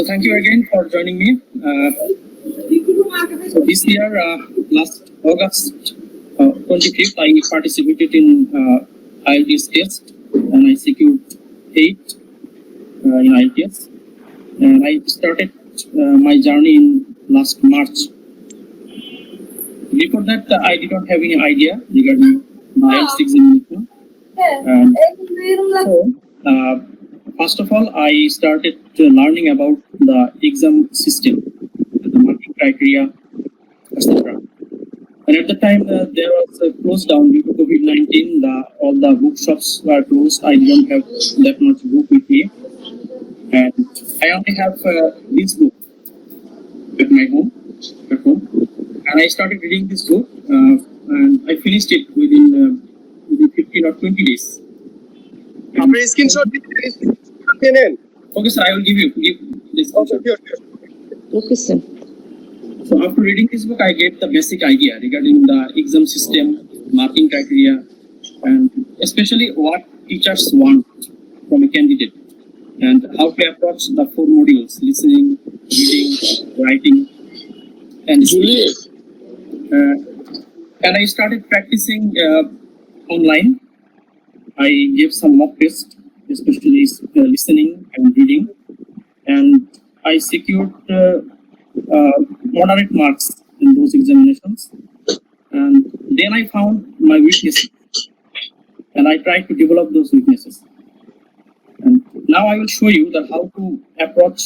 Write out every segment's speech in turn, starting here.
So thank you again for joining me. So this year, last August 25th, I participated in IELTS test and I secured 8 in IELTS. And I started my journey in last March. Before that, I did not have any idea regarding the IELTS examination. And so, first of all, I started learning about the exam system, the marking criteria, etc. And at the time, there was closed down due to COVID-19. All the bookshops were closed. I didn't have that much book with me, and I only have this book at my home, and I started reading this book, and I finished it within 15 or 20 days. After screenshot, Okay, sir, I will give this. Okay, sir. So after reading this book, I get the basic idea regarding the exam system, marking criteria, and especially what teachers want from a candidate, and how to approach the 4 modules: listening, reading, writing, and speaking. And I started practicing online. I gave some mock tests, especially listening and reading, and I secured moderate marks in those examinations. And then I found my weaknesses, and I tried to develop those weaknesses. And now I will show you that how to approach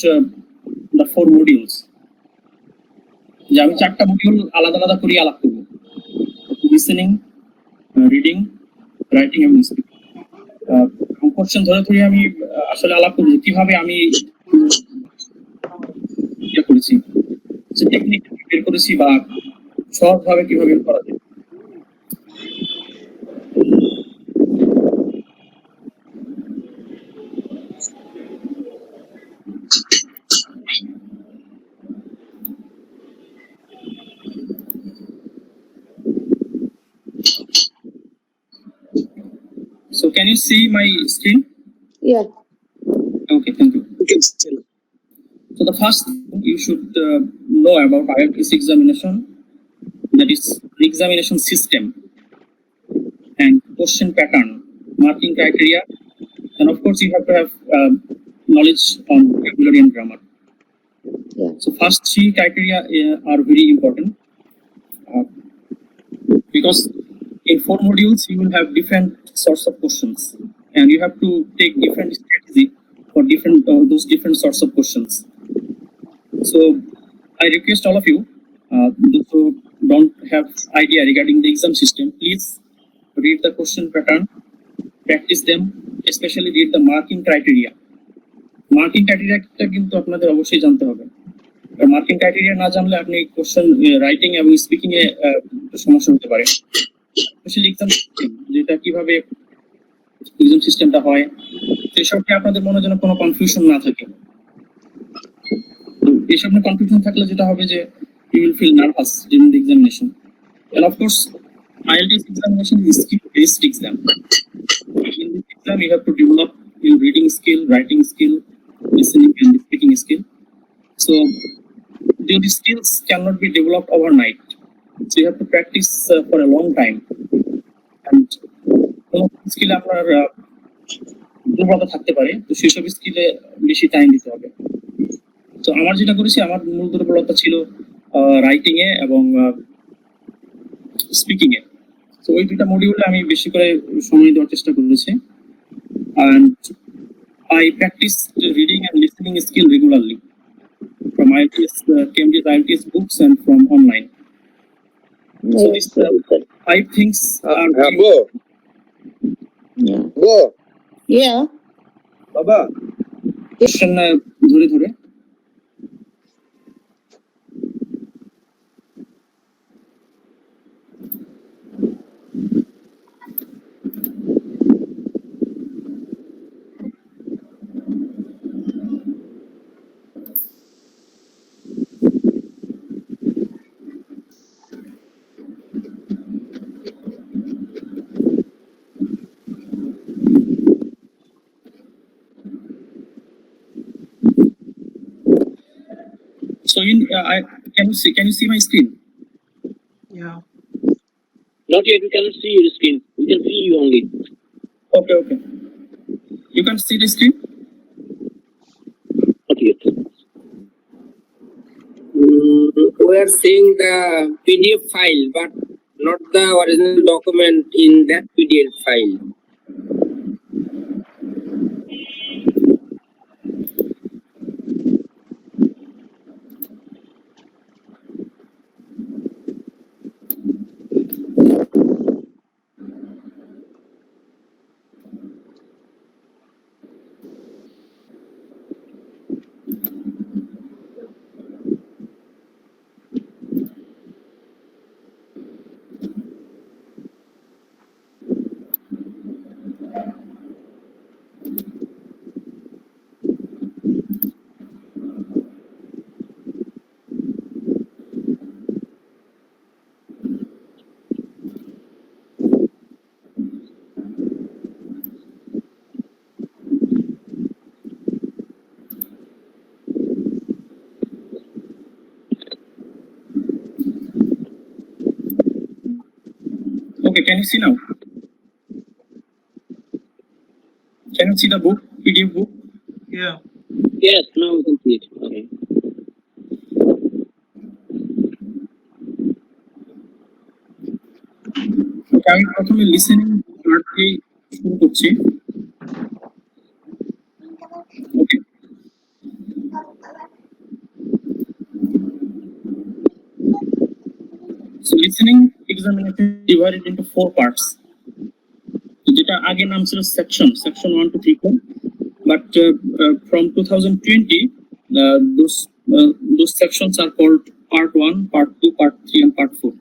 the 4 modules. যে আমি 4টা module আলাদা আলাদা করে আলাপ করব: listening, reading, writing এবং speaking. Question ধরে ধরে আমি আসলে আলাপ করব কিভাবে আমি করেছি, যে টেকনিক বের করেছি বা সহজভাবে কিভাবে করা যায়। So can you see my screen? Yeah. Okay, thank you. So the first thing you should know about IELTS examination, that is the examination system and question pattern, marking criteria, and of course you have to have knowledge on vocabulary and grammar. Yeah. So first 3 criteria are very important because in 4 modules you will have different sorts of questions, and you have to take different strategy for those different sorts of questions. So I request all of you, those who don't have idea regarding the exam system, please read the question pattern, practice them, especially read the marking criteria. Marking criteria কিন্তু আপনাদের অবশ্যই জানতে হবে। Marking criteria না জানলে আপনি question writing এবং speaking এ সমস্যা হতে পারে। স্পেশালি এক্সাম সিস্টেম, যেটা কিভাবে এক্সাম সিস্টেমটা হয়, সেসব কি আপনাদের মনে যেন কোনো কনফিউশন না থাকে। এসব নিয়ে কনফিউশন থাকলে যেটা হবে যে you will feel nervous during the examination. And of course, IELTS examination is skill-based exam. In this exam, you have to develop your reading skill, writing skill, listening and speaking skill. So these skills cannot be developed overnight. So you have to practice for a long time. And skill আপনার দুর্বলতা থাকতে পারে, তো সেসব স্কিলে বেশি time দিতে হবে। তো আমার যেটা করেছি, আমার মূল দুর্বলতা ছিল রাইটিং এ এবং স্পিকিং এ। তো ওই 2টা মডিউলে আমি বেশি করে সময় দেওয়ার চেষ্টা করেছি। And I practiced reading and listening skill regularly from IELTS, Cambridge IELTS books and from online. So these 5 things are Yeah. Baba. question ধরে ধরে। can you see my screen? Yeah. Not yet, we cannot see your screen. We can see you only. Okay. You can see the screen? Not yet. We are seeing the PDF file, but not the original document in that PDF file. Okay, can you see now? Can you see the book, PDF book? Yeah. Yes, now we can see it. Okay. Okay, আমি প্রথমে listening part দিয়ে শুরু করছি। ওকে, so listening examination divided into 4 parts. যেটা আগে নাম ছিল section 1 to 3 but from 2020 those sections are called part 1, part 2, part 3 and part 4.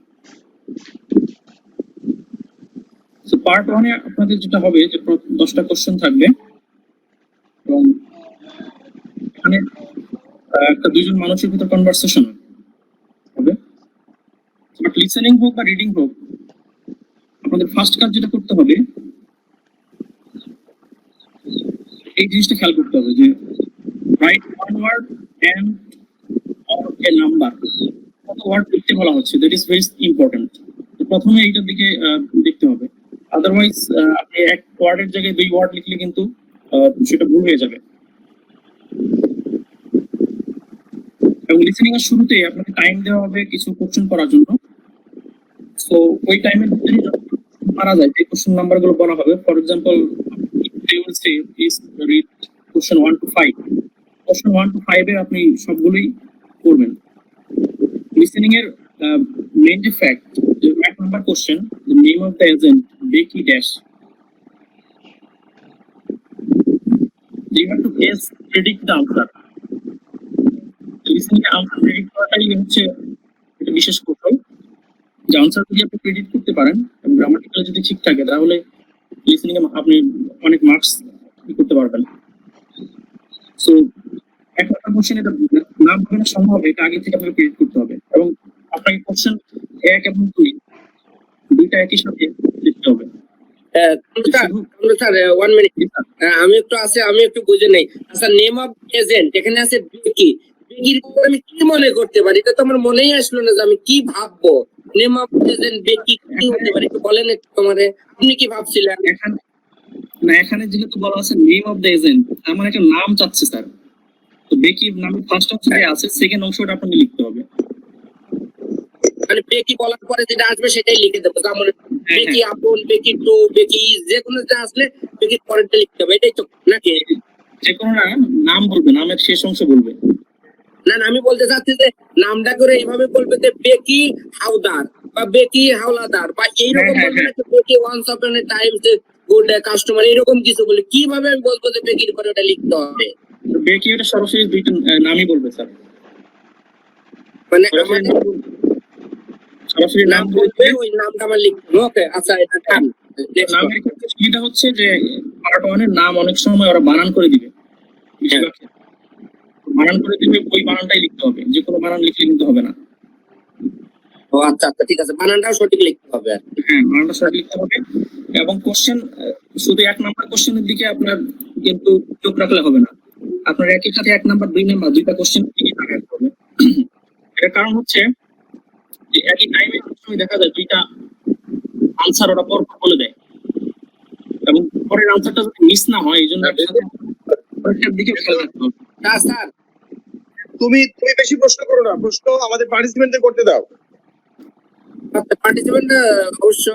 So part 1 এ আপনাদের যেটা হবে যে 10টা কোশ্চেন থাকবে এবং এখানে একটা দুইজন মানুষের ভিতর কনভারসেশন হবে। বাট লিসেনিং হোক বা রিডিং হোক, আপনাদের ফার্স্ট কাজ যেটা করতে হবে এই জিনিসটা খেয়াল করতে হবে যে write one word and or a number, কত ওয়ার্ড লিখতে বলা হচ্ছে, দ্যাট ইজ ভেরি ইম্পর্টেন্ট। প্রথমে এইটার দিকে দেখতে হবে, আদারওয়াইজ আপনি এক ওয়ার্ডের জায়গায় 2 ওয়ার্ড লিখলে কিন্তু সেটা ভুল হয়ে যাবে। এবং লিসেনিং এর শুরুতে আপনাকে টাইম দেওয়া হবে কিছু কোশ্চেন করার জন্য। সো ওই টাইমের ভিতরে পারা যায় যে কোশ্চেন নাম্বারগুলো বলা হবে। For example they will say is read question 1 to 5. Question 1 to 5 এ আপনি সবগুলোই করবেন। লিসেনিং এর মেইন যে ফ্যাক্ট, যে 1 number question, the name of the agent Becky Dash, you have to guess, predict the answer. Listening এর answer predict করাটাই হচ্ছে একটা বিশেষ কৌশল। যে আনসার যদি আপনি প্রেডিক্ট করতে পারেন এবং গ্রামাটিক্যাল যদি ঠিক থাকে তাহলে লিসেনিং এ আপনি অনেক মার্কস করতে পারবেন। সো একটা কোশ্চেন এটা নাম ভাবে সম্ভব, এটা আগে থেকে আপনাকে প্রেডিক্ট করতে হবে এবং আপনাকে কোশ্চেন 1 এবং 2 দুইটা একই সাথে লিখতে হবে। স্যার 1 মিনিট, আমি একটু বুঝে নেই। আচ্ছা, নেম অফ এজেন্ট এখানে আছে বেকি, বেকির পরে আমি কি মনে করতে পারি? এটা তো আমার মনেই আসলো না যে আমি কি ভাববো। নেম অফ এজেন্ট বেকি কি হতে পারে একটু বলেন একটু আমারে, আপনি কি ভাবছিলেন? এখানে যেহেতু বলা আছে নেম অফ দ্য এজেন্ট, আমার একটা নাম চাচ্ছে স্যার। তো বেকি নামের ফার্স্ট অংশ যে আছে, সেকেন্ড অংশটা আপনাকে লিখতে হবে। মানে বেকি বলার পরে যেটা আসবে সেটাই লিখে দেবো, যেমন বেকি আপন, বেকি টু, বেকি যে কোনো যেটা আসলে বেকির পরেরটা লিখতে হবে, এটাই তো নাকি? যে কোনো নাম বলবে, নামের শেষ অংশ বলবে। না, আমি বলতে চাচ্ছি যে নামটা করে এইভাবে বলবে যে বেকি হাওদার বা বেকি হাওলাদার বা এইরকম বলবে না, বেকি ওয়ান্স আপন এ টাইমস গুড কাস্টমার, এরকম কিছু বলে কিভাবে আমি বলবো যে বেকির পরে ওটা লিখতে হবে? বেকি এটা সরাসরি দুইটা নামই বলবে স্যার, মানে সরাসরি নাম বলবে, ওই নামটা আমার লিখতে হবে। ওকে, আচ্ছা, এটা খান। নামের ক্ষেত্রে সুবিধা হচ্ছে যে পার্ট 1 এর নাম অনেক সময় ওরা বানান করে দিবে, বানান করে দিবে, ওই বানানটাই লিখতে হবে, যে কোনো বানান লিখলে কিন্তু হবে না। ও আচ্ছা, ঠিক আছে, বানানটাও সঠিক লিখতে হবে। হ্যাঁ, বানানটা সঠিক লিখতে হবে এবং কোশ্চেন শুধু 1 নাম্বার কোশ্চেনের দিকে আপনার কিন্তু চোখ রাখলে হবে না, আপনার একই সাথে 1 নাম্বার 2 নাম্বার দুইটা কোশ্চেন দিকে তাকাতে হবে। এর কারণ হচ্ছে যে একই টাইমে অনেক সময় দেখা যায় দুইটা আনসার ওরা পর বলে দেয়, এবং পরের আনসারটা যদি মিস না হয় এই জন্য পরেরটার দিকে খেয়াল রাখতে হবে। না স্যার, তুমি বেশি প্রশ্ন করো না, প্রশ্ন আমাদের পার্টিসিপেন্টদের করতে দাও। পার্টিসিপেন্ট অবশ্য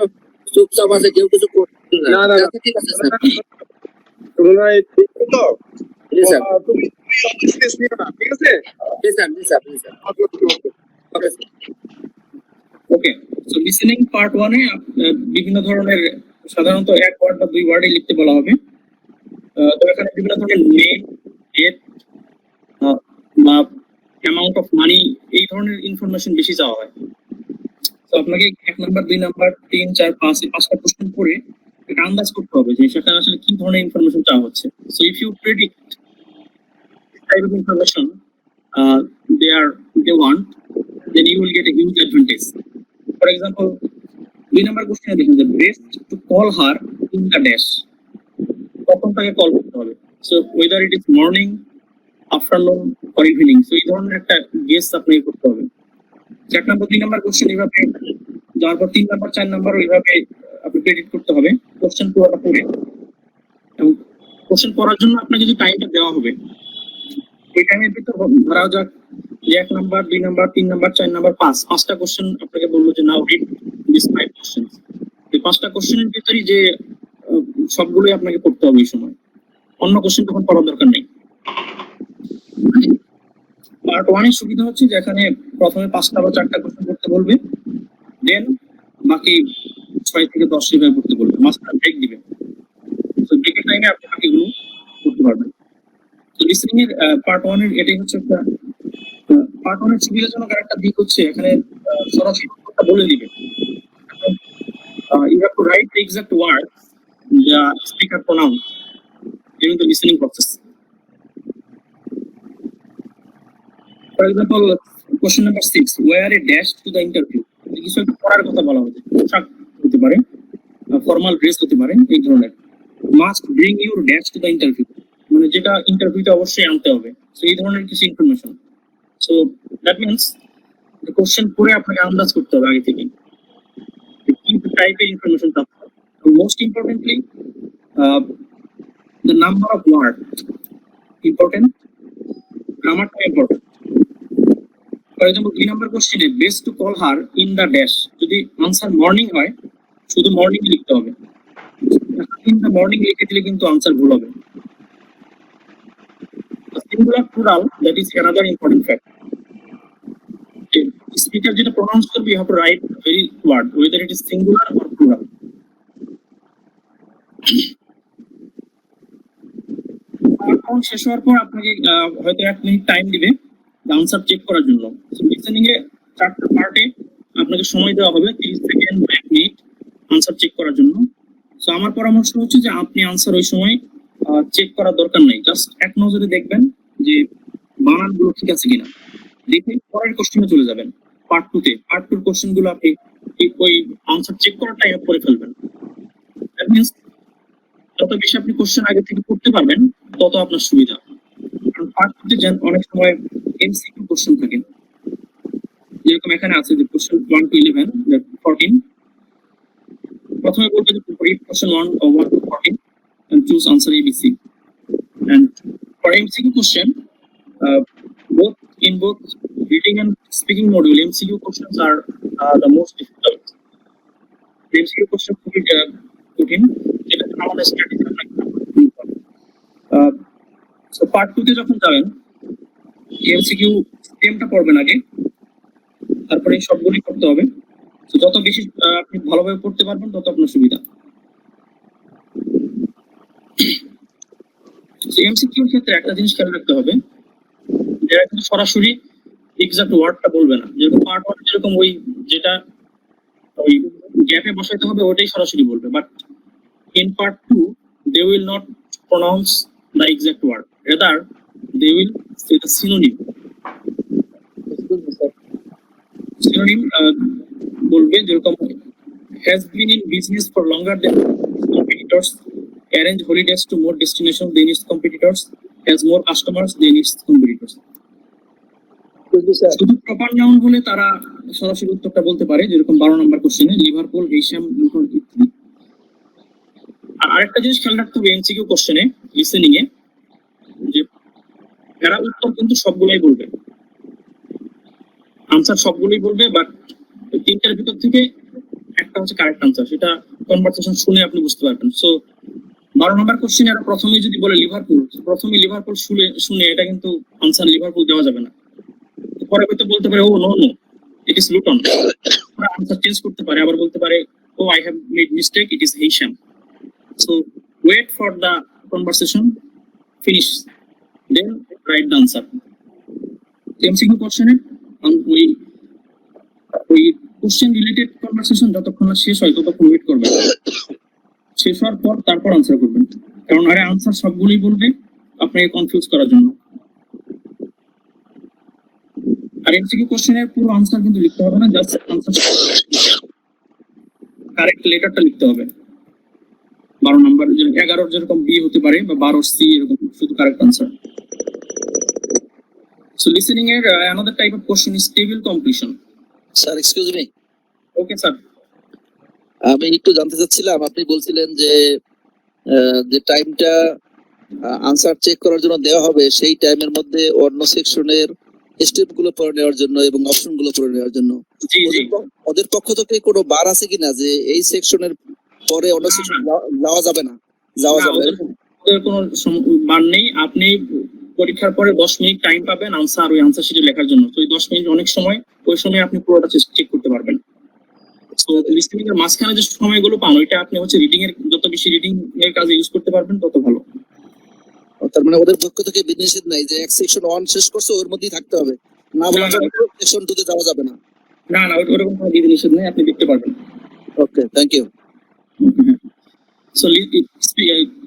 চুপচাপ আছে, কেউ কিছু করছে না। না, না, না। আচ্ছা, ঠিক আছে স্যার। তোমরা এই তো জি স্যার, তুমি স্পেস নিও না, ঠিক আছে? জি স্যার, জি স্যার, জি sir. Okay, okay, okay. Okay sir. Okay, so listening part 1 এ বিভিন্ন ধরনের সাধারণত এক ওয়ার্ড বা দুই ওয়ার্ডে লিখতে বলা হবে। তো এখানে বিভিন্ন ধরনের নেম, ডেট বা অ্যামাউন্ট অফ মানি এই ধরনের ইনফরমেশন বেশি চাওয়া হয়। তো আপনাকে 1 নাম্বার 2 নাম্বার 3 4 5 এই 5টা কোশ্চেন পড়ে একটা আন্দাজ করতে হবে যে সেখানে আসলে কি ধরনের ইনফরমেশন চাওয়া হচ্ছে। So if you predict type of information they want, then you will get a huge advantage. For example, 2 number question দেখুন, the best to call her in the dash, কখন তাকে কল করতে হবে। So whether it is morning, afternoon or evening, so এই ধরনের একটা guess আপনাকে করতে হবে। 4 নাম্বার 2 নাম্বার কোশ্চেন এইভাবে যাওয়ার পর 3 নাম্বার 4 নাম্বার ওইভাবে আপনি প্রেডিক্ট করতে হবে কোশ্চেন পুরোটা পড়ে। এবং কোশ্চেন পড়ার জন্য আপনাকে যে টাইমটা দেওয়া হবে এই টাইমের ভিতর ধরা যাক যে 1 নাম্বার 2 নাম্বার 3 নাম্বার 4 নাম্বার 5টা কোশ্চেন আপনাকে বললো যে নাও রিড দিস 5 কোশ্চেনস। এই 5টা কোশ্চেনের ভিতরই যে সবগুলোই আপনাকে পড়তে হবে এই সময়, অন্য কোশ্চেন তখন পড়ার দরকার নেই। পার্ট 1 এর সুবিধা হচ্ছে যে এখানে প্রথমে 5টা বা 4টা কোশ্চেন করতে বলবে, দেন বাকি 6 থেকে 10 এভাবে করতে বলবে, মাঝখানে ব্রেক দিবে। তো ব্রেকের টাইমে আপনি বাকিগুলো করতে পারবেন। তো লিসেনিং এর পার্ট 1 এর এটাই হচ্ছে একটা পার্ট 1 এর সুবিধাজনক আরেকটা দিক হচ্ছে এখানে সরাসরি কথা বলে দিবে। You have to write the exact words the speaker pronounced during the listening process. For example, question number 6, wear a dash to the interview. কিছু একটা পড়ার কথা বলা হচ্ছে, পোশাক হতে পারে, ফর্মাল ড্রেস হতে পারে, এই ধরনের। Must bring your dash to the interview, মানে যেটা ইন্টারভিউতে অবশ্যই আনতে হবে। সো এই ধরনের কিছু information. So that means question পড়ে আপনাকে আন্দাজ করতে হবে আগে থেকে কি টাইপের ইনফরমেশন চাচ্ছে। Most importantly the number of word important, গ্রামারটা ইম্পর্টেন্ট। ফর এক্সাম্পল 2 নাম্বার কোশ্চেনে best to call her in the dash, যদি আনসার মর্নিং হয় শুধু মর্নিং লিখতে হবে, ইন দ্য মর্নিং লিখে দিলে কিন্তু আনসার ভুল হবে। Singular plural, that is another important fact. Speaker যেটা প্রনাউন্স করবে you have to write very word whether it is singular or plural. Count শেষ হওয়ার পর আপনাকে হয়তো 1 মিনিট টাইম দিবে আনসার চেক করার জন্য। লিসেনিং এ 4টা পার্টে আপনাকে সময় দেওয়া হবে 30 সেকেন্ড বা 1 মিনিট আনসার চেক করার জন্য। সো আমার পরামর্শ হচ্ছে যে আপনি আনসার ওই সময় চেক করার দরকার নেই, জাস্ট এক নজরে দেখবেন যে বানানগুলো ঠিক আছে কিনা, দেখে পরের কোশ্চেনে চলে যাবেন। পার্ট 2 তে পার্ট 2 কোশ্চেন গুলো আপনি ওই আনসার চেক করার টাইমে পড়ে ফেলবেন। দ্যাট মিন্স যত বেশি আপনি কোশ্চেন আগে থেকে করতে পারবেন তত আপনার সুবিধা। কারণ পার্ট 2 তে অনেক সময় এমসিকিউ কোশ্চেন থাকে, যেরকম এখানে আছে যে কোশ্চেন 1 to 11 14। প্রথমে বলবে যে read question 1 to 14 and choose answer ABC. And for MCQ question, both reading and speaking module, MCQ questions are the most difficult. MCQ question খুবই কঠিন, যেটা আমাদের স্ট্র্যাটেজি সো পার্ট 2 তে যখন যাবেন MCQ স্টেমটা পড়বেন আগে, তারপরে সবগুলি করতে হবে। তো যত বেশি আপনি ভালোভাবে পড়তে পারবেন তত আপনার সুবিধা। এমসিকিউর ক্ষেত্রে একটা জিনিস খেয়াল রাখতে হবে, যারা কিন্তু সরাসরি এক্সাক্ট ওয়ার্ডটা বলবে না, যেরকম পার্ট 1 যেরকম ওই যেটা ওই গ্যাপে বসাইতে হবে ওটাই সরাসরি বলবে, but in part 2 they will not pronounce the exact word, rather they will say the synonym. Synonym বলবে যেরকম has been in business for longer than competitors, arrange holidays to more destinations than its competitors, has more customers than its competitors. শুধু proper noun হলে তারা সরাসরি উত্তরটা বলতে পারে, যেরকম 12 নম্বর কোশ্চেনে লিভারপুল, হেইসাম, লুটন ইত্যাদি। আর আরেকটা জিনিস খেয়াল রাখতে হবে এমসিকিউ কোশ্চেনে, লিসেনিং এ, যে এরা উত্তর কিন্তু সবগুলাই বলবে, আনসার সবগুলোই বলবে, বাট তিনটার ভিতর থেকে একটা হচ্ছে কারেক্ট আনসার, সেটা কনভারসেশন শুনে আপনি বুঝতে পারবেন। সো 12 নম্বর কোশ্চেন এরা প্রথমেই যদি বলে লিভারপুল, প্রথমে লিভারপুল শুনে এটা কিন্তু আনসার লিভারপুল দেওয়া যাবে না। পরে হয়তো বলতে পারে oh no it is Luton, answer change করতে পারে, আবার বলতে পারে oh I have made mistake, it is Heysham. So wait for the conversation finish, then write the answer. MCQ কোশ্চেনে ওই কোশ্চেন রিলেটেড কনভারসেশন যতক্ষণ না শেষ হয় ততক্ষণ ওয়েট করবেন, শেষ হওয়ার পর তারপর আনসার করবেন, কারণ আরে আনসার সবগুলোই বলবে আপনাকে কনফিউজ করার জন্য। আর এমসিকিউ কোশ্চেনের পুরো আনসার কিন্তু লিখতে হবে না, জাস্ট আনসার কারেক্ট লেটারটা লিখতে হবে। 12 নাম্বার 11 যেরকম বি হতে পারে, বা 12 সি, এরকম শুধু কারেক্ট আনসার। সো লিসেনিং এর another type of question is table completion. Sir excuse me, okay sir. আমি একটু জানতে চাচ্ছিলাম, আপনি বলছিলেন যে টাইমটা আনসার চেক করার জন্য দেওয়া হবে, সেই টাইমের মধ্যে অন্য সেকশনের স্টেপ গুলো পড়ে নেওয়ার জন্য এবং অপশন গুলো পড়ে নেওয়ার জন্য জি জি, ওদের পক্ষ থেকে কোনো বার আছে কিনা যে এই সেকশনের পরে অন্য সেকশন যাওয়া যাবে না? যাওয়া না, যাবে ওদের কোনো মান নেই। আপনি পরীক্ষার পরে 10 মিনিট টাইম পাবেন আনসার ওই আনসার শিটে লেখার জন্য। তো ওই 10 মিনিট অনেক সময়, ওই সময় আপনি পুরোটা চেক করতে পারবেন। তো লিসেনিং এর মাঝখানে যে সময়গুলো পান, ওইটা আপনি হচ্ছে রিডিং এর, যত বেশি রিডিং এর কাজে ইউজ করতে পারবেন তত ভালো। তার মানে ওদের পক্ষ থেকে বিধিনিষেধ নাই যে এক সেকশন 1 শেষ করছে ওর মধ্যেই থাকতে হবে, না বলা যাবে সেকশন 2 তে যাওয়া যাবে না? না না, ওরকম কোনো বিধি নিষেধ নেই, আপনি দেখতে পারবেন। ওকে, থ্যাংক ইউ। সো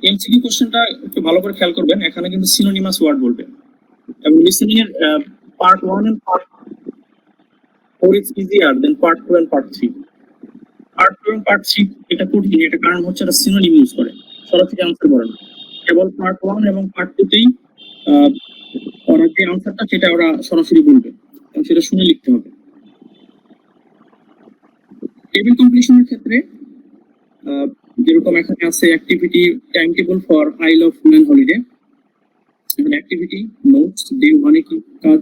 এমসিকিউ কোশ্চেনটা একটু ভালো করে খেয়াল করবেন, এখানে কিন্তু সিনোনিমাস ওয়ার্ড বলবে। এবং লিসেনিং এর part 1 and part 4 is easier than part 2 and part 3। Part 2 and part 3 এটা কঠিন, এটা কারণ হচ্ছে এটা সিনোনিম ইউজ করে, সরাসরি আনসার করে না। কেবল পার্ট 1 এবং পার্ট 2 তেই ওরা যে আনসারটা সেটা ওরা সরাসরি বলবে, এবং সেটা শুনে লিখতে হবে। টেবিল কমপ্লিশনের ক্ষেত্রে যেরকম এখানে আছে অ্যাক্টিভিটি টাইম টেবল ফর আইল অফ ম্যান হলিডে, এখানে অ্যাক্টিভিটি নোটস, ডে 1 এ কি কাজ,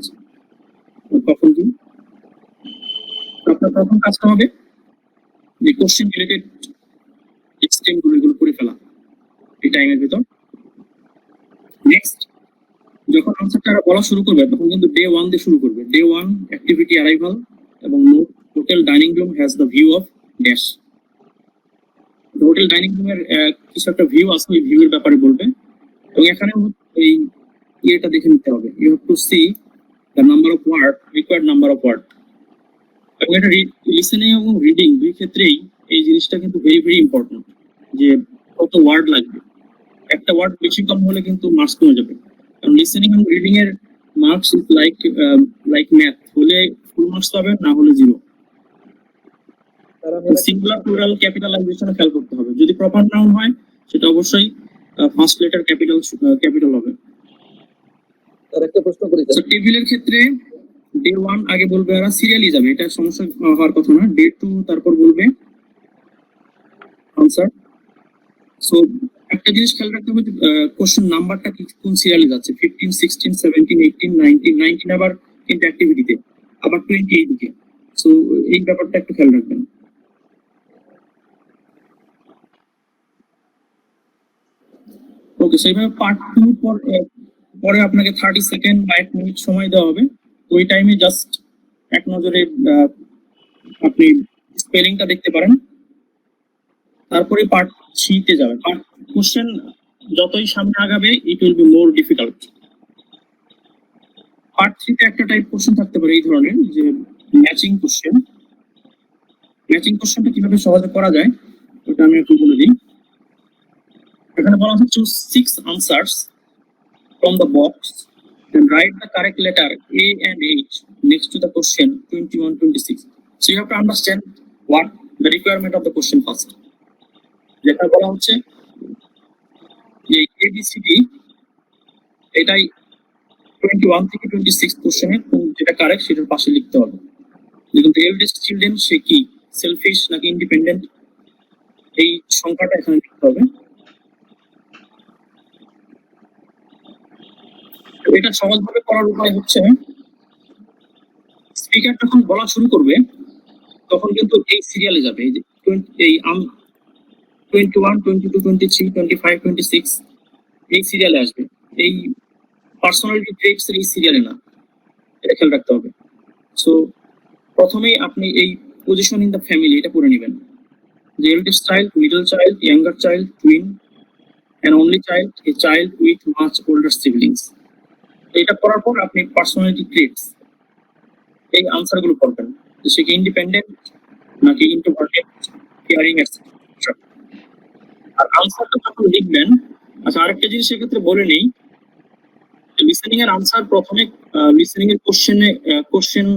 কখন কি। আপনার প্রথম কাজটা হবে যে কোশ্চেন রিলেটেড এক্সটেম গুলো করে ফেলা এই টাইমের ভিতর। নেক্সট যখন আনসারটা বলা শুরু করবে তখন কিন্তু ডে 1 দিয়ে শুরু করবে। ডে 1 অ্যাক্টিভিটি অ্যারাইভাল এবং note, hotel dining room has the view of dash. Hotel dining রুমের কিছু একটা ভিউ আছে, ওই ভিউ এর ব্যাপারে বলবে। এবং এখানে এই ইয়েটা দেখে নিতে হবে, you have to see the number of word, required number of word. এবং এটা লিসেনিং এবং রিডিং দুই ক্ষেত্রেই এই জিনিসটা কিন্তু ভেরি ভেরি ইম্পর্টেন্ট, যে কত ওয়ার্ড লাগবে। একটা ওয়ার্ড বেশি কম হলে কিন্তু মার্কস কমে যাবে। কারণ লিসেনিং এবং রিডিং এর মার্কস লাইক ম্যাথ, হলে ফুল মার্কস পাবেন, না হলে 0। সিঙ্গুলার প্লুরাল ক্যাপিটালাইজেশন খেয়াল করতে হবে। যদি প্রপার নাউন হয় সেটা অবশ্যই ফার্স্ট লেটার ক্যাপিটাল হবে। আর একটা প্রশ্ন করি তো টেবিলের ক্ষেত্রে ডে 1 আগে বলবে, আর সিরিয়ালি যাবে, এটা সমস্যা হওয়ার কথা না। ডে 2 তারপর বলবে আনসার। সো একটা জিনিস খেয়াল রাখতে হবে, কোশ্চেন নাম্বারটা কোন সিরিয়ালে যাচ্ছে, 15, 16, 17, 18, 19, 19 আবার কিন্তু অ্যাক্টিভিটিতে, আবার 20 এইদিকে। সো এই ব্যাপারটা একটু খেয়াল রাখবেন। ওকে, সেইভাবে পার্ট 2 পরে আপনাকে 30 সেকেন্ড বা 1 মিনিট সময় দেওয়া হবে। ওই টাইমে জাস্ট এক নজরে আপনি স্পেলিংটা দেখতে পারেন। তারপরে পার্ট 3 তে যাবে। পার্ট কোশ্চেন যতই সামনে আগাবে it will be more difficult. Part 3 তে একটা টাইপ কোশ্চেন থাকতে পারে এই ধরনের, যে ম্যাচিং কোশ্চেন। ম্যাচিং কোশ্চেনটা কিভাবে সহজে করা যায় ওটা আমি একটু বলে দিই। এখানে বলা আছে choose 6 answers from the box and write the correct letter A and H next to the question 21, 26. So you have to understand what the requirement of the question first. যেটা বলা হচ্ছে যে ABCD এটাই 21 থেকে 26 কোশ্চেনে যেটা কারেক্ট সেটার পাশে লিখতে হবে। দেখুন এল্ডেস্ট চিলড্রেন সে কি সেলফিশ নাকি ইন্ডিপেন্ডেন্ট, এই সংখ্যাটা এখানে লিখতে হবে। তো এটা সহজভাবে করার উপায় হচ্ছে স্পিকার যখন বলা শুরু করবে তখন কিন্তু এই সিরিয়ালে যাবে, এই যে 21, 22, 23, 25, 26 এই সিরিয়ালে আসবে, এই পার্সোনালিটি ট্রেটস এর এই সিরিয়ালে না, এটা খেয়াল রাখতে হবে। সো প্রথমেই আপনি এই পজিশন ইন দ্য ফ্যামিলি এটা পড়ে নেবেন, যে eldest child, middle child, younger child, twin, and only child, a child with much older siblings. এটা পড়ার পর আপনি পার্সোনালিটি ট্রেটস এই আনসার গুলো পড়বেন, যে সে কি ইন্ডিপেন্ডেন্ট নাকি ইন্ট্রোভার্টেড, কেয়ারিং এটসেট্রা। আর আনসারটা যখন লিখবেন, আচ্ছা আরেকটা জিনিস এক্ষেত্রে বলে নেই, লিসেনিং এর আনসার প্রথমে লিসেনিং এর কোশ্চেন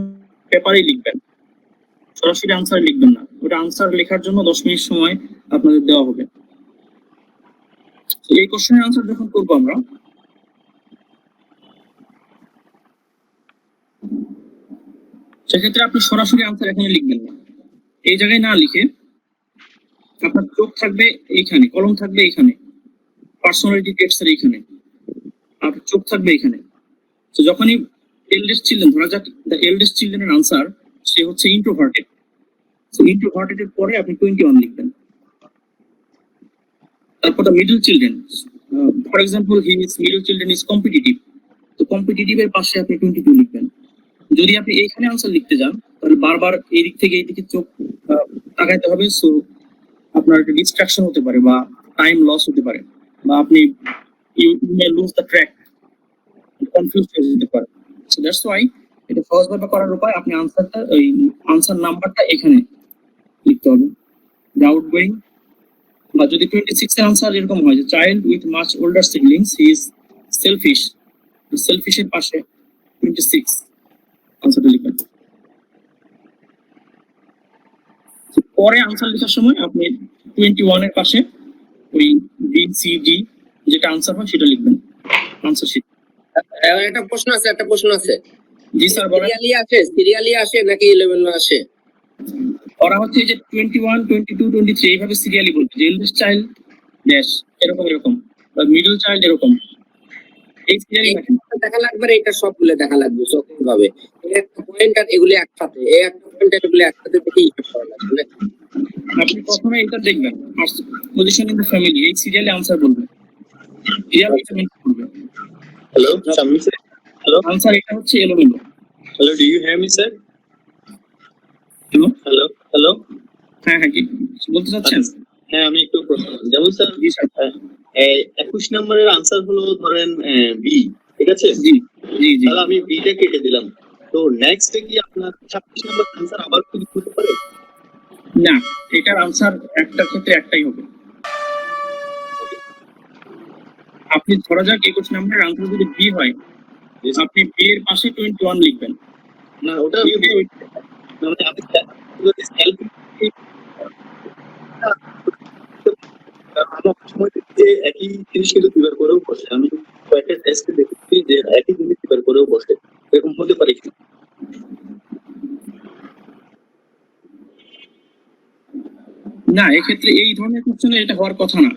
পেপারেই লিখবেন, সরাসরি আনসার লিখবেন না, ওটা আনসার লেখার জন্য 10 মিনিট সময় আপনাদের দেওয়া হবে। এই কোশ্চেনের আনসার যখন করবো আমরা, সেক্ষেত্রে আপনি সরাসরি আনসার এখানে লিখবেন না, এই জায়গায় না লিখে আপনার চোখ থাকবে এইখানে, কলম থাকবে এইখানে, পার্সোনালিটি ট্রেটস এর এইখানে, আর চোখ থাকবে এখানে। তো যখনই এল্ডেস্ট চিলড্রেন, ধরা যাক দ্য এল্ডেস্ট চিলড্রেনের আনসার সে হচ্ছে ইন্ট্রোভার্টেড, সো ইন্ট্রোভার্টেড এর পরে আপনি 21 লিখবেন। তারপর the middle children, for example middle children is competitive, তো কম্পিটিটিভ এর পাশে আপনি 22 লিখবেন। যদি আপনি এইখানে আনসার লিখতে যান তাহলে বারবার এই দিক থেকে এই দিকে চোখ তাকাইতে হবে, সো আপনার একটা ডিস্ট্রাকশন হতে পারে বা টাইম লস হতে পারে, বা আপনি you may lose the track, confuse হয়ে যেতে পারে। সো দ্যাটস ওয়াই এটা সহজভাবে করার উপায়, আপনি আনসারটা ওই আনসার নাম্বারটা এখানে লিখতে হবে, আউটগোয়িং। বা যদি 26 এর আনসার এরকম হয় যে child with much older siblings he is selfish, সেলফিশের পাশে 26 আনসারটা লিখবেন। পরে আনসার লেখার সময় আপনি 21 এর পাশে ওই বি সি ডি যেটা আনসার হয় সেটা লিখবেন আনসার শিট। একটা প্রশ্ন আছে জি স্যার বলেন। সিরিয়ালি আসে নাকি 11 আসে? ওরা হচ্ছে যে 21, 22, 23 এইভাবে সিরিয়ালি বলবে, যে এল্ডেস্ট চাইল্ড ড্যাশ এরকম বা মিডল চাইল্ড এরকম, এই সিরিয়ালি দেখা লাগবে, এটা সবগুলো দেখা লাগবে চোখে ভাবে, একটা পয়েন্ট আর এগুলো একসাথে, এই একটা পয়েন্ট আর এগুলো একসাথে দেখেই করা লাগবে। আপনি প্রথমে এটা দেখবেন, পজিশন ইন দ্য ফ্যামিলি এই সিরিয়ালে আনসার বলবেন, সিরিয়াল করবে। Hello, Shammi sir. Hello, answer এটা হচ্ছে এলোমেলো। hello. Do you hear me, sir? Hello? Hello, hello. হ্যাঁ কি বলতে চাচ্ছেন? হ্যাঁ আমি একটু প্রশ্ন, যেমন স্যার জি স্যার। 21 নম্বরের আনসার হলো ধরেন বি, ঠিক আছে? জি জি জি। তাহলে আমি বিটা কেটে দিলাম, তো নেক্সটে কি আপনার 26 নম্বর আনসার আবার কি হতে পারে? না, এটার আনসার একটার ক্ষেত্রে একটাই হবে। আপনি ধরা যাক 21 নম্বরের আনসার যদি বি হয়, আপনি বি এর পাশে 21 লিখবেন। না ওটা মানে আপনি আমার সময় যে একই জিনিস কিন্তু প্রিপেয়ার করেও বসে, আমি কয়েকটা টেস্টে দেখেছি যে একই জিনিস প্রিপেয়ার করেও বসে, এরকম হতে পারে কি? না, এক্ষেত্রে এই ধরনের কোশ্চেনে এটা হওয়ার কথা না,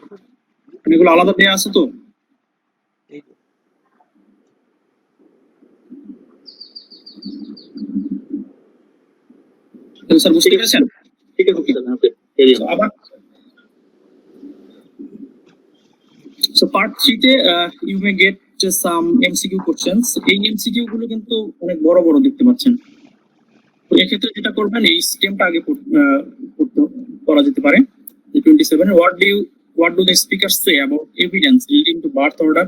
এগুলো আলাদা দেয়া আছে তো। স্যার বুঝতে পেরেছেন? ঠিক আছে স্যার, ওকে ক্যারি অন। আবার সো পার্ট 3 তে you may get some MCQ questions. এই এমসিকিউ গুলো কিন্তু অনেক বড় বড় দেখতে পাচ্ছেন, তো এক্ষেত্রে যেটা করবেন এই স্টেমটা আগে করা যেতে পারে। 27 what do the speakers say about evidence leading to birth order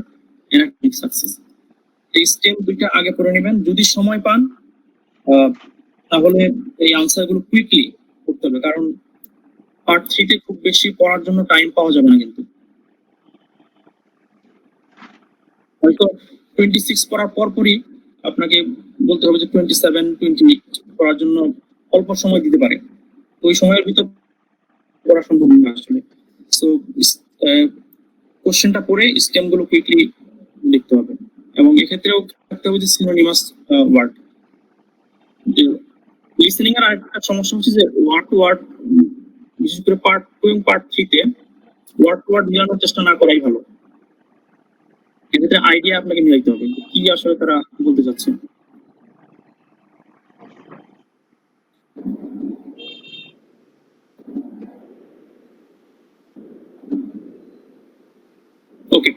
and academic success? এই স্টেম দুইটা আগে পড়ে নেবেন, যদি সময় পান তাহলে এই আনসার গুলো কুইকলি করতে হবে, কারণ পার্ট 3 তে খুব বেশি পড়ার জন্য টাইম পাওয়া যাবে না, কিন্তু হয়তো 26 পড়ার পরপরই আপনাকে বলতে হবে যে 27, 28 পড়ার জন্য অল্প সময় দিতে পারে, তো ওই সময়ের ভিতর পড়া সম্ভব না আসলে। সো কোশ্চেনটা পড়ে স্টেম গুলো কুইকলি লিখতে হবে এবং এক্ষেত্রেও থাকতে হবে যে সিনোনিমাস ওয়ার্ড। লিসেনিং এর আরেকটা সমস্যা হচ্ছে যে ওয়ার্ড টু ওয়ার্ড, বিশেষ করে পার্ট 2 এবং পার্ট 3 তে ওয়ার্ড টু ওয়ার্ড মিলানোর চেষ্টা না করাই ভালো। এক্ষেত্রে আইডিয়া আপনাকে মিলাইতে হবে কি আসলে তারা বলতে চাচ্ছে। ওকে,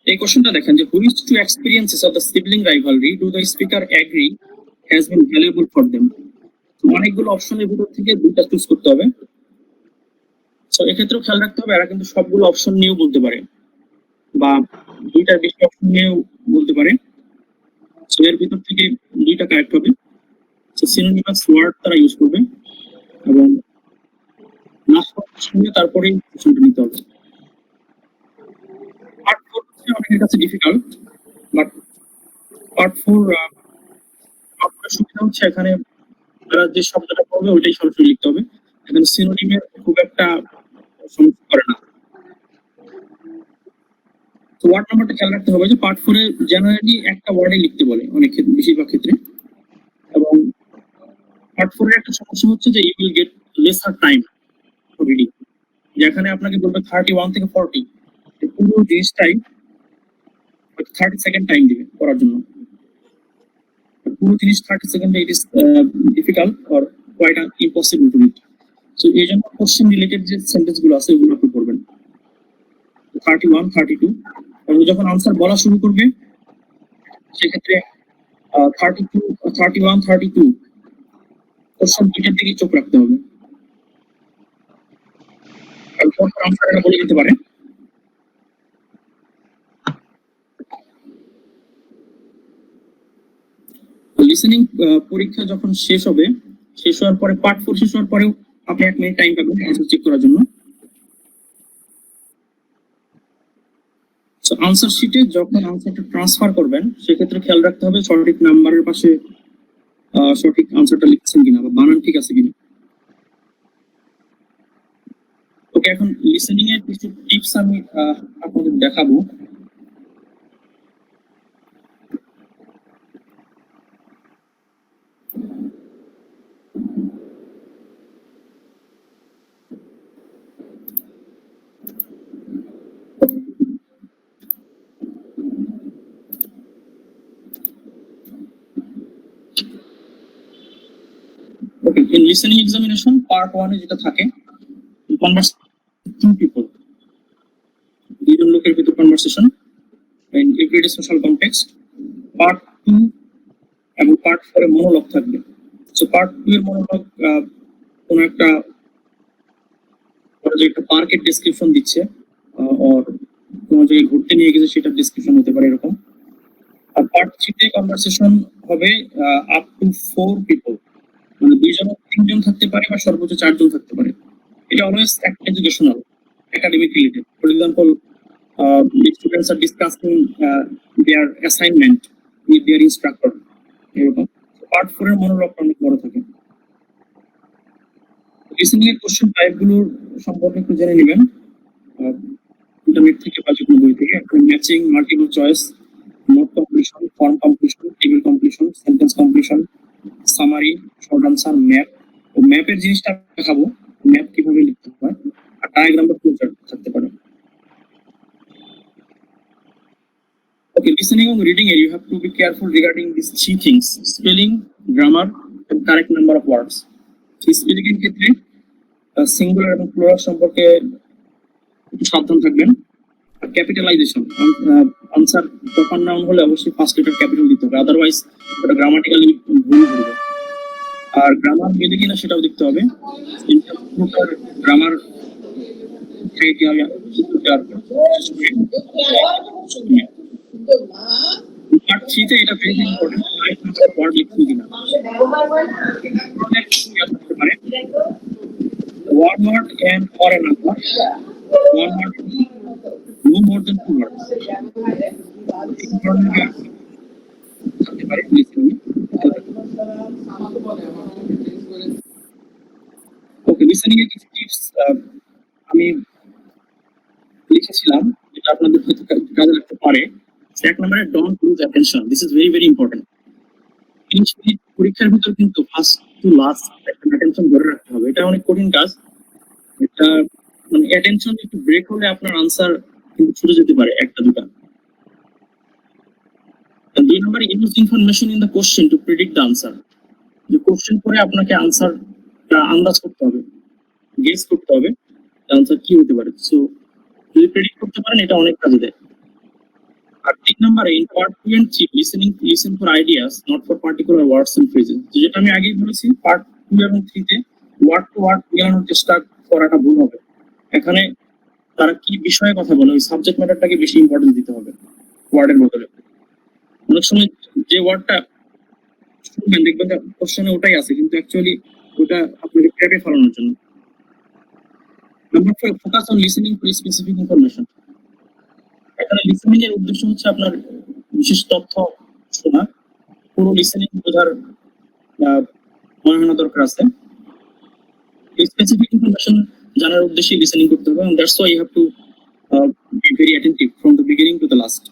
এই কোশ্চেনটা দেখেন যে which two experiences of the sibling rivalry do the speaker agree has been valuable for them? অনেকগুলো অপশনের ভিতর থেকে দুইটা চুজ করতে হবে। সো এক্ষেত্রেও খেয়াল রাখতে হবে এরা কিন্তু সবগুলো অপশন নিয়েও বলতে পারে বা দুইটার বেশি অপশন নিয়েও বলতে পারে। সো এর ভিতর থেকে দুইটা কারেক্ট হবে। সো সিনোনিমাস ওয়ার্ড তারা ইউজ করবে এবং লাস্ট অপশন নিয়ে তারপরেই কোশ্চেনটা নিতে হবে। পার্ট 4 অনেকের কাছে ডিফিকাল্ট, বাট পার্ট 4 আপনার সুবিধা হচ্ছে এখানে তারা যে শব্দটা পড়বে ওইটাই সরাসরি লিখতে হবে। এখানে সিনোনিমের খুব একটা সমস্যা করে না। তো ওয়ার্ড নাম্বারটা খেয়াল রাখতে হবে যে পার্ট 4 এ জেনারেলি একটা ওয়ার্ডে লিখতে বলে অনেক ক্ষেত্রে, বেশিরভাগ ক্ষেত্রে। এবং পার্ট 4 এর একটা সমস্যা হচ্ছে যে you will get lesser time for reading, যেখানে আপনাকে বলবে 31 থেকে 40, পুরো জিনিসটাই 30 সেকেন্ড টাইম দিবে পড়ার জন্য। পুরো জিনিস 30 সেকেন্ডে it is difficult or quite impossible to read. So এই জন্য কোশ্চেন রিলেটেড যে সেন্টেন্স গুলো আছে ওগুলো আপনি পড়বেন 31, 32, এবং যখন আনসার বলা শুরু করবে সেক্ষেত্রে 32, 31, 32 কোশ্চেন দুইটার দিকে চোখ রাখতে হবে। আর পরপর আনসারটা বলে দিতে পারে। লিসেনিং পরীক্ষা যখন শেষ হবে, শেষ হওয়ার পরে পার্ট 4 শেষ হওয়ার পরেও আপনি 1 মিনিট টাইম পাবেন আনসার চেক করার জন্য। সো আনসার শিটে যখন আনসারটা ট্রান্সফার করবেন সেক্ষেত্রে খেয়াল রাখতে হবে সঠিক নাম্বারের পাশে সঠিক আনসারটা লিখছেন কিনা বা বানান ঠিক আছে কিনা। ওকে, এখন লিসেনিং এর কিছু টিপস আমি আপনাদের দেখাবো। Okay, in listening examination, part 1 এ যেটা থাকে conversation two people, দুইজন লোকের ভিতর conversation in everyday social context. Part 2 এবং পার্ট 4 এ মনোলগ থাকবে। সো পার্ট 2 এর মনোলগ কোন একটা পার্কের ডেসক্রিপশন দিচ্ছে আর কোন জায়গায় ঘুরতে নিয়ে গেছে সেটার ডেসক্রিপশন হতে পারে এরকম। আর পার্ট 3 তে কনভারসেশন হবে আপ টু 4 পিপল, মানে 2 জন 3 জন থাকতে পারে বা সর্বোচ্চ 4 জন থাকতে পারে। এটা always educational, academic related. For example, students are discussing their assignment with their instructor, এরকম। পার্ট 4 এর মনোলগটা অনেক বড় থাকে। লিসেনিং এর কোশ্চেন টাইপ গুলোর সম্পর্কে একটু জেনে নেবেন ইন্টারনেট থেকে বা যে কোনো বই থেকে। Matching, multiple choice, note completion, form completion, table completion, sentence completion, summary, short answer, map. তো ম্যাপের জিনিসটা দেখাবো, ম্যাপ কিভাবে লিখতে হয়, আর ডায়াগ্রাম বা ফ্লোচার্ট থাকতে পারে। Okay, listening and reading it, you have to be careful regarding these 3 things: spelling, grammar, and correct number of words. Spelling এর ক্ষেত্রে সিঙ্গুলার এবং প্লুরাল সম্পর্কে একটু সাবধান থাকবেন। ক্যাপিটালাইজেশন, আনসার প্রপার নাউন হলে অবশ্যই ফার্স্ট লেটার ক্যাপিটাল দিতে হবে, আদারওয়াইজ ওটা গ্রামাটিক্যালি ভুল হবে। আর গ্রামার মিলে কিনা সেটাও দেখতে হবে। গ্রামার ক্রাইটেরিয়া পার্ট 3 তে এটা very important, right number ward লিখতে কিনা one word and or a number, one word, no more than 2 words. Okay, listening এর কিছু টিপস আমি লিখেছিলাম যেটা আপনাদের হয়তো কাজে লাগতে পারে। এক নম্বরে don't lose attention, this is very very important. 30 minute পরীক্ষার ভিতর কিন্তু ফার্স্ট টু লাস্ট একটা অ্যাটেনশন ধরে রাখতে হবে, এটা অনেক কঠিন কাজ। এটা মানে অ্যাটেনশন একটু ব্রেক হলে আপনার আনসার কিন্তু ছুটে যেতে পারে একটা দুটা। দুই নম্বরে use information in the question to predict the answer, যে কোশ্চেন পরে আপনাকে আনসারটা আন্দাজ করতে হবে, গেস করতে হবে আনসার কি হতে পারে। সো যদি প্রেডিক্ট করতে পারেন এটা অনেক কাজে দেয়। আর 3 নম্বরে in part 2 and 3 listen for ideas not for particular words and phrases, যেটা আমি আগেই বলেছি পার্ট 2 এবং 3 তে ওয়ার্ড টু ওয়ার্ড মিলানোর চেষ্টা করাটা ভুল হবে। এখানে তারা কি বিষয়ে কথা বলে ওই সাবজেক্ট ম্যাটারটাকে বেশি ইম্পর্টেন্স দিতে হবে ওয়ার্ডের বদলে। অনেক সময় যে ওয়ার্ডটা শুনবেন দেখবেন কোশ্চেনে ওটাই আছে, কিন্তু অ্যাকচুয়ালি ওটা আপনাকে ট্র্যাপে ফেলানোর জন্য। Number 4 focus on listening for specific information. এখানে লিসেনিং এর উদ্দেশ্য হচ্ছে আপনার বিশেষ তথ্য শোনা, পুরো লিসেনিং বোঝার মনে হয় না দরকার আছে। স্পেসিফিক ইনফরমেশন জানার উদ্দেশ্যে লিসেনিং করতে হবে, and that's why you have to be very attentive from the beginning to the last.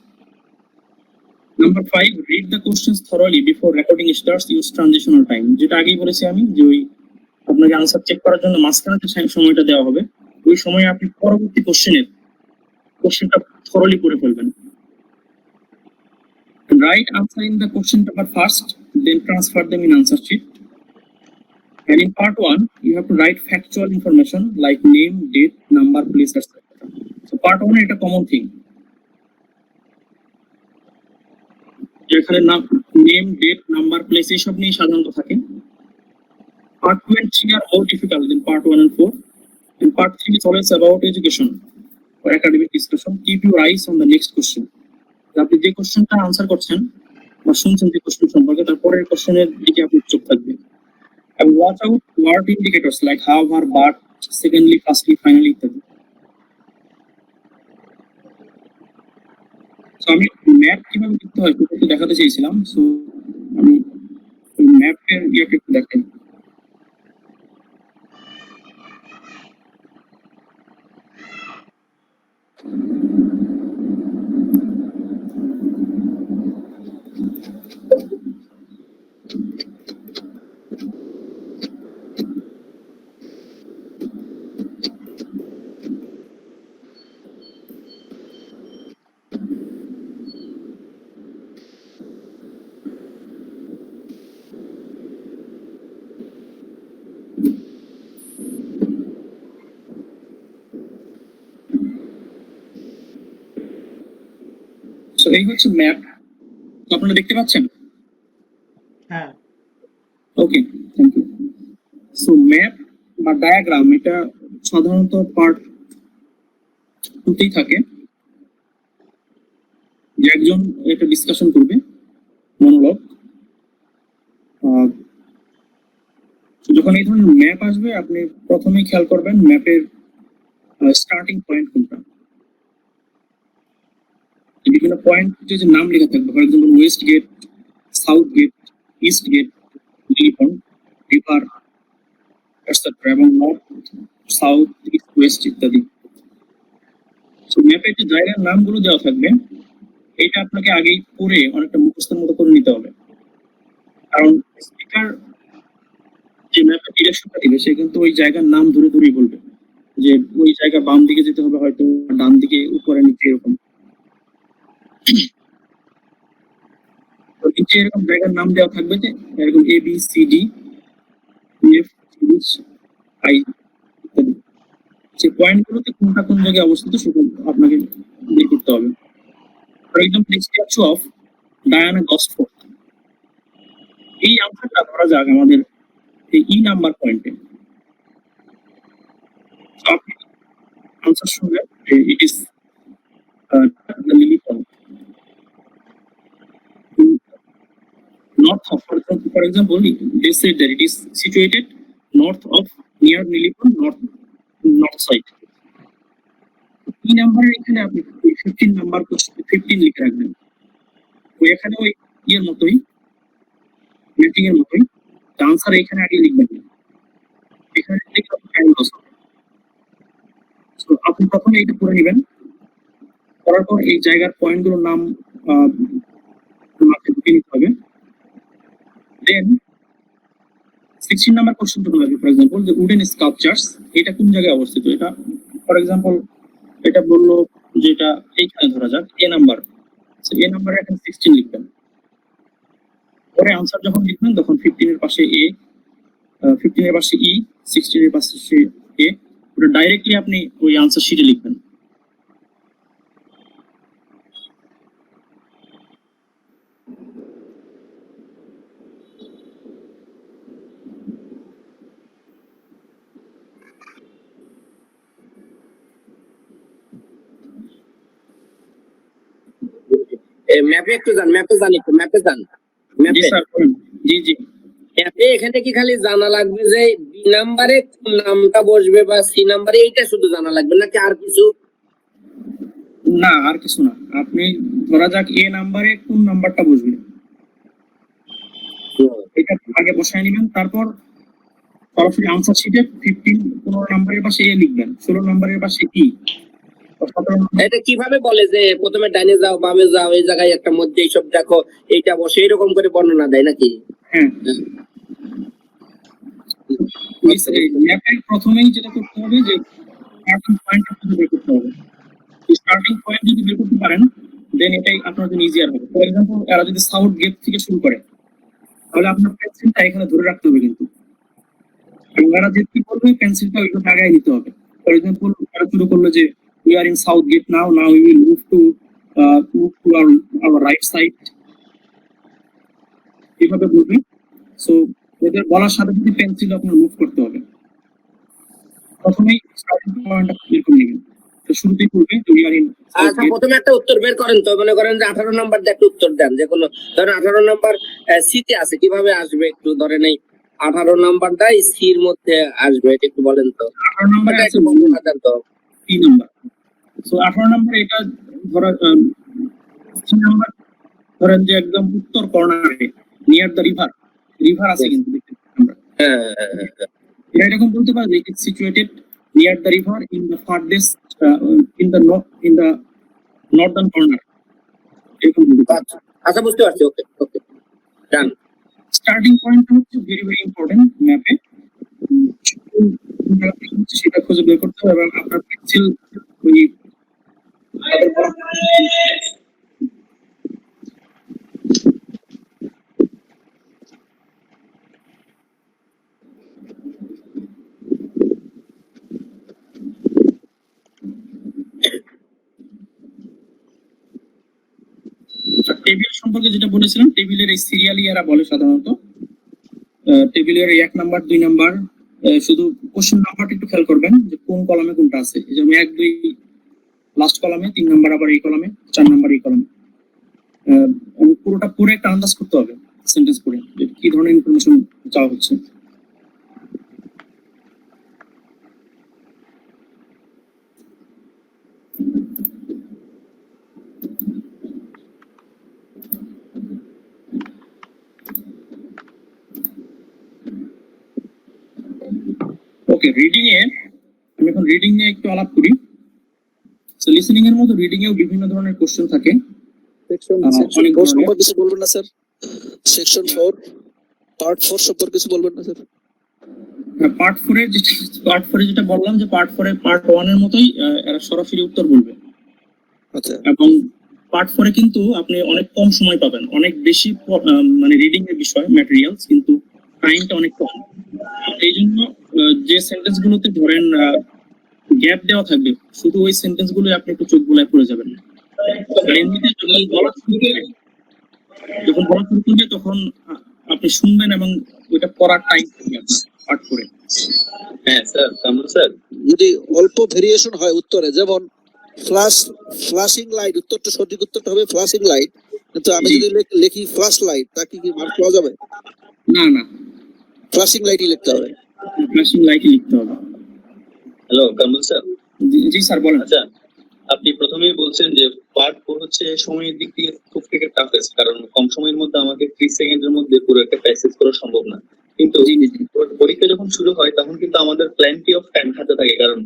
Number 5, read the questions thoroughly before recording starts. Use transitional time, যেটা আগেই বলেছি আমি, যে ওই আপনাকে আনসার চেক করার জন্য মাঝখানে যে সময়টা দেওয়া হবে ওই সময়ে আপনি পরবর্তী কোশ্চেনটা thoroughly পড়ে ফেলবেন। Write answer in the question paper first, then transfer them in answer sheet. And in part 1, you have to write factual information like name, date, number, place, etc. So part 1 এটা common thing, যেখানে name, date, number, place এইসব নিয়ে সাধারণত থাকে। Part 2 and 3 are more difficult than part 1 and 4. And part 3 is always about education or academic discussion. Keep your eyes on the next question. আপনি যে কোশ্চেনটা answer করছেন বা শুনছেন যে কোশ্চেন সম্পর্কে, তারপরের কোশ্চেনের দিকে আপনি চোখ থাকবেন। And watch out word indicators like how, or, but, secondly, firstly, finally ইত্যাদি। So আমি ম্যাপ কিভাবে লিখতে হয় সেটা একটু দেখাতে চেয়েছিলাম। সো আমি ম্যাপের ইয়েটা একটু দেখাই। সো এই হচ্ছে ম্যাপ, আপনারা দেখতে পাচ্ছেন? হ্যাঁ, ওকে, থ্যাংক ইউ। সো ম্যাপ বা ডায়াগ্রাম এটা সাধারণত পার্ট 2 তেই থাকে, যে একজন এটা ডিসকাশন করবে, মনোলগ। যখন এই ধরনের ম্যাপ আসবে আপনি প্রথমেই খেয়াল করবেন ম্যাপের স্টার্টিং পয়েন্ট কোনটা। বিভিন্ন পয়েন্টে যে নাম লেখা থাকবে, for example west gate, south gate, east gate, লিপন, রিভার, এটসেট্রা, এবং নর্থ, সাউথ, ইস্ট, ওয়েস্ট ইত্যাদি। সো ম্যাপে যে জায়গার নামগুলো দেওয়া থাকবে এটা আপনাকে আগেই পড়ে অনেকটা মুখস্থের মতো করে নিতে হবে, কারণ স্পিকার যে ম্যাপের ডিরেকশনটা দিবে সে কিন্তু ওই জায়গার নাম ধরে ধরেই বলবে যে ওই জায়গা বাম দিকে যেতে হবে, হয়তো ডান দিকে, উপরে, নিচে, এরকম। তো নিচে এরকম জায়গার নাম দেওয়া থাকবে, যে এরকম A B C D F H I ইত্যাদি। সেই পয়েন্টগুলোতে কোনটা কোন জায়গায় অবস্থিত সেটা আপনাকে বের করতে হবে। For example statue of Diana Gosford, এই আনসারটা ধরা যাক আমাদের এই ই নাম্বার পয়েন্টে। আপনি আনসার শুনবেন it is the lily pond. North of, for example, they said that it is situated north of, near Lily Pond, north side. এই নাম্বারের এখানে আপনি 15 নাম্বার 15 লিখে রাখবেন। ওই এখানে ওই ইয়ের মতোই, ম্যাচিং এর মতোই আনসার এখানে আগে লিখবেন, এখানে লিখে টাইম লস হবে। সো আপনি প্রথমে এটা করে নেবেন, করার পর এই জায়গার পয়েন্টগুলোর নাম মাথায় ঢুকিয়ে নিতে হবে। দেন 16 নাম্বার কোশ্চেন টুকু লাগবে। ফর এক্সাম্পল যে উডেন স্কাল্পচার্স এটা কোন জায়গায় অবস্থিত, এটা ফর এক্সাম্পল এটা বললো যে এটা এইখানে ধরা যাক এ নাম্বার, এ নাম্বারে এখন 16 লিখবেন। পরে আনসার যখন লিখবেন তখন 15 এর পাশে এ, 15 এর পাশে ই, 16 এর পাশে এ, ওটা ডাইরেক্টলি আপনি ওই আনসার শিটে লিখবেন। ম্যাপে একটু যান, ম্যাপে যান, একটু ম্যাপে যান, জি ম্যাপে। স্যার, জি জি। ম্যাপে এখানে কি খালি জানা লাগবে যে বি নাম্বারে কোন নামটা বসবে বা সি নাম্বারে, এইটা শুধু জানা লাগবে নাকি আর কিছু? না আর কিছু না, আপনি ধরা যাক এ নাম্বারে কোন নাম্বারটা বসবে এটা আগে বসায় নেবেন, তারপর সরাসরি আনসার শিটে 15 নাম্বারের পাশে এ লিখবেন, 16 নাম্বারের পাশে ই, 17 নাম্বার। এটা কিভাবে বলে যে প্রথমে ডাইনে যাও বামে যাও এই জায়গায় একটা মধ্যে এইসব দেখো এইটা বসে, এরকম করে বর্ণনা দেয় নাকি? হ্যাঁ, ম্যাপের প্রথমেই যেটা করতে হবে যে স্টার্টিং পয়েন্টটা খুঁজে বের করতে হবে। স্টার্টিং পয়েন্ট যদি বের করতে পারেন দেন এটাই আপনার জন্য ইজিয়ার হবে। ফর এক্সাম্পল এরা যদি সাউথ গেট থেকে শুরু করে তাহলে আপনার পেন্সিলটা এখানে ধরে রাখতে হবে কিন্তু, এবং এরা যে কি করবে পেন্সিলটা ওইটা আগায় নিতে হবে। ফর এক্সাম্পল এরা শুরু করলো যে we are in south gate now we will move to our right side, এভাবে বলবে। সো এদের বলার সাথে সাথে পেন্সিল আপনার মুভ করতে হবে। প্রথমেই স্টার্টিং পয়েন্টটা বের করে নেবেন, তো শুরুতেই করবে যে we are in south আচ্ছা, gate। প্রথমে একটা উত্তর বের করেন তো, মনে করেন যে 18 নাম্বার দিয়ে একটা উত্তর দেন, যে কোনো ধরেন 18 নাম্বার সিতে আছে, কিভাবে আসবে একটু ধরেন এই 18 নাম্বার দাই সির মধ্যে আসবে, এটা একটু বলেন তো। 18 নম্বরে এটা আছে একটু বর্ণনা দেন তো। 3 নাম্বার। সো 18 নম্বরে এটা ধরা 3 নাম্বার ধরেন যে একদম উত্তর কর্নারে নিয়ার দ্য রিভার, রিভার আছে কিন্তু দেখতে আমরা হ্যাঁ, এটা এরকম বলতে পারি যে it's situated near the river in the farthest in the northern corner, এরকম বলতে পারি। আচ্ছা বুঝতে পারছি, ওকে ওকে ডান। স্টার্টিং পয়েন্টটা হচ্ছে ভেরি ভেরি ইম্পর্টেন্ট ম্যাপে, সেটা খুঁজে বের করতে হবে এবং আপনার পেন্সিল ওই টেবিল সম্পর্কে যেটা বলেছিলাম, টেবিলের এই সিরিয়ালি এরা বলে সাধারণত টেবিলের 1 নাম্বার 2 নাম্বার, শুধু কোশ্চেন নাম্বারটা একটু খেয়াল করবেন যে কোন কলামে কোনটা আছে। এই যে 1 2 লাস্ট কলামে, 3 নাম্বার আবার এই কলামে, 4 নাম্বার এই কলামে। পুরোটা পড়ে একটা আন্দাজ করতে হবে সেন্টেন্স পড়ে যে কি ধরনের ইনফরমেশন চাওয়া হচ্ছে। ওকে, রিডিং এ আমি এখন রিডিং নিয়ে একটু আলাপ করি। সো লিসেনিং এর মতো রিডিং এও বিভিন্ন ধরনের কোশ্চেন থাকে। সেকশন অনেক 4 ধরনের। সম্পর্কে কিছু বলবেন না স্যার? সেকশন 4 পার্ট 4 সম্পর্কে কিছু বলবেন না স্যার? পার্ট 4 এ যেটা বললাম যে পার্ট 4 এ পার্ট 1 এর মতোই এরা সরাসরি উত্তর বলবে। আচ্ছা, এবং পার্ট 4 এ কিন্তু আপনি অনেক কম সময় পাবেন, অনেক বেশি মানে রিডিং এর বিষয় ম্যাটেরিয়ালস, কিন্তু টাইমটা অনেক কম। এই জন্য যে সেন্টেন্স গুলোতে ধরেন গ্যাপ দেওয়া থাকবে শুধু ওই সেন্টেন্স গুলো আপনি একটু চোখ বুলায় পড়ে যাবেন। আর এমনিতে যখন বলা শুরু করবে তখন আপনি শুনবেন এবং ওইটা পড়ার টাইম থাকবে আপনার পার্ট 4 এ। হ্যাঁ স্যার, কামরুল স্যার, যদি অল্প ভেরিয়েশন হয় উত্তরে, যেমন ফ্লাশিং লাইট, উত্তরটা সঠিক উত্তরটা হবে ফ্লাশিং লাইট, কিন্তু আমি জি। যদি লিখি ফ্ল্যাশ লাইট, তাকে কি মার্ক পাওয়া যাবে? না না, ফ্লাশিং লাইটই লিখতে হবে। ফ্ল্যাশিং লাইটই লিখতে হবে। Hello Kamrul sir. জি স্যার বলেন। আচ্ছা, আপনি প্রথমেই বলছেন যে পার্ট 4 হচ্ছে সময়ের দিক থেকে খুব থেকে টাফেস্ট, কারণ কম সময়ের মধ্যে আমাকে 30 সেকেন্ডের মধ্যে পুরো একটা প্যাসেজ করা সম্ভব না। কিন্তু পরীক্ষা যখন শুরু হয় তখন কিন্তু আমাদের প্ল্যান্টি অফ টাইম হাতে থাকে, কারণ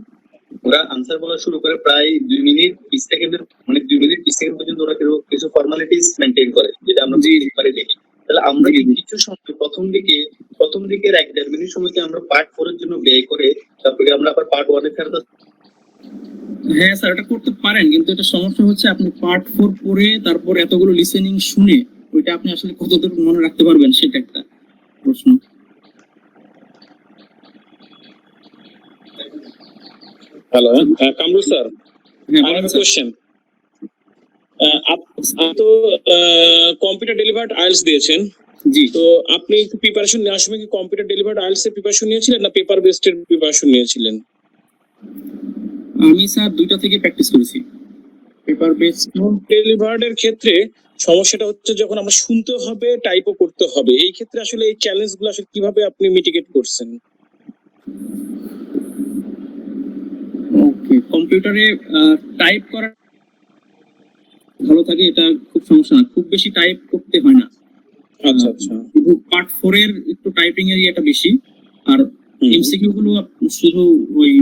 ওরা আনসার বলা শুরু করে প্রায় 2 মিনিট 20 সেকেন্ডের, মানে 2 মিনিট 30 সেকেন্ড পর্যন্ত ওরা কিছু ফর্মালিটিস মেনটেন করে, যেটা আমরা জি। পারে দেখি। তাহলে আমরা জি, কি জি। কিছু সময় প্রথম দিকের 1-1.5 মিনিট সময়কে আমরা পার্ট 4 এর জন্য ব্যয় করে তারপরে আমরা আবার পার্ট 1 এ ফেরত আসবো? হ্যাঁ স্যার, এটা করতে পারেন, কিন্তু এটা সমস্যা হচ্ছে আপনি পার্ট 4 পড়ে তারপর এতগুলো লিসেনিং শুনে ওইটা আপনি আসলে কতদূর মনে রাখতে পারবেন সেটা একটা প্রশ্ন। Hello, Kamru sir. হ্যাঁ I have বলেন a স্যার। question. আপনি তো কম্পিউটার ডেলিভার্ড আইএলটিএস দিয়েছেন, জি, তো আপনি প্রিপারেশন নেওয়ার সময় কি কম্পিউটার ডেলিভার্ড আইএলটিএস এর প্রিপারেশন নিয়েছিলেন না পেপার বেসড এর প্রিপারেশন নিয়েছিলেন? আমি স্যার দুইটা থেকে প্র্যাকটিস করেছি, পেপার বেস। ডেলিভার্ড এর ক্ষেত্রে সমস্যাটা হচ্ছে যখন আমরা শুনতে হবে, টাইপও করতে হবে, এই ক্ষেত্রে আসলে এই চ্যালেঞ্জগুলো আসলে কিভাবে আপনি মিটিগেট করছেন? ওকে, কম্পিউটারে টাইপ করা ভালো থাকে, এটা খুব সমস্যা না, খুব বেশি টাইপ করতে হয় না। আচ্ছা আচ্ছা। শুধু পার্ট 4 এর একটু টাইপিং এর ইয়েটা বেশি, আর এমসিকিউ গুলো শুধু ওই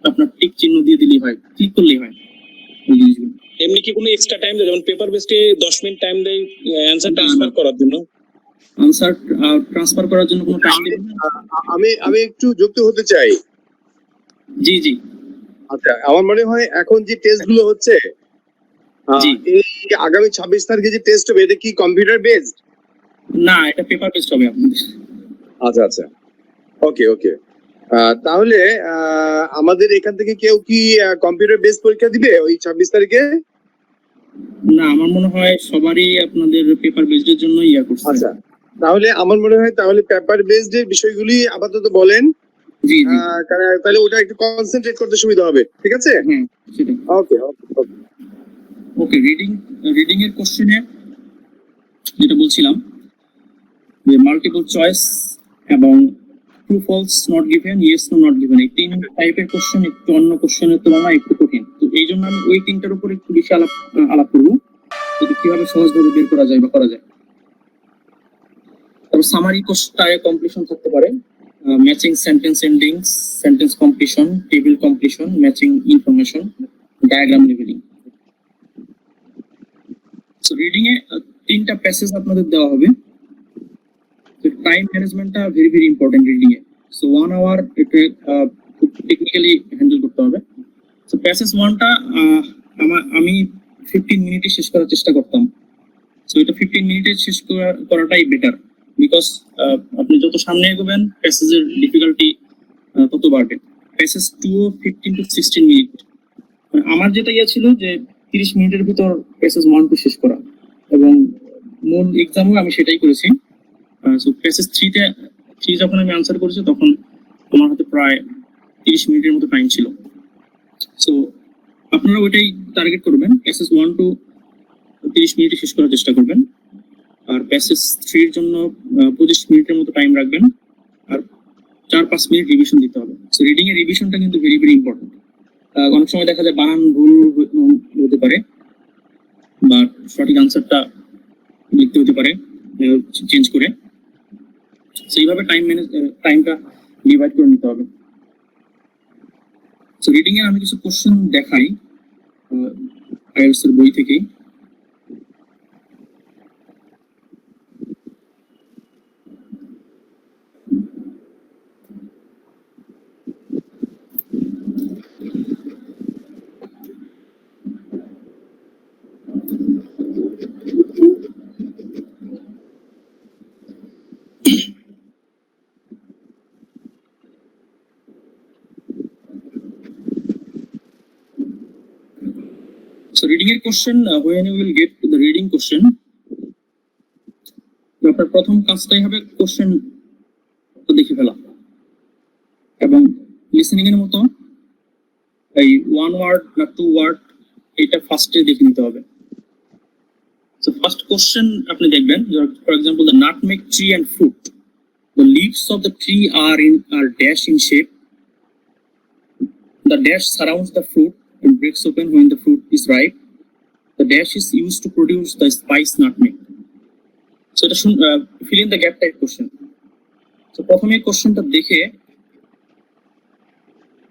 আপনার টিক চিহ্ন দিয়ে দিলেই হয়, ক্লিক করলেই হয় ওই জিনিসগুলো। এমনি কি কোনো এক্সট্রা টাইম দেয়, যেমন পেপার বেসডে 10 মিনিট টাইম দেয় অ্যানসার না, ট্রান্সফার না। করার জন্য? আনসার ট্রান্সফার করার জন্য কোনো টাইম দেবেন না? আমি একটু যুক্ত হতে চাই। জি জি আচ্ছা, আমার মনে হয় এখন যে টেস্ট গুলো হচ্ছে জি। এই আগামী 26 তারিখে যে টেস্ট হবে এটা কি কম্পিউটার বেসড? না, এটা পেপার বেসড হবে আপনাদের। আচ্ছা আচ্ছা, ওকে ওকে। তাহলে আমাদের এখান থেকে কেউ কি কম্পিউটার বেসড পরীক্ষা দিবে ওই 26 তারিখে? না, আমার মনে হয় সবারই আপনাদের পেপার বেসড এর জন্য ইয়া করছে। আচ্ছা, তাহলে আমার মনে হয় তাহলে পেপার বেসড এর বিষয়গুলি আপাতত বলেন, জি জি তাহলে ওটা একটু কনসেন্ট্রেট করতে সুবিধা হবে। ঠিক আছে, হ্যাঁ সেটাই। ওকে ওকে ওকে। ওকে, রিডিং এর কোশ্চেনে যেটা বলছিলাম যে মাল্টিপল চয়েস এবং true false not given, yes no not given, এই তিন টাইপের কোশ্চেন একটু অন্য কোশ্চেনের তুলনায় একটু কঠিন, তো এই জন্য আমি ওই তিনটার উপর একটু বেশি আলাপ করবো, যদি কিভাবে সহজভাবে বের করা যায় বা করা যায়। তারপর সামারি কোশ্চেন কমপ্লিশন থাকতে পারে, matching sentence endings, sentence completion, table completion, matching information, diagram লেভেলিং। সো রিডিং এ তিনটা প্যাসেজ আপনাদের দেওয়া হবে। তো টাইম ম্যানেজমেন্টটা ভেরি ভেরি ইম্পর্টেন্ট রিডিং এ। সো 1 আওয়ার এটা খুব টেকনিক্যালি হ্যান্ডেল করতে হবে। সো প্যাসেজ 1টা আমি 15 মিনিটে শেষ করার চেষ্টা করতাম। সো এটা 15 মিনিটে শেষ করাটাই বেটার, বিকজ আপনি যত সামনে এগোবেন প্যাসেজের ডিফিকাল্টি তত বাড়বে। প্যাসেজ 2 15 to 16 মিনিট, আমার যেটা ইয়ে ছিল যে 30 মিনিটের ভিতর প্যাসেজ 1 2 শেষ করা, এবং মূল এক্সামও আমি সেটাই করেছি। সো প্যাসেজ 3 যখন আমি আনসার করেছি তখন আমার হাতে প্রায় 30 মিনিটের মতো টাইম ছিল। সো আপনারা ওইটাই টার্গেট করবেন, প্যাসেজ 1 টু 30 মিনিটে শেষ করার চেষ্টা করবেন, আর প্যাসেজ 3 এর জন্য 25 মিনিটের মতো টাইম রাখবেন, আর 4-5 মিনিট রিভিশন দিতে হবে। সো রিডিং এর রিভিশনটা কিন্তু ভেরি ভেরি ইম্পর্টেন্ট। অনেক সময় দেখা যায় বানান ভুল হতে পারে, বা সঠিক আনসারটা লিখতে হতে পারে চেঞ্জ করে, সেইভাবে টাইমটা ডিভাইড করে নিতে হবে। সো রিডিং এর আমি কিছু কোশ্চেন দেখাই আইএলটিএস এর বই থেকে। So reading a question, when you will get to the reading question, আপনার প্রথম কাজটাই হবে কোশ্চেন দেখে ফেলা, এবং লিসেনিং এর মতো এই 1 ওয়ার্ড না 2 ওয়ার্ড এটা ফার্স্টে দেখে নিতে হবে। সো ফার্স্ট কোশ্চেন আপনি দেখবেন, for example the nutmeg tree and fruit, the leaves of the tree are dash in shape, the dash surrounds the fruit and breaks open when the fruit is ripe, the dash is used to produce the spice nutmeg. So এটা fill in the gap type question. So প্রথমে কোশ্চেনটা দেখে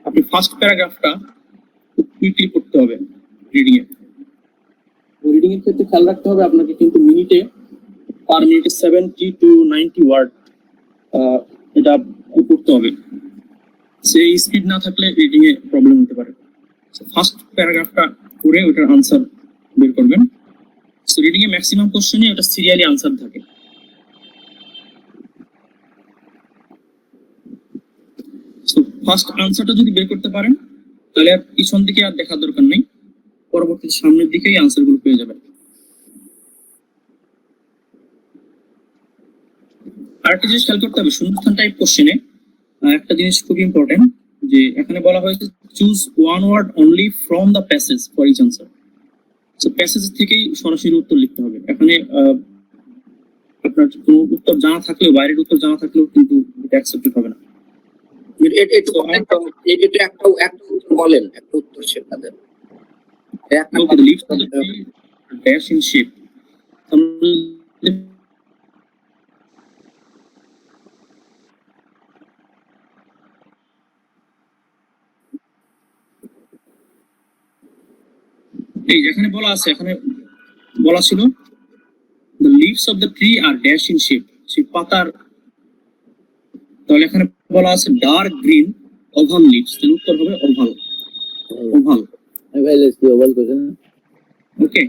আপনি first প্যারাগ্রাফটা খুব quickly পড়তে হবে reading a, reading এর ক্ষেত্রে খেয়াল রাখতে হবে আপনাকে কিন্তু পার মিনিটে 70 to 90 ওয়ার্ড এটা করতে হবে। সেই স্পিড না থাকলে রিডিং এ প্রবলেম হতে পারে। ফার্স্ট প্যারাগ্রাফটা করে ওটার আনসার বের করবেন। সো রিডিং এ ম্যাক্সিমাম কোশ্চেনে এটা সিরিয়ালি আনসার থাকে। সো ফার্স্ট আনসারটা যদি বের করতে পারেন তাহলে আর পিছন দিকে আর দেখার দরকার নেই, পরবর্তী সামনের দিকেই আনসার গুলো পেয়ে যাবেন। আরেকটা জিনিস খেয়াল করতে হবে, শূন্যস্থান টাইপ কোশ্চেনে একটা জিনিস খুব ইম্পর্টেন্ট, যে এখানে বলা হয়েছে choose one word only from the passage for each answer. So passage থেকেই সরাসরি উত্তর লিখতে হবে। এখানে আপনার কোনো উত্তর জানা থাকলেও, বাইরের উত্তর জানা থাকলেও কিন্তু এটা অ্যাকসেপ্টেড হবে না। একটু বলেন তো, এটা একটা উত্তর বলেন, একটা উত্তর সেটা দেন। একটা Okay, the leaves of the tree are dash in shape. এই যেখানে বলা আছে, এখানে বলা ছিল the leaves of the tree are dash in shape, সেই পাতার, তাহলে এখানে বলা আছে ডার্ক গ্রিন ওভাল লিভস, তাহলে উত্তর হবে ওভাল। ওভাল, ওকে।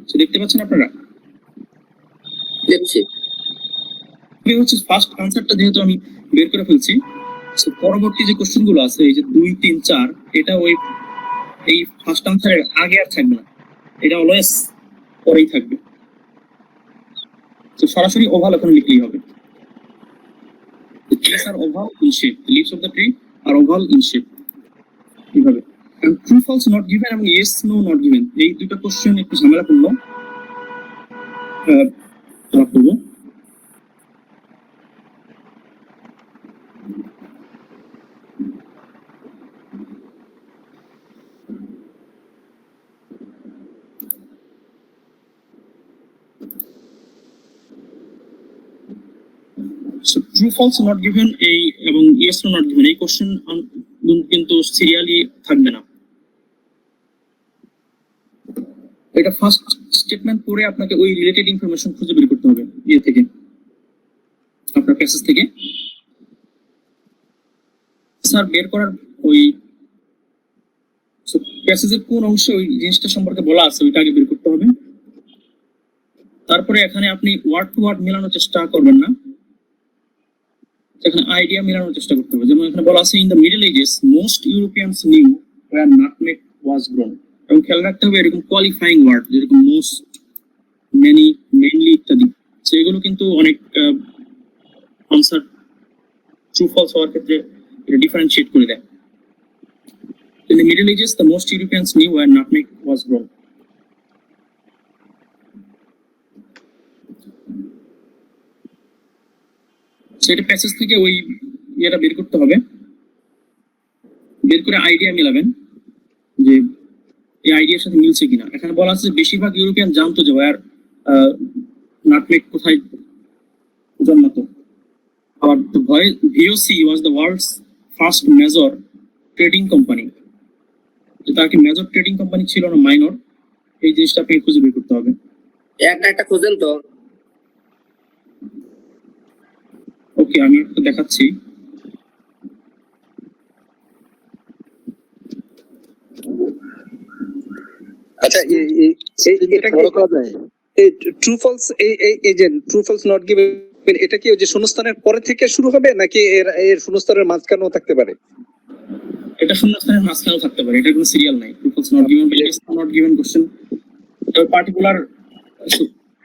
সো দেখতে পাচ্ছেন আপনারা, দেখছি। এই হচ্ছে ফার্স্ট আনসারটা যেহেতু আমি বের করে ফেলছি। সো পরবর্তী যে কোশ্চেন গুলো আছে, এই যে 2, 3, 4, এটা ওই এই ফার্স্ট আনসারের আগে আর থাকবে না, এটা অলওয়েজ পরেই থাকবে। তো সরাসরি ওভাল এখানে লিখলেই হবে। The trees are oval in shape. The leaves of the tree are oval in shape. এইভাবে। And true false not given এবং yes no not given, এই দুটো কোশ্চেন একটু ঝামেলা করলো। খারাপ করবো। So true false not given এই এবং yes no not given এই কোশ্চেন কিন্তু সিরিয়ালি থাকবে না। এটা ফার্স্ট স্টেটমেন্ট পড়ে আপনাকে ওই রিলেটেড ইনফরমেশন খুঁজে বের করতে হবে ইয়ে থেকে, আপনার প্যাসেজ থেকে। স্যার বের করার ওই প্যাসেজের কোন অংশে ওই জিনিসটা সম্পর্কে বলা আছে ওইটা আগে বের করতে হবে। তারপরে এখানে আপনি ওয়ার্ড টু ওয়ার্ড মেলানোর চেষ্টা করবেন না, এখানে আইডিয়া মেলানোর চেষ্টা করতে হবে। যেমন এখানে বলা আছে in the middle ages most Europeans knew where nutmeg was grown, এবং খেয়াল রাখতে হবে এরকম কোয়ালিফাইং ওয়ার্ড যেরকম মোস্ট, মেনি, মেইনলি ইত্যাদি, সেগুলো কিন্তু অনেক আনসার ট্রু ফলস হওয়ার ক্ষেত্রে এটা ডিফারেন্সিয়েট করে দেয়। In the Middle Ages, the most Europeans knew where nutmeg was grown. So এটা প্যাসেজ থেকে ওই ইয়েটা বের করতে হবে, বের করে আইডিয়া মিলাবেন যে এই আইডিয়ার সাথে মিলছে কিনা। এখানে বলা আছে বেশিরভাগ ইউরোপিয়ান জানতো যে ওয়ার নাটমেগ কোথায় জন্মাতো। আবার VOC was the world's first major trading company, তাকে মেজর ট্রেডিং কোম্পানি ছিল না মাইনর, এই জিনিসটা আপনি খুঁজে বের করতে হবে। একটা খোঁজেন তো। ওকে, আমি একটু দেখাচ্ছি। আচ্ছা, এটা বড় করা যায়? ট্রু ফলস এই যে ট্রু ফলস নট গিভেন, এটা কি ওই যে শূন্যস্থানের পরে থেকে শুরু হবে নাকি এর শূন্যস্থানের মাঝখানেও থাকতে পারে? এটা শূন্যস্থানের মাঝখানেও থাকতে পারে, এটা কোনো সিরিয়াল নাই। ট্রু ফলস নট গিভেন বা yes not given question particular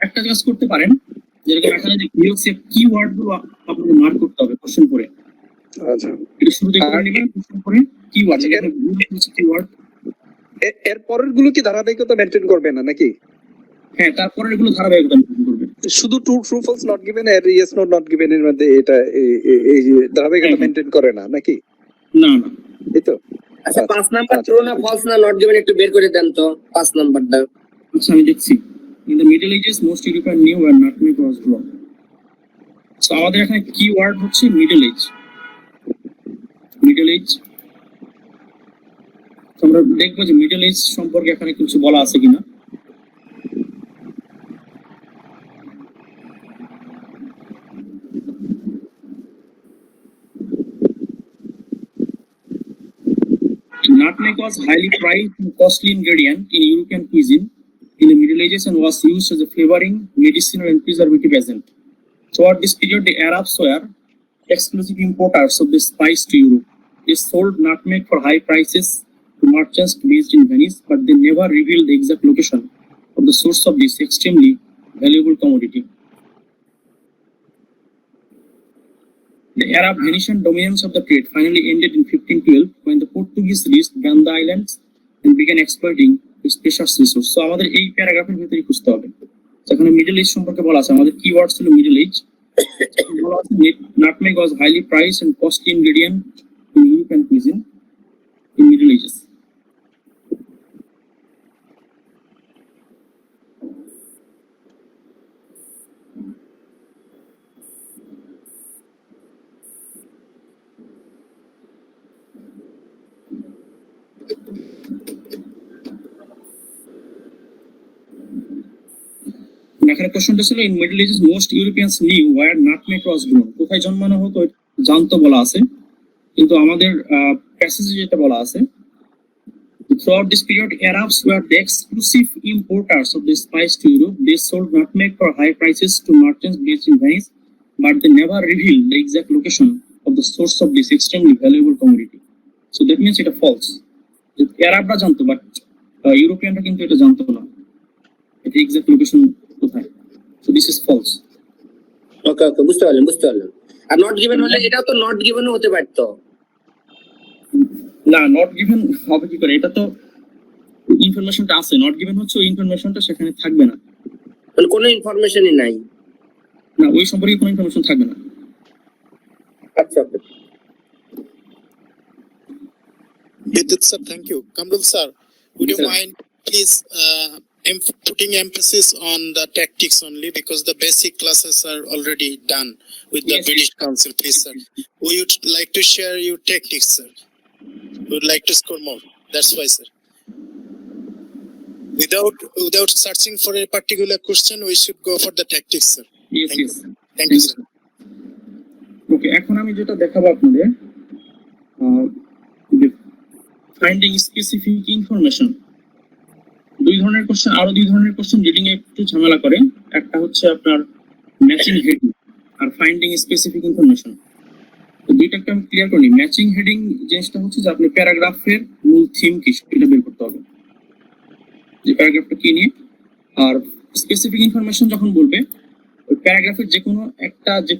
একটা কাজ করতে পারেন, যেরকম এখানে যে কিওয়ার্ড গুলো আপনাকে মার্ক করতে হবে কোশ্চেন পড়ে। আচ্ছা, এটা শুরুতে করে নেবেন, কোশ্চেন পড়ে কিওয়ার্ড, এখানে কিওয়ার্ড এর পরের গুলো কি ধারাবাহিকতা মেনটেন করবে না নাকি? হ্যাঁ, তারপরে এগুলো ধারাবাহিকতা মেনটেন করবে। শুধু ট্রু ফলস নট গিভেন আর ইয়েস নো নট গিভেন এর মধ্যে এটা এই ধারাবাহিকতা মেনটেন করে না নাকি? না না, এই তো। আচ্ছা, 5 নাম্বার ট্রু না ফলস না নট গিভেন একটু বের করে দেন তো 5 নাম্বারটা। আচ্ছা আমি দেখছি। In the middle ages most European knew where nutmeg was grown. So আমাদের এখানে কিওয়ার্ড হচ্ছে মিডল এজ। মিডল এজ আমরা দেখবো যে মিডল এজ সম্পর্কে এখানে কিছু বলা আছে কিনা। was highly prized and costly ingredient in European cuisine in the Middle Ages and was used as a flavoring, medicinal, and preservative agent. Throughout this period, the Arabs were exclusive importers of the spice to Europe. They sold nutmeg for high prices to merchants based in Venice, but they never revealed the exact location of the source of this extremely valuable commodity. The Arab-Venetian dominance of the trade finally ended in 1512 when the Portuguese reached Banda Islands and began exploiting its precious resource. So আমাদের এই প্যারাগ্রাফের ভিতরে খুঁজতে হবে। সেখানে middle east সম্পর্কে বলা আছে, আমাদের কিওয়ার্ড ছিল মিডল ইস্ট। বলা আছে nutmeg was highly prized and costly ingredient in European cuisine in Middle Ages. এখানে কোশ্চেনটা ছিল in middle ages most Europeans knew where nutmeg was grown, কোথায় জন্মানো হতো জানতো বলা আছে, কিন্তু আমাদের প্যাসেজে যেটা বলা আছে throughout this period Arabs were the exclusive importers of the spice to Europe. They sold nutmeg for high prices to merchants based in Venice, but they never revealed the exact location of the source of this extremely valuable commodity. So that means এটা false. আরবরা জানতো but ইউরোপিয়ানরা কিন্তু এটা জানতো না, এটা exact location কোথায়। So this is false. ওকে ওকে, বুঝতে পারলাম। আর নট গিভেন হলে এটাও তো নট গিভেনও হতে পারতো। না, নট গিভেন হবে কি করে, এটা তো ইনফরমেশনটা আছে, নট গিভেন হচ্ছে ওই ইনফরমেশনটা সেখানে থাকবে না, মানে কোনো ইনফরমেশনই নাই। না, ওই সম্পর্কে কোনো ইনফরমেশন থাকবে না। আচ্ছা ওকে। Vidit sir, thank you. Kamrul sir, would you Sir. mind please putting emphasis on the tactics only, because the basic classes are already done with the Yes, British Council, please sir. We would like to share your tactics, sir. We would like to score more. That's why, sir. Without searching for a particular question, we should go for the tactics, sir. Yes, Thank yes. Thank you, sir. ওকে, এখন আমি যেটা দেখাবো আপনাদের finding specific information. আরো দুই ধরনের question reading a একটু ঝামেলা করে, একটা হচ্ছে আপনার matching heading are finding specific information. তো দুইটা একটা আমি ক্লিয়ার করি। ম্যাচিং হেডিং জিনিসটা হচ্ছে যে আপনি প্যারাগ্রাফের মূল থিম কি সেটা বের করতে হবে, যে প্যারাগ্রাফটা কি নিয়ে। আর স্পেসিফিক ইনফরমেশন যখন বলবে ওই প্যারাগ্রাফের যে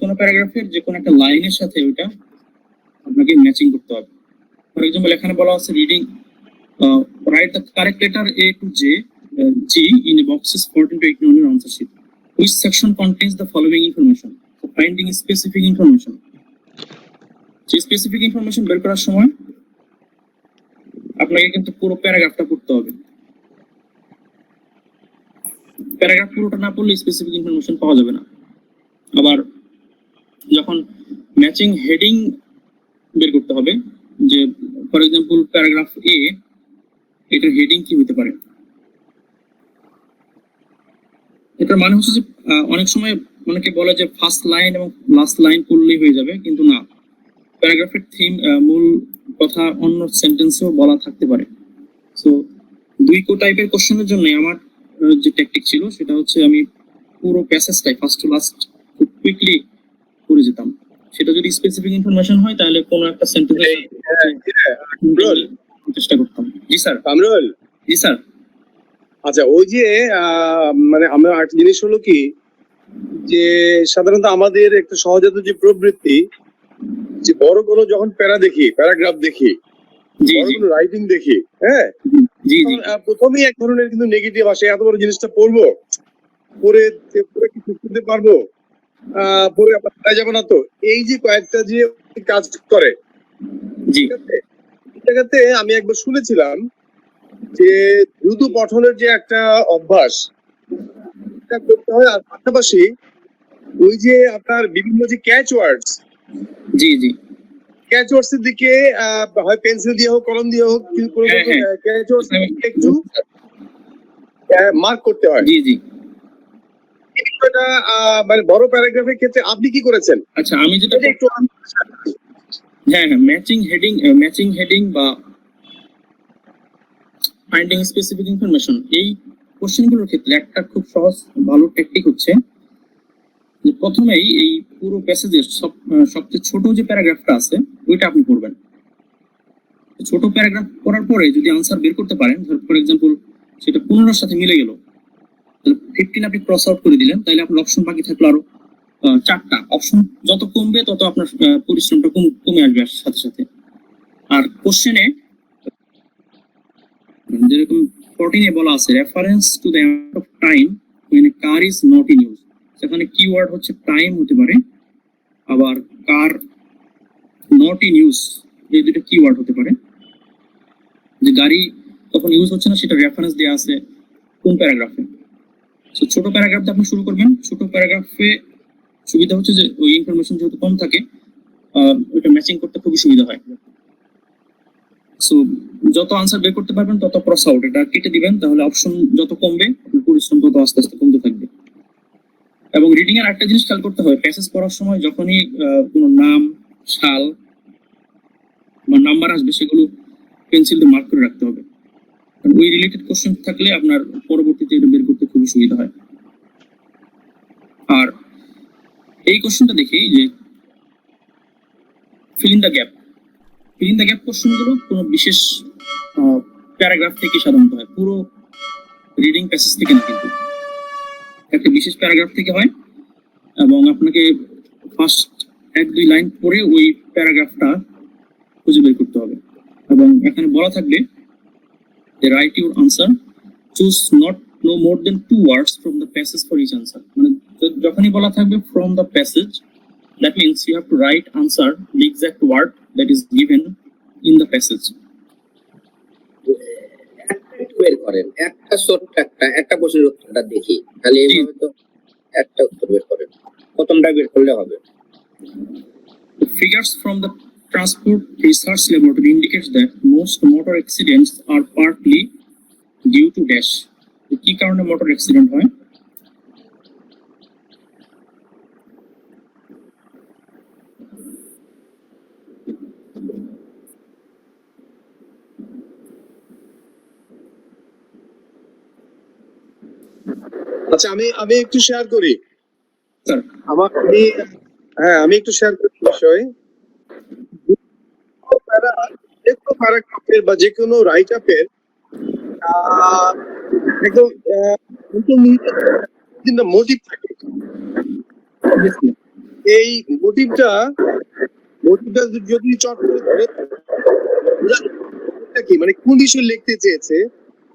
কোনো প্যারাগ্রাফের যে কোনো একটা লাইনের সাথে ওইটা আপনাকে ম্যাচিং করতে হবে। ফর এক্সাম্পল এখানে বলা আছে reading write the correct letter A to G in the boxes 14 to 18 on your answer sheet. Which section contains the following information? So finding specific information. So specific information বের করার সময় আপনাকে কিন্তু পুরো প্যারাগ্রাফটা পড়তে হবে। প্যারাগ্রাফ পুরোটা না পড়লে স্পেসিফিক ইনফরমেশন পাওয়া যাবে না। আবার যখন ম্যাচিং হেডিং বের করতে হবে, যে ফর এক্সাম্পল প্যারাগ্রাফ এ, এটার হেডিং কি হতে পারে, এটার মানে হচ্ছে যে অনেক সময় অনেকে বলে যে ফার্স্ট লাইন এবং লাস্ট লাইন পড়লেই হয়ে যাবে, কিন্তু না, প্যারাগ্রাফের থিম মূল কথা অন্য সেন্টেন্সেও বলা থাকতে পারে। সো দুই টাইপের কোশ্চেনের জন্য আমার যে টেকনিক ছিল সেটা হচ্ছে আমি পুরো প্যাসেজটাই ফার্স্ট টু লাস্ট খুব কুইকলি পড়ে যেতাম। সেটা যদি স্পেসিফিক ইনফরমেশন হয় তাহলে কোনো একটা সেন্টেন্স চেষ্টা করতাম। জি স্যার। কামরুল, জি স্যার। আচ্ছা, ওই যে মানে আমরা একটা জিনিস হলো কি, যে সাধারণত আমাদের একটা সহজাত যে প্রবৃত্তি, যে বড় কোনো যখন প্যারাগ্রাফ দেখি, বড় কোনো রাইটিং দেখি, হ্যাঁ, জি জি, প্রথমেই এক ধরনের কিন্তু নেগেটিভ আসে, এত বড় জিনিসটা পড়বো, পড়ে কি করতে পারবো, পড়ে আবার যাবো না তো, এই যে কয়েকটা যে কাজ করে। জি, এই জায়গাতে আমি একবার শুনেছিলাম যে দ্রুত পঠনের যে একটা অভ্যাস এটা করতে হয়, আর পাশাপাশি ওই যে আপনার বিভিন্ন যে ক্যাচ ওয়ার্ডস, জি জি, ক্যাচ ওয়ার্ডস এর দিকে হয় পেন্সিল দিয়ে হোক, কলম দিয়ে হোক, ক্যাচ ওয়ার্ডস একটু মার্ক করতে হয়। জি জি, এটা মানে বড় প্যারাগ্রাফের ক্ষেত্রে আপনি কি করেছেন? আচ্ছা, আমি যেটা একটু হ্যাঁ, ম্যাচিং হেডিং বা ফাইন্ডিং স্পেসিফিক ইনফরমেশন, এই কোশ্চেনগুলোর ক্ষেত্রে একটা খুব সহজ ভালো টেকনিক হচ্ছে যে প্রথমেই এই পুরো প্যাসেজের সবচেয়ে ছোট যে প্যারাগ্রাফটা আছে ওইটা আপনি পড়বেন। ছোট প্যারাগ্রাফ পড়ার পরে যদি আনসার বের করতে পারেন, ফর এক্সাম্পল সেটা 15 সাথে মিলে গেল, তাহলে 15 আপনি ক্রস আউট করে দিলেন, তাহলে আপনার অপশন বাকি থাকলো আরো 4টা। অপশন যত কমবে তত আপনার পরিশ্রমটা কমে আসবে সাথে সাথে। আর কোশ্চেনে যেরকম 14-এ বলা আছে reference to the amount of time when a car is not in use, সেখানে কিওয়ার্ড হচ্ছে টাইম হতে পারে, আবার কার নট ইন ইউজ এই দুটো কিওয়ার্ড হতে পারে। যে গাড়ি তখন ইউজ হচ্ছে না সেটা রেফারেন্স দেওয়া আছে কোন প্যারাগ্রাফে। সো ছোট প্যারাগ্রাফে আপনি শুরু করবেন। ছোট প্যারাগ্রাফে সুবিধা হচ্ছে যে ওই ইনফরমেশন যেহেতু কম থাকে ওইটা ম্যাচিং করতে খুবই সুবিধা হয়। সো যত আনসার বের করতে পারবেন তত ক্রস আউট, এটা কেটে দিবেন, তাহলে অপশন যত কমবে পরিশ্রম তত আস্তে আস্তে কমতে থাকবে। এবং রিডিং এর একটা জিনিস খেয়াল করতে হয়, প্যাসেজ পড়ার সময় যখনই কোনো নাম, সাল বা নাম্বার আসবে সেগুলো পেন্সিল দিয়ে মার্ক করে রাখতে হবে, কারণ ওই রিলেটেড কোশ্চেন থাকলে আপনার পরবর্তীতে এটা বের করতে খুবই সুবিধা হয়। আর এই কোশ্চেনটা দেখি যে fill in the gap, fill in the gap কোশ্চেনগুলো কোনো বিশেষ প্যারাগ্রাফ থেকে সাধারণত হয়, পুরো রিডিং প্যাসেজ থেকে না, কিন্তু একটা বিশেষ প্যারাগ্রাফ থেকে হয়। এবং আপনাকে ফার্স্ট 1-2 লাইন পড়ে ওই প্যারাগ্রাফটা খুঁজে বের করতে হবে। এবং এখানে বলা থাকবে যে write your answer, choose not no more than 2 words from the passage for each answer, মানে যখনই বলা থাকবে from the passage, that means you have to write answer the exact word that is given in the passage. বের করেন একটা ছোট্ট একটা প্রশ্নের উত্তরটা দেখি, তাহলে এইভাবে তো একটা উত্তর বের করেন, প্রথমটা বের করলে হবে। The figures from the Transport Research Laboratory indicates that most motor accidents are partly due to dash. কি কারণে মোটর অ্যাক্সিডেন্ট হয়? আচ্ছা, আমি একটু শেয়ার করি স্যার আমি একটু শেয়ার করি বিষয়। প্যারাগ্রাফের বা যে কোনো রাইট আপের একদম মোটিভ থাকে। এই মোটিভটা যদি চট করে ধরে কি মানে কোন বিষয় লিখতে চেয়েছে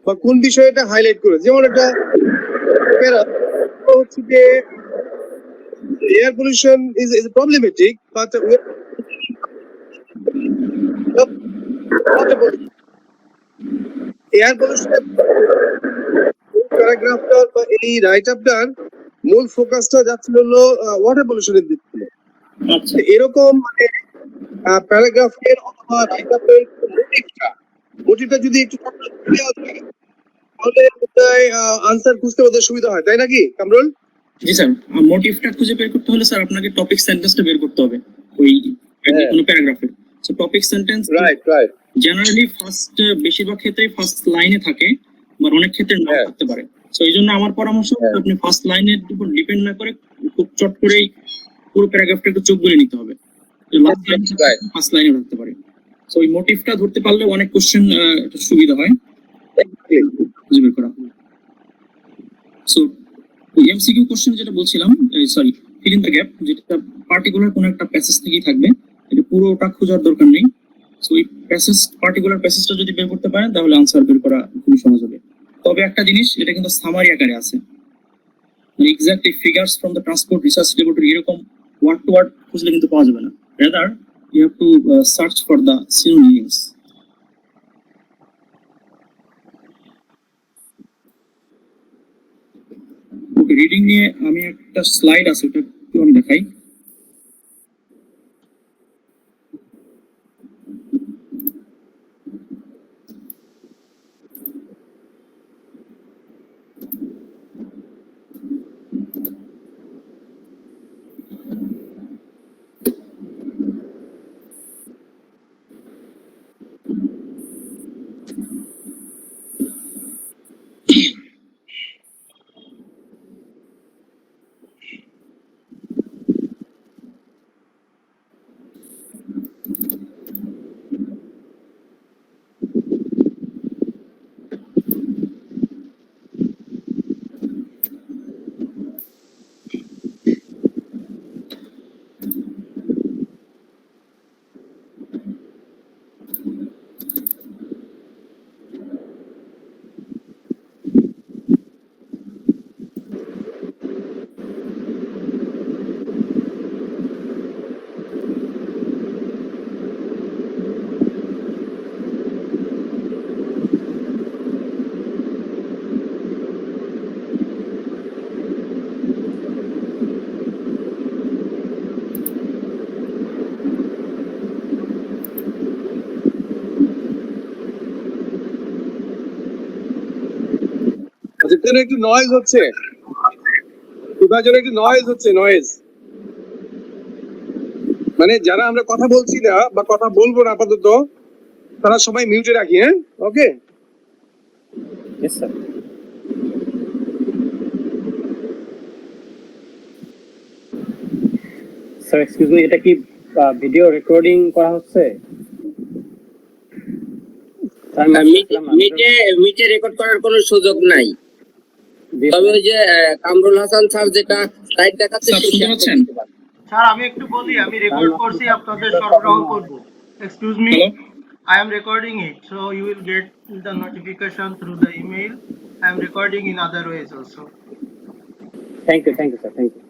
বা কোন বিষয়টা হাইলাইট করে, যেমন একটা প্যারা হচ্ছে যে air pollution is problematic, but air pollution প্যারাগ্রাফটার বা এই রাইট আপটার মূল ফোকাসটা যাচ্ছিল হলো ওয়াটার পলিউশনের দিক থেকে। আচ্ছা, এরকম মানে প্যারাগ্রাফের অথবা রাইট আপের মোটিভটা যদি একটু দেওয়া যায় তাহলে আনসার খুঁজতে ওদের সুবিধা হয়, তাই নাকি কামরুল? জি স্যার, মোটিভটা খুঁজে বের করতে হলে স্যার আপনাকে টপিক সেন্টেন্সটা বের করতে হবে ওই কোনো প্যারাগ্রাফে। So topic sentence right generally first, বেশিরভাগ ক্ষেত্রে ফার্স্ট লাইনে থাকে, বা অনেক ক্ষেত্রে নাও থাকতে পারে। সো এই জন্য আমার পরামর্শ আপনি ফার্স্ট লাইনের উপর ডিপেন্ড না করে খুব চট করেই পুরো প্যারাগ্রাফটা একটু চোখ বুলিয়ে নিতে হবে, লাস্ট লাইন ফার্স্ট লাইনে রাখতে পারে। সো এই মোটিভটা ধরতে পারলে অনেক কোশ্চেন সুবিধা হয় খুঁজে বের করা। সো এমসিকিউ কোশ্চেন যেটা বলছিলাম, sorry fill in the gap, যেটা পার্টিকুলার কোনো একটা প্যাসেজ থেকেই থাকবে, এটা পুরোটা খোঁজার দরকার নেই। সো এই প্যাসেজ, পার্টিকুলার প্যাসেজটা যদি বের করতে পারেন তাহলে আনসার বের করা খুবই সহজ হবে। তবে একটা জিনিস, এটা কিন্তু সামারি আকারে আছে, মানে exact figures from the transport research laboratory এরকম ওয়ার্ড টু ওয়ার্ড খুঁজলে কিন্তু পাওয়া যাবে না, rather you have to search for the synonyms. Okay, reading নিয়ে আমি একটা স্লাইড আছে, ওটা একটু আমি দেখাই। আচ্ছা, যেন একটু নয়েজ হচ্ছে, কোথায় যেন একটু নয়েজ হচ্ছে, নয়েজ। মানে যারা আমরা কথা বলছি না বা কথা বলবো না আপাতত, তারা সবাই মিউটে রাখি, হ্যাঁ? ওকে। Yes, sir. Sir excuse me, এটা কি ভিডিও রেকর্ডিং করা হচ্ছে? মিটে রেকর্ড করার কোনো সুযোগ নাই, তবে ওই যে কামরুল হাসান স্যার যেটা স্লাইড দেখাচ্ছে স্যার শুনতে পাচ্ছেন? স্যার আমি একটু বলি, আমি রেকর্ড করছি, আপনাদের সরবরাহ করব। Excuse me, I am recording it, so you will get the notification through the email. I am recording in other ways also. Thank you sir, thank you.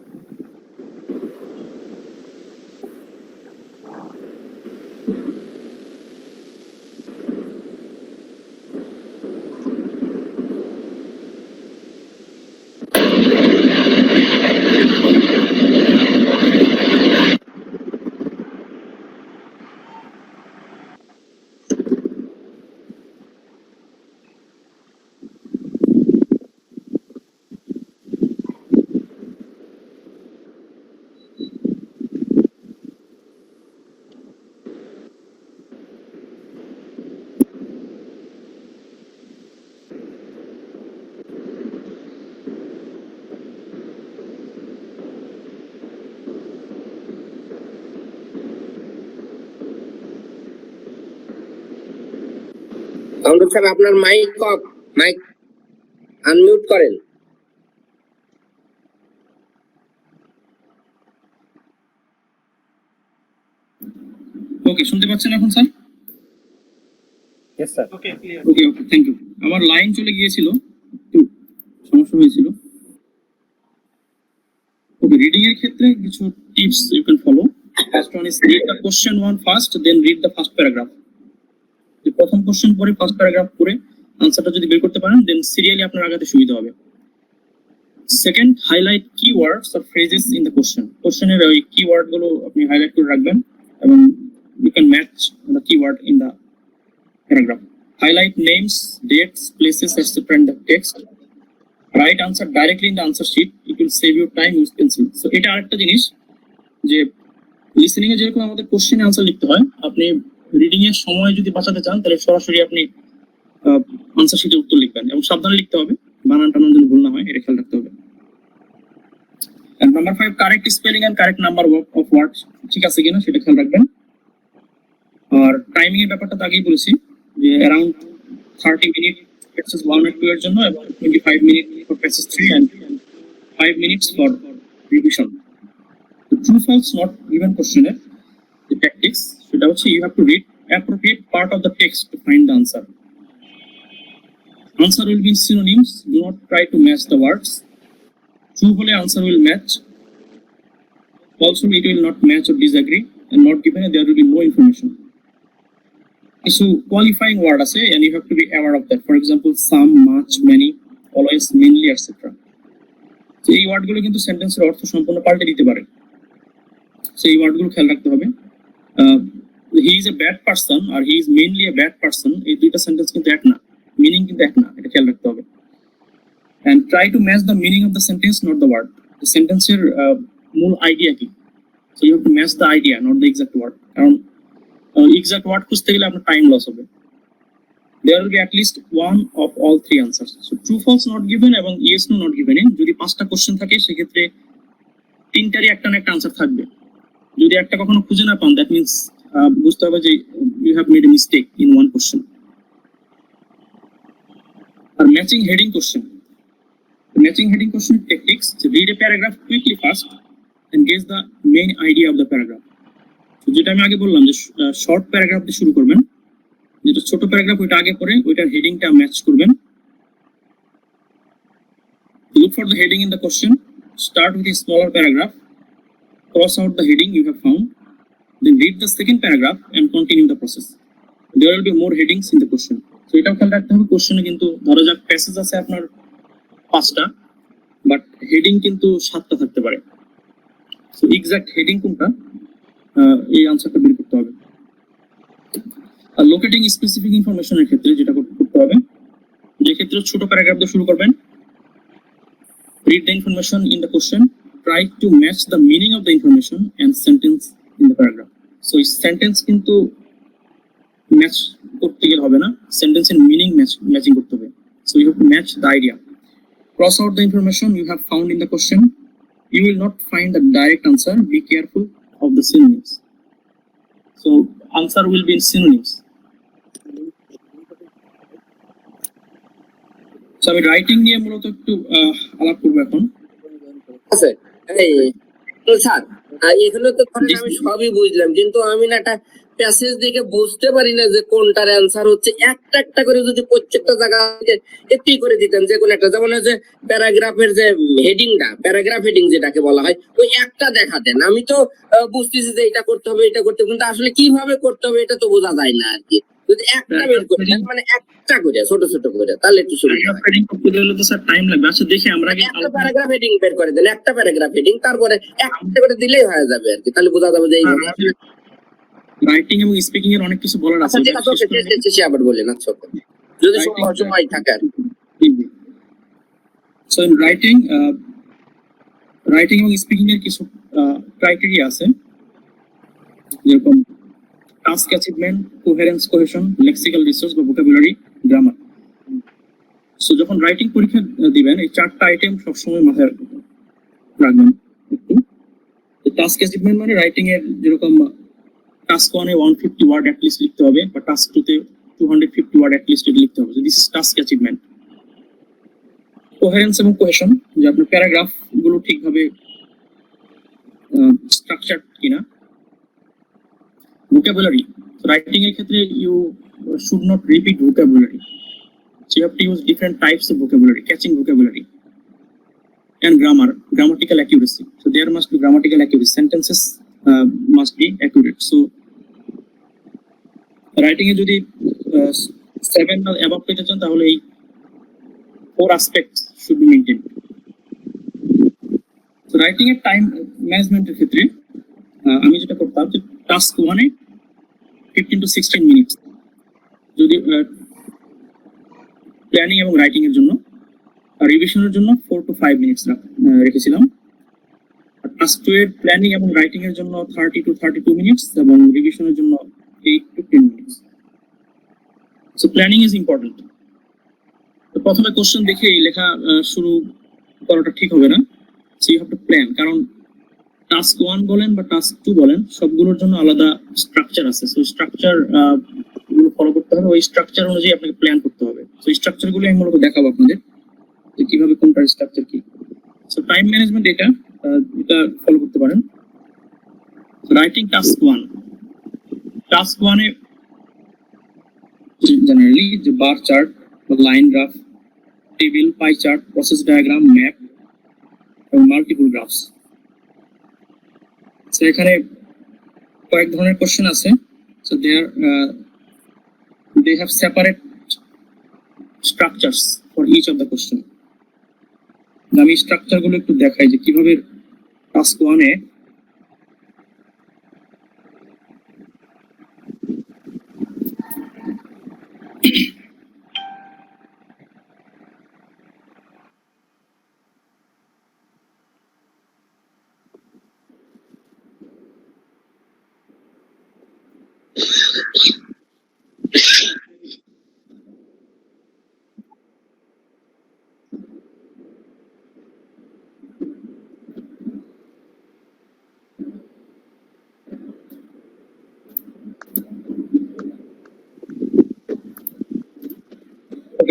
Kamrul sir আপনার মাইক অফ, মাইক আনমিউট করেন। Okay, শুনতে পাচ্ছেন এখন sir? Yes sir. Okay, clear. Okay okay, thank you. আমার line চলে গিয়েছিল, একটু সমস্যা হয়েছিল। ওকে, রিডিং এর ক্ষেত্রে কিছু tips you can follow. First one is read the question one first, then read the first paragraph. যে প্রথম কোশ্চেন পরে ফার্স্ট প্যারাগ্রাফ পড়ে আনসারটা যদি বের করতে পারেন, দেন সিরিয়ালি আপনার আগাতে সুবিধা হবে। Second, highlight keywords or phrases in the question. কোশ্চেনের ওই কিওয়ার্ড গুলো আপনি হাইলাইট করে রাখবেন এবং you can match the keyword in the paragraph. Highlight names, dates, places, etc. in the text. Write answer directly in the answer sheet. It will save you time, use pencil. So এটা আরেকটা জিনিস যে listening এ যেরকম আমাদের কোশ্চেনে answer লিখতে হয়, আপনি রিডিং এর সময় যদি বাঁচাতে চান তাহলে সরাসরি আপনি আনসার শিটে উত্তর লিখবেন এবং সাবধানে লিখতে হবে, বানান টানান যেন ভুল না হয়, এটা খেয়াল রাখতে হবে। And number 5, correct spelling and correct number of words ঠিক আছে কিনা সেটা খেয়াল রাখবেন। আর টাইমিং এর ব্যাপারটা তো আগেই বলেছি যে অ্যারাউন্ড 30 মিনিট প্যাসেজ 1 আর 2 এর জন্য এবং 25 minute for passage 3 and 5 minutes for revision. The true false not given questionnaire, the tactics, সেটা হচ্ছে you have to read appropriate part of the text to find the answer. Answer will be in synonyms, do not try to match the words. True হলে answer will match, false it will not match or disagree, and not given there will be no information. So qualifying word আছে and you have to be aware of that. For example, some, much, many, always, mainly, etc. So এই ওয়ার্ডগুলো কিন্তু সেন্টেন্সের অর্থ সম্পূর্ণ পাল্টে দিতে পারে। So এই ওয়ার্ডগুলো খেয়াল রাখতে হবে। He is a bad person R he is mainly a bad person, এই দুইটা সেন্টেন্স কিন্তু এক না, মিনিং কিন্তু এক না, এটা খেয়াল রাখতে হবে। And try to match the meaning of the sentence, not the word. The sentence এর মূল আইডিয়া কি, so you have to match the idea, not the exact word. কারণ এক্সাক্ট ওয়ার্ড খুঁজতে গেলে আপনার টাইম লস হবে। there will be at least one of all three answers. So true false not given এবং yes no not given এ যদি 5টা question থাকে সেক্ষেত্রে 3টারই একটা না একটা আনসার থাকবে। যদি একটা কখনো খুঁজে না পান, দ্যাট মিন্স বুঝতে হবে যে you have made a mistake in one question. আর matching heading question, matching heading question tactics, read a paragraph quickly first and guess the main idea of the paragraph. তো যেটা আমি আগে বললাম যে শর্ট প্যারাগ্রাফ দিয়ে শুরু করবেন, যেটা ছোট প্যারাগ্রাফ ওইটা আগে পড়ে ওইটার হেডিংটা ম্যাচ করবেন। Look for the heading in the question, start with a smaller paragraph, cross out the heading you have found, then read the second paragraph and continue the process. There will be more headings in the question. So এটাও খেয়াল রাখতে হবে, কোশ্চেনে কিন্তু ধরা যাক passage আছে আপনার 5টা, বাট হেডিং কিন্তু 7টা থাকতে পারে। সো এক্সাক্ট হেডিং কোনটা এই আনসারটা বের করতে হবে। আর লোকেটিং স্পেসিফিক ইনফরমেশনের ক্ষেত্রে যেটা করতে হবে, যে ক্ষেত্রে ছোট প্যারাগ্রাফ দিয়ে শুরু করবেন, read the information in the question, try to match the meaning of the information and sentence in the paragraph. So sentence কিন্তু ম্যাচ করতে গেলে হবে না, সেন্টেন্স এর মিনিং ম্যাচিং করতে হবে। So you have to match the idea. Cross out the information you have found in the question. You will not find the direct answer. Be careful of the synonyms. So answer will be in synonyms. So আমি writing নিয়ে মূলত একটু আলাপ করবো এখন। আছে এই sir, এখানে তো ধরেন আমি সবই বুঝলাম, কিন্তু আমি না একটা প্যাসেজ দেখে বুঝতে পারি না যে কোনটার অ্যান্সার হচ্ছে। একটা একটা করে যদি প্রত্যেকটা জায়গা থেকে একটি করে দিতেন, যে কোনো একটা, যেমন হচ্ছে প্যারাগ্রাফের যে হেডিংটা, প্যারাগ্রাফ হেডিং যেটাকে বলা হয়, ওই একটা দেখাতেন, আমি তো বুঝতেছি যে এটা করতে হবে এটা করতে হবে, কিন্তু আসলে কিভাবে করতে হবে এটা তো বোঝা যায় না আর কি। যদি একটা বের করে দেন, মানে একটা করে ছোট ছোট করে, তাহলে একটু সুবিধা হয়। হেডিং করতে গেলে তো স্যার টাইম লাগবে। আচ্ছা দেখি আমরা আগে একটা প্যারাগ্রাফ হেডিং বের করে দেন, একটা প্যারাগ্রাফ হেডিং, তারপরে একটা করে দিলেই হয়ে যাবে আর কি, তাহলে বোঝা যাবে যে এই রাইটিং এবং স্পিকিং এর অনেক কিছু বলার আছে। ঠিক আছে, শেষে আবার বলেন। আচ্ছা, যদি সময় থাকে আর কি। সো ইন রাইটিং এবং স্পিকিং এর কিছু ক্রাইটেরিয়া আছে, যেরকম task achievement, coherence, cohesion, lexical resource বা ভোকাবুলারি, গ্রামার। সো যখন রাইটিং পরীক্ষা দিবেন এই 4টা আইটেম সবসময় মাথায় রাখবেন একটু। টাস্ক অ্যাচিভমেন্ট মানে রাইটিং এর যেরকম টাস্ক 1-এ 150 ওয়ার্ড অ্যাট লিস্ট লিখতে হবে, বা টাস্ক 2-তে 250 ওয়ার্ড অ্যাট লিস্ট লিখতে হবে। This is task achievement. Coherence এবং কোহেশন, যে আপনার প্যারাগ্রাফ গুলো ঠিকভাবে স্ট্রাকচারড কিনা। ভোকাবুলারি, রাইটিং এর ক্ষেত্রে you should not repeat vocabulary, so you have to use different types of vocabulary, catching vocabulary. And grammatical accuracy, so there must be grammatical accuracy, sentences must be accurate. So writing এ যদি 7 or above পেতে চান তাহলে এই 4 aspects should be maintained. So writing এর time ম্যানেজমেন্টের ক্ষেত্রে আমি যেটা করতাম যে টাস্ক 1-এ 15 to 16 মিনিটস যদি প্ল্যানিং এবং রাইটিং এর জন্য, আর রিভিশনের জন্য 4 to 5 মিনিটস রেখেছিলাম। আর টাস্ক 2 এর প্ল্যানিং এবং রাইটিং এর জন্য 30 to 32 মিনিটস এবং রিভিশনের জন্য 8 to 10 minutes. So planning is important. তো প্রথমে কোশ্চেন দেখে লেখা শুরু করাটা ঠিক হবে না। So you have to plan, কারণ টাস্ক 1 বলেন বা টাস্ক 2 বলেন, সবগুলোর জন্য আলাদা স্ট্রাকচার আছে। সো স্ট্রাকচার গুলো ফলো করতে হবে, ওই স্ট্রাকচার অনুযায়ী আপনাকে প্ল্যান করতে হবে। সো স্ট্রাকচার গুলো আমি মূলত দেখাবো আপনাদের যে কিভাবে কোনটার স্ট্রাকচার কি। সো টাইম ম্যানেজমেন্ট এটা ফলো করতে পারেন। রাইটিং টাস্ক 1 এ জেনারেলি যে bar chart, line graph, table, pie chart, process diagram, map এবং মাল্টিপল গ্রাফস। সো এখানে কয়েক ধরনের কোশ্চেন আছে। So they have separate structures for each of the question. আমি স্ট্রাকচার গুলো একটু দেখাই যে কিভাবে টাস্ক 1-এ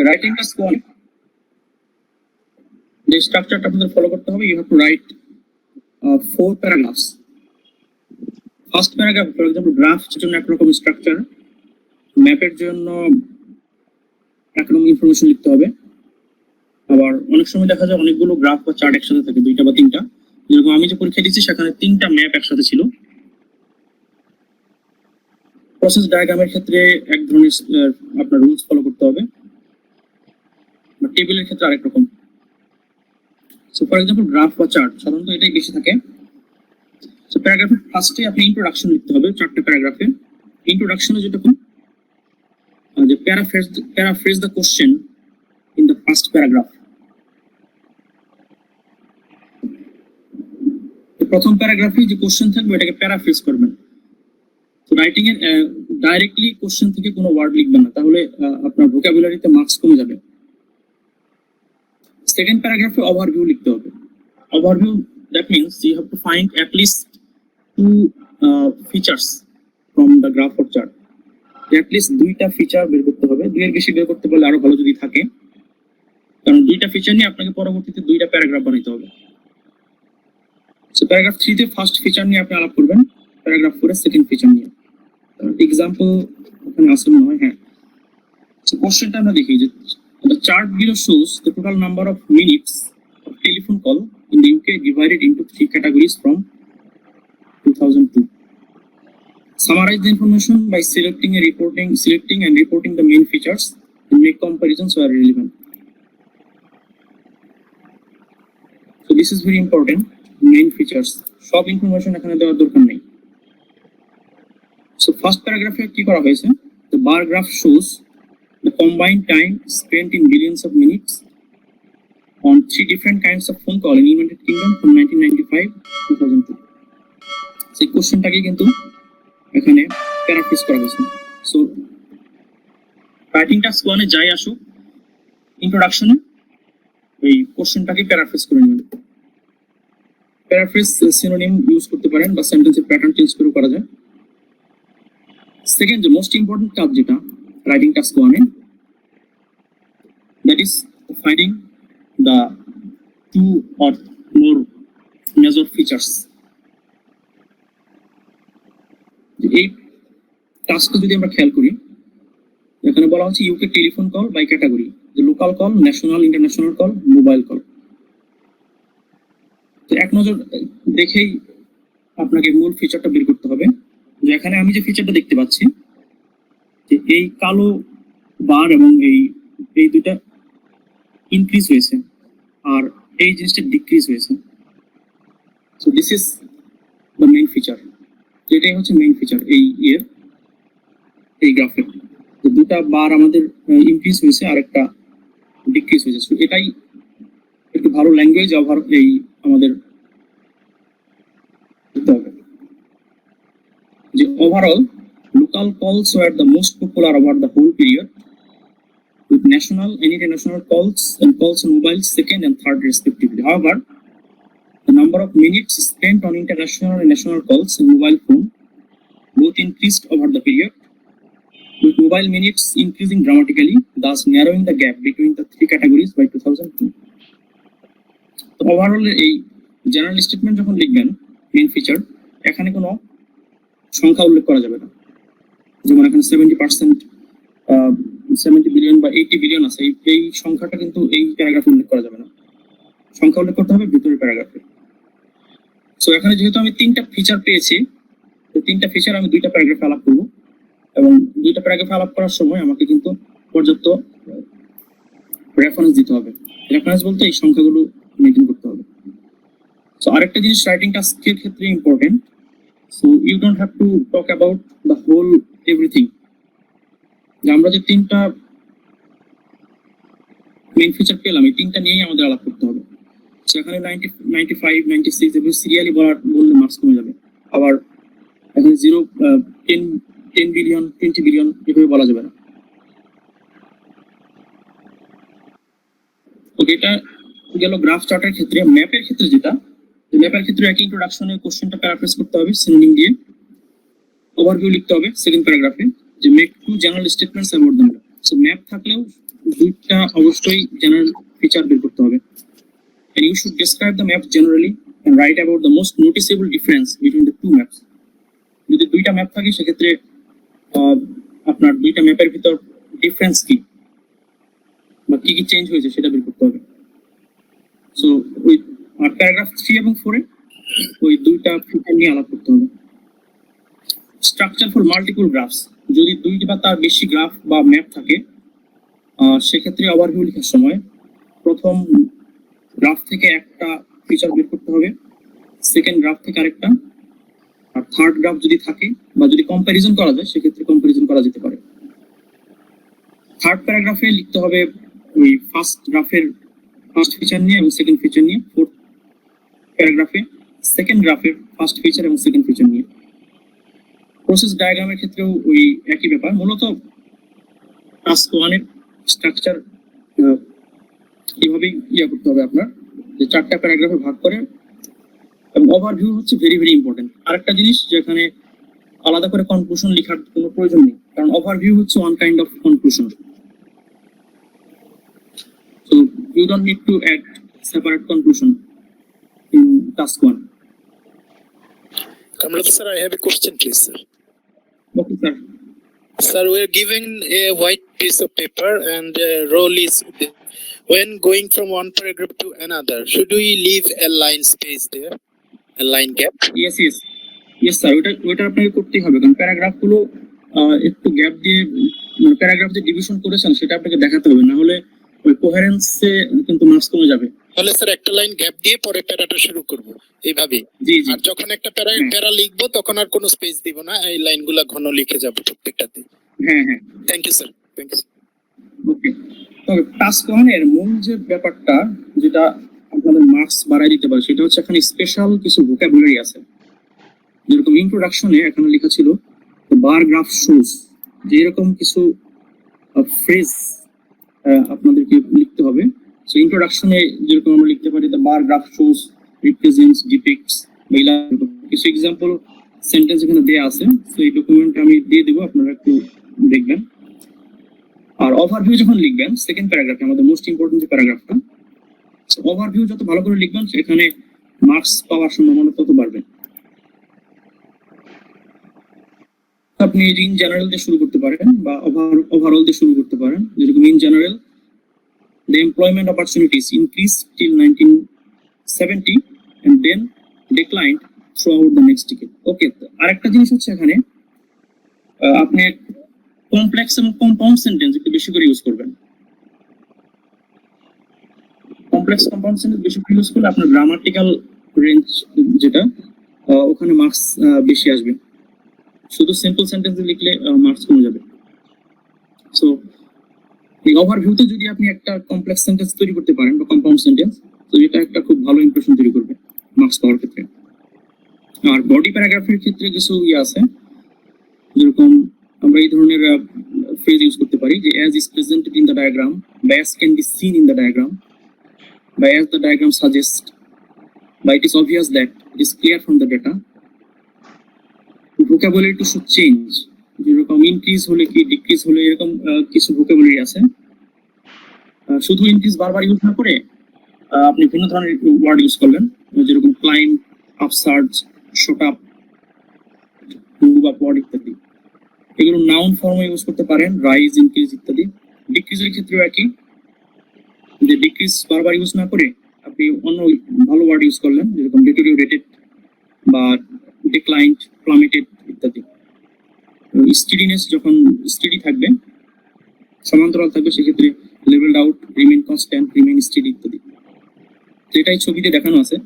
ওকে, রাইটিং টাস্ক 1 যে স্ট্রাকচারটা আপনাদের ফলো করতে হবে, you have to write 4 paragraphs. First paragraph for example গ্রাফের জন্য একরকম স্ট্রাকচার, ম্যাপের জন্য একরকম ইনফরমেশন লিখতে হবে। আবার অনেক সময় দেখা যায় অনেকগুলো গ্রাফ বা চার্ট একসাথে থাকে, 2টা বা 3টা। যেরকম আমি যে পরীক্ষা দিচ্ছি সেখানে 3টা ম্যাপ একসাথে ছিল। প্রসেস ডায়াগ্রামের ক্ষেত্রে এক ধরনের আপনার রুলস ফলো করতে হবে, বা টেবিলের ক্ষেত্রে আরেক রকম। সো ফর এক্সাম্পল গ্রাফ বা চার্ট সাধারণত এটাই বেশি থাকে। সো প্যারাগ্রাফের ফার্স্টে আপনি ইন্ট্রোডাকশন লিখতে হবে 4টে প্যারাগ্রাফে। ইন্ট্রোডাকশনে যেরকম যে paraphrase the question in the first paragraph. প্রথম প্যারাগ্রাফে যে কোশ্চেন থাকবে এটাকে প্যারাফ্রেজ করবেন। তো রাইটিং এর ডাইরেক্টলি কোশ্চেন থেকে কোনো ওয়ার্ড লিখবেন না, তাহলে আপনার ভোকাবুলারিতে মার্কস কমে যাবে। সেকেন্ড প্যারাগ্রাফে ওভারভিউ লিখতে হবে। Overview that means you have to find at least 2 features from the graph or chart. At least 2টা ফিচার বের করতে হবে, 2 এর বেশি বের করতে পারলে আরো ভালো যদি থাকে, কারণ 2টা ফিচার নিয়ে আপনাকে পরবর্তীতে 2টা প্যারাগ্রাফ বানাইতে হবে। সো প্যারাগ্রাফ 3 তে ফার্স্ট ফিচার নিয়ে আপনি আলাপ করবেন, প্যারাগ্রাফ 4 এর সেকেন্ড ফিচার নিয়ে। এক্সাম্পল ওখানে আছে মনে হয়, হ্যাঁ। সো কোশ্চেনটা আমরা দেখি যে the chart below shows the total number of minutes of telephone call in the UK divided into 3 categories from 2002. Summarize the information by selecting and reporting the main features and make comparisons where relevant. So this is very important, main features. সব information এখানে দেওয়ার দরকার নেই। So first paragraph এ কি করা হয়েছে, the bar graph shows the combined time spent in billions of minutes on 3 different kinds of phone call in United Kingdom from 1995 to 2002. সেই কোশ্চেনটাকে কিন্তু এখানে প্যারাফ্রেজ করা হয়েছে। সো রাইটিং টাস্ক 1 এ যাই আসুক, ইন্ট্রোডাকশনে এই কোশ্চেনটাকে প্যারাফ্রেজ করে নেবেন। প্যারাফ্রেজ সিনোনিম ইউজ করতে পারেন বা সেন্টেন্সের প্যাটার্ন চেঞ্জ করে করা যায়। সেকেন্ড, মোস্ট ইম্পর্টেন্ট কাজ যেটা writing task 1 that is finding the 2 or more major features. এই টাস্ক যদি আমরা খেয়াল করি, এখানে বলা হচ্ছে UK telephone call by category, যে local call, national, international call, mobile call. তো এক নজর দেখেই আপনাকে মূল ফিচারটা বের করতে হবে। যে এখানে আমি যে ফিচারটা দেখতে পাচ্ছি, এই কালো বার এবং এই 2টা ইনক্রিজ হয়েছে আর এই জিনিসটা ডিক্রিজ হয়েছে। So this is the main feature. এটাই হচ্ছে মেইন ফিচার এই গ্রাফের, যে 2টা বার আমাদের ইনক্রিজ হয়েছে আর একটা ডিক্রিজ হয়েছে। সো এটাই একটু ভালো ল্যাঙ্গুয়েজ এই আমাদের দিতে হবে যে overall local calls were the most popular over the whole period, with national and international calls and calls on mobile second and third respectively. However, the number of minutes spent on international and national calls and mobile phone both increased over the period, with mobile minutes increasing dramatically, thus narrowing the gap between the 3 categories by 2002. So overall এই general statement যখন লিখবেন main feature, এখানে কোনো সংখ্যা উল্লেখ করা যাবে না। যেমন এখানে 70 বিলিয়ন বা 80 বিলিয়ন আছে, এই সংখ্যাটা কিন্তু এই প্যারাগ্রাফে উল্লেখ করা যাবে না। সংখ্যা উল্লেখ করতে হবে ভিতরের প্যারাগ্রাফে। সো এখানে যেহেতু আমি 3টা ফিচার পেয়েছি, তো 3টা ফিচার আমি 2টা প্যারাগ্রাফে আলাপ করবো, এবং 2টা প্যারাগ্রাফে আলাপ করার সময় আমাকে কিন্তু পর্যাপ্ত রেফারেন্স দিতে হবে। রেফারেন্স বলতে এই সংখ্যাগুলো মেনটেন করতে হবে। সো আরেকটা জিনিস রাইটিং টাস্কের ক্ষেত্রে important, so you don't have to talk about the whole everything. যে আমরা যে 3টা মেইন ফিচার পেলাম, এই 3টা নিয়েই আমাদের আলাপ করতে হবে। সেখানে 95, 96 এভাবে সিরিয়ালি বললে মার্কস কমে যাবে। আবার এখানে 10 বিলিয়ন, 20 বিলিয়ন এভাবে বলা যাবে না। ওকে, এটা গেল গ্রাফ চার্টের ক্ষেত্রে। ম্যাপের ক্ষেত্রে যেটা, ম্যাপের ক্ষেত্রে একই ইন্ট্রোডাকশনে কোশ্চেনটা প্যারাফ্রেজ করতে হবে সিনোনিম দিয়ে, ওভারভিউ লিখতে হবে সেকেন্ড প্যারাগ্রাফে, যে make 2 general statements about the map. So map থাকলেও দুইটা অবশ্যই জেনারেল ফিচার বের করতে হবে। And you should describe the map generally and write about the most noticeable difference between the two maps. যদি দুইটা ম্যাপ থাকে সেক্ষেত্রে আপনার দুইটা ম্যাপের ভিতর ডিফারেন্স কি বা কি কি চেঞ্জ হয়েছে সেটা বের করতে হবে। সো ওই প্যারাগ্রাফ 3 এবং 4 এ ওই দুইটা ফিচার নিয়ে আলাপ করতে হবে। স্ট্রাকচার ফর মাল্টিপল গ্রাফস, যদি দুই বা তার বেশি গ্রাফ বা ম্যাপ থাকে সেক্ষেত্রে ওভারভিউ লেখার সময় প্রথম গ্রাফ থেকে একটা ফিচার বের করতে হবে, সেকেন্ড গ্রাফ থেকে আরেকটা, আর থার্ড গ্রাফ যদি থাকে বা যদি কম্প্যারিজন করা যায় সেক্ষেত্রে কম্প্যারিজন করা যেতে পারে। থার্ড প্যারাগ্রাফে লিখতে হবে ওই ফার্স্ট গ্রাফের ফার্স্ট ফিচার নিয়ে এবং সেকেন্ড ফিচার নিয়ে, ফোর্থ প্যারাগ্রাফে সেকেন্ড গ্রাফের ফার্স্ট ফিচার এবং সেকেন্ড ফিচার নিয়ে। প্রসেস ডায়াগ্রামের ক্ষেত্রেও ওই একই ব্যাপার। মূলত টাস্ক 1 এর স্ট্রাকচার এইভাবেই করতে হবে আপনার, যে 4টা প্যারাগ্রাফে ভাগ করে। এবং ওভারভিউ হচ্ছে ভেরি ভেরি ইম্পর্টেন্ট। আরেকটা জিনিস যেখানে আলাদা করে কনক্লুশন লেখার কোনো প্রয়োজন নেই, কারণ ওভারভিউ হচ্ছে one kind of conclusion. So you don't need to add separate conclusion in task 1. Kamlata sir, I have a question, please, sir. Okay, sir. Sir, we're given a white piece of paper and role is when going from one paragraph to another. Should we leave a line space there, a line gap? Yes, sir, ওটা আপনাকে করতেই হবে, কারণ প্যারাগ্রাফগুলো একটু gap দিয়ে paragraph যে division করেছেন সেটা আপনাকে দেখাতে হবে, না হলে ওই কোহেরেন্সে কিন্তু মার্কস কমে যাবে। তাহলে স্যার একটা লাইন গ্যাপ দিয়ে পরে প্যারাটা শুরু করব এইভাবে। জি জি। আর যখন একটা প্যারা লিখবো তখন আর কোনো স্পেস দিব না, এই লাইনগুলো ঘন লিখে যাব প্রত্যেকটাতে। হ্যাঁ হ্যাঁ, thank you sir, thank you. Okay. তবে টাস্ক 1 এর মূল যে ব্যাপারটা যেটা আপনাদের মার্কস বাড়ায় দিতে পারে সেটা হচ্ছে এখানে স্পেশাল কিছু ভোকাবুলারি আছে। যেরকম ইন্ট্রোডাকশনে এখানে লেখা ছিল বার গ্রাফ শোজ, যে এরকম কিছু ফ্রেজ আপনাদেরকে লিখতে হবে। সো ইন্ট্রোডাকশনে যেরকম আমরা লিখতে পারি the bar graph shows represents ডিপিক্টস, বা কিছু এক্সাম্পল সেন্টেন্স এখানে দেয়া আছে। সো এই ডকুমেন্ট আমি দিয়ে দেবো, আপনারা একটু দেখবেন। আর ওভারভিউ যখন লিখবেন সেকেন্ড প্যারাগ্রাফে, আমাদের মোস্ট ইম্পর্টেন্ট যে প্যারাগ্রাফটা, ওভারভিউ যত ভালো করে লিখবেন সেখানে মার্কস পাওয়ার সম্ভাবনা তত বাড়বে। আপনি ইন জেনারেল দিয়ে শুরু করতে পারেন বা ওভারঅল দিয়ে শুরু করতে পারেন। যেরকম in general the employment opportunities increased till 1970 and then declined throughout the next decade. ওকে, আরেকটা জিনিস হচ্ছে এখানে আপনি কমপ্লেক্স এবং কম্পাউন্ড সেন্টেন্স একটু বেশি করে ইউজ করবেন। কমপ্লেক্স কম্পাউন্ড সেন্টেন্স বেশি করে ইউজ করলে আপনার গ্রামাটিক্যাল রেঞ্জ যেটা ওখানে মার্কস বেশি আসবে। শুধু সিম্পল সেন্টেন্স লিখলে মার্কস কমে যাবে। সো এই ওভারভিউতে যদি আপনি একটা কমপ্লেক্স সেন্টেন্স তৈরি করতে পারেন বা কম্পাউন্ড সেন্টেন্স, তো এটা একটা খুব ভালো ইমপ্রেশন তৈরি করবে মার্কস পাওয়ার ক্ষেত্রে। আর বডি প্যারাগ্রাফের ক্ষেত্রে কিছু আছে, যেরকম আমরা এই ধরনের ফ্রেজ ইউজ করতে পারি যে as is presented in the diagram, বা as can be seen in the diagram, বা as the diagram suggests, বা it is obvious that it is clear from the data. vocabulary to should change, যেরকম increase হলে কি decrease হলে এরকম কিছু vocabulary আছে। শুধু ইনক্রিজ বারবার ইউজ না করে আপনি ভিন্ন ধরনের ওয়ার্ড ইউজ করলেন, যেরকম climb, upsurge, shot up, move upward ইত্যাদি। এগুলো নাউন ফর্মে ইউজ করতে পারেন, রাইজ, ইনক্রিজ ইত্যাদি। ডিক্রিজের ক্ষেত্রেও একই, যে ডিক্রিজ বারবার ইউজ না করে আপনি অন্য ভালো ওয়ার্ড ইউজ করলেন, যেরকম ডিটোরিওরেটেড বা ডিক্লাইন্ড, প্লামেটেড ইত্যাদি। স্টেডিনেস যখন স্টেডি থাকবে, সমান্তরাল থাকবে, সেক্ষেত্রে levelled out, remain constant, remain steady ইত্যাদি। এটাই ছবিতে দেখানো আছে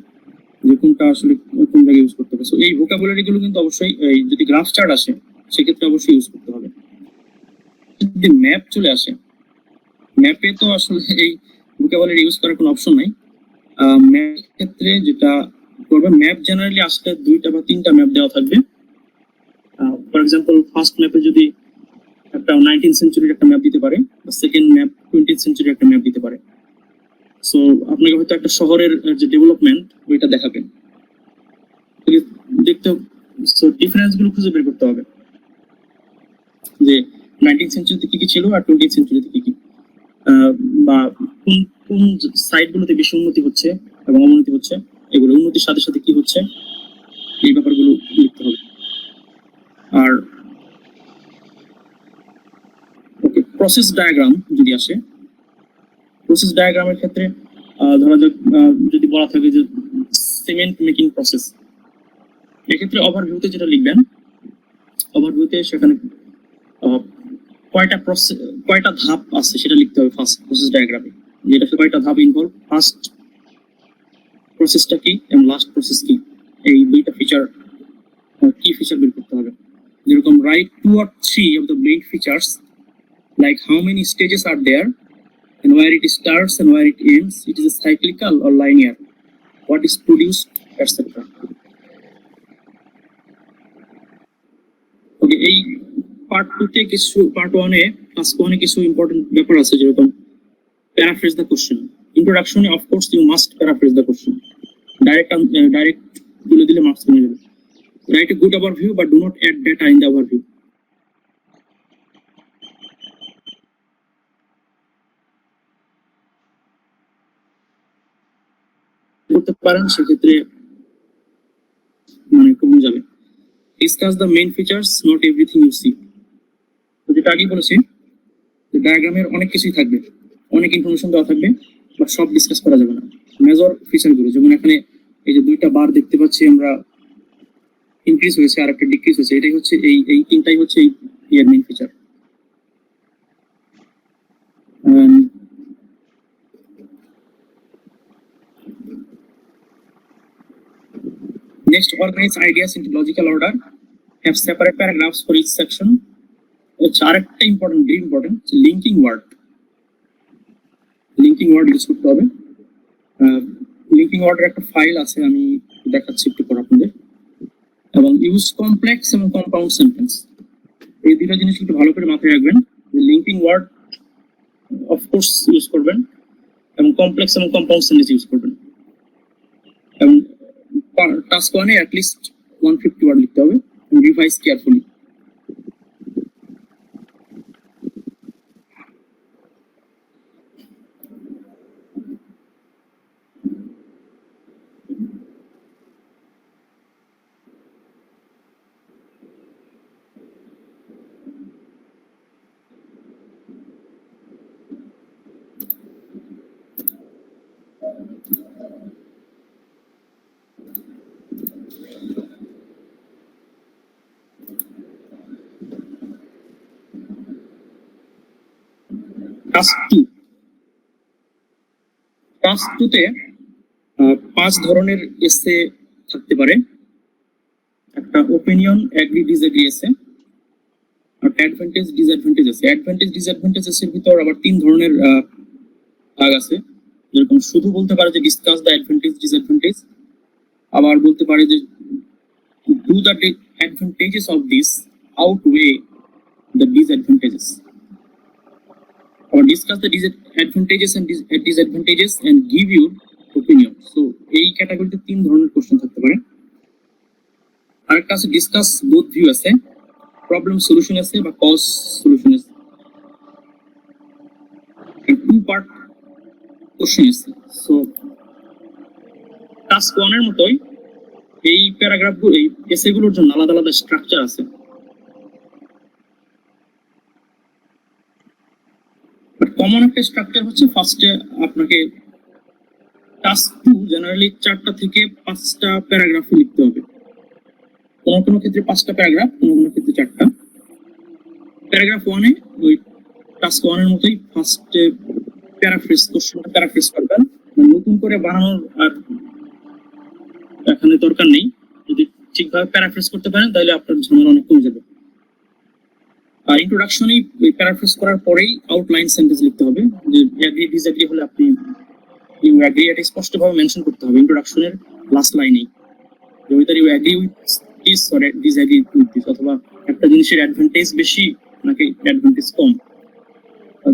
যে কোনটা আসলে কোন জায়গায় ইউজ করতে হবে। সো এই ভোকাবুলারি গুলো কিন্তু অবশ্যই যদি গ্রাফ চার্ট আসে সেক্ষেত্রে অবশ্যই ইউজ করতে হবে। যদি ম্যাপ চলে আসে, ম্যাপে তো আসলে এই ভোকাবুলারি ইউজ করার কোনো অপশন নাই। ম্যাপ ক্ষেত্রে যেটা করবে, ম্যাপ জেনারেলি আসলে 2টা বা 3টা ম্যাপ দেওয়া থাকবে। ফর এক্সাম্পল ফার্স্ট ম্যাপে যদি একটা 19th সেঞ্চুরির একটা ম্যাপ দিতে পারে, বা সেকেন্ড ম্যাপ 20th সেঞ্চুরির একটা ম্যাপ দিতে পারে। সো আপনাকে হয়তো একটা শহরের যে ডেভেলপমেন্ট ওইটা দেখাবে, দেখতে। সো ডিফারেন্স গুলো খুঁজে বের করতে হবে যে 19th সেঞ্চুরিতে কি কি ছিল আর 20th সেঞ্চুরিতে কি কি। বা কোন কোন সাইটগুলোতে বেশি উন্নতি হচ্ছে এবং অবনতি হচ্ছে, এগুলো উন্নতির সাথে সাথে কি হচ্ছে এই ব্যাপারগুলো লিখতে হবে। আর ওকে, প্রসেস ডায়াগ্রাম যদি আসে, প্রসেস ডায়াগ্রামের ক্ষেত্রে ধরা যাক যদি বলা থাকে যে সিমেন্ট মেকিং প্রসেস, এক্ষেত্রে ওভারভিউতে যেটা লিখবেন, ওভারভিউতে সেখানে কয়টা ধাপ আছে সেটা লিখতে হবে ফার্স্ট প্রসেস ডায়াগ্রামে, যেটা কয়টা ধাপ ইনভলভ, ফার্স্ট প্রসেসটা কি এবং লাস্ট প্রসেস কি, এই দুইটা ফিচার কি ফিচার বের করতে হবে। যেরকম right 2 or 3 of the main features, like how many stages are there and where it starts and where it ends, it is a cyclical or linear, what is produced, etc. ওকে, এই part 2 তে কিছু, part 1 এ task 1 এ কিছু important ব্যাপার আছে, যেরকম paraphrase the question. ইন্ট্রোডাকশনে of course you must paraphrase the question, direct বলে দিলে মার্কস কমে যাবে। Write a good overview but do not add data in the overview. করতে পারেন সেক্ষেত্রে মানে কমে যাবে। Discuss the main features, not everything you see. তো যেটা আগে বলেছি, ডায়াগ্রামের অনেক কিছুই থাকবে, অনেক ইনফরমেশন দেওয়া থাকবে, বাট সব ডিসকাস করা যাবে না। মেজর ফিচারগুলো, যেমন এখানে এই যে দুইটা বার দেখতে পাচ্ছি আমরা, ইনক্রিজ হয়েছে আর একটা ডিক্রিজ হয়েছে, এটাই হচ্ছে এই তিনটাই হচ্ছে এই main feature. Next, organize ideas into logical order. Have separate paragraphs for each section. It's আরেকটা important, very important, linking word. Linking word use করতে হবে। লিঙ্কিং ওয়ার্ডের একটা ফাইল আছে, আমি দেখাচ্ছি একটু পর আপনাদের। এবং ইউজ কমপ্লেক্স এবং কম্পাউন্ড সেন্টেন্স, এই দুটো জিনিস একটু ভালো করে মাথায় রাখবেন। লিঙ্কিং ওয়ার্ড অফকোর্স ইউজ করবেন এবং কমপ্লেক্স এবং কম্পাউন্ড সেন্টেন্স ইউজ করবেন। এবং টাস্ক 1 এ অ্যাটলিস্ট 150 ওয়ার্ড লিখতে হবে। Revise carefully. টাস্ক 2, টাস্ক 2 তে 5 ধরনের এসে থাকতে পারে। একটা ওপিনিয়ন, এগ্রি, ডিসএগ্রি এসে, আর অ্যাডভান্টেজ, ডিসঅ্যাডভান্টেজ আছে। অ্যাডভান্টেজ, ডিসঅ্যাডভান্টেজ এর ভিতর আবার 3 ধরনের ভাগ আছে। যেরকম শুধু বলতে পারে যে ডিসকাস দ্য অ্যাডভান্টেজ, ডিসঅ্যাডভান্টেজ, আবার বলতে পারে যে do the advantages of this outweigh the disadvantages, or discuss the advantages and disadvantages and give your opinion. So এই ক্যাটাগরিতে 3 ধরনের কোশ্চেন থাকতে পারে। আরেকটা আছে ডিসকাস বোথ ভিউ আছে, প্রবলেম সলিউশন আছে বা কজ সলিউশন আছে। 2 পার্ট কোশ্চেন আছে। সো টাস্ক 1 এর মতোই এই প্যারাগ্রাফগুলো, এই এসেগুলোর জন্য আলাদা আলাদা স্ট্রাকচার আছে। কমন একটা স্ট্রাকচার হচ্ছে, ফার্স্টে আপনাকে টাস্ক 2 জেনারেলি 4টা থেকে 5টা প্যারাগ্রাফ লিখতে হবে। কোনো ক্ষেত্রে 5টা প্যারাগ্রাফ, কোনো ক্ষেত্রে 4টা। প্যারাগ্রাফ 1 এ ওই টাস্ক 1 এর মতোই ফার্স্টে কোশ্চেনটা প্যারাফ্রেজ করবেন, মানে নতুন করে বানানোর আর এখানে দরকার নেই। যদি ঠিকভাবে প্যারাফ্রেজ করতে পারেন তাহলে আপনার ঝামেলা অনেক কমে যাবে। আর ইন্ট্রোডাকশনেই প্যারাফ্রেজ করার পরেই আউটলাইন সেন্টেন্স লিখতে হবে। যে এগ্রি, ডিসএগ্রি হলে আপনি ইউ এগ্রি এটা স্পষ্টভাবে মেনশন করতে হবে ইন্ট্রোডাকশনের লাস্ট লাইনেই, যে ওইটার you agree with this or disagree with this, অথবা একটা জিনিসের অ্যাডভান্টেজ বেশি নাকি অ্যাডভান্টেজ কম,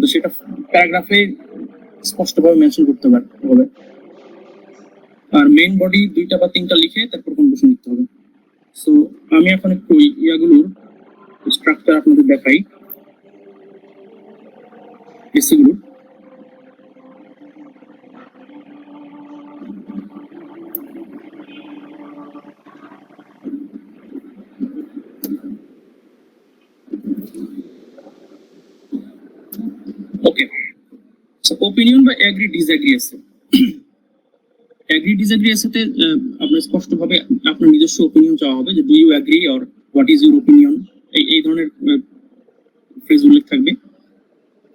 তো সেটা প্যারাগ্রাফে স্পষ্টভাবে মেনশন করতে হবে। আর মেইন বডি 2টা বা 3টা লিখে তারপর কনক্লুশন লিখতে হবে। সো আমি এখন একটু ইয়াগুলোর স্ট্রাকচার আপনাদের দেখাই, এসিগুলোর। So opinion বা agree disagree আছে agree disagree আছে তে আপনার স্পষ্টভাবে আপনার নিজস্ব opinion চাওয়া হবে যে do you agree or what is your opinion এই ধরনের ফ্রেজ উল্লেখ থাকবে।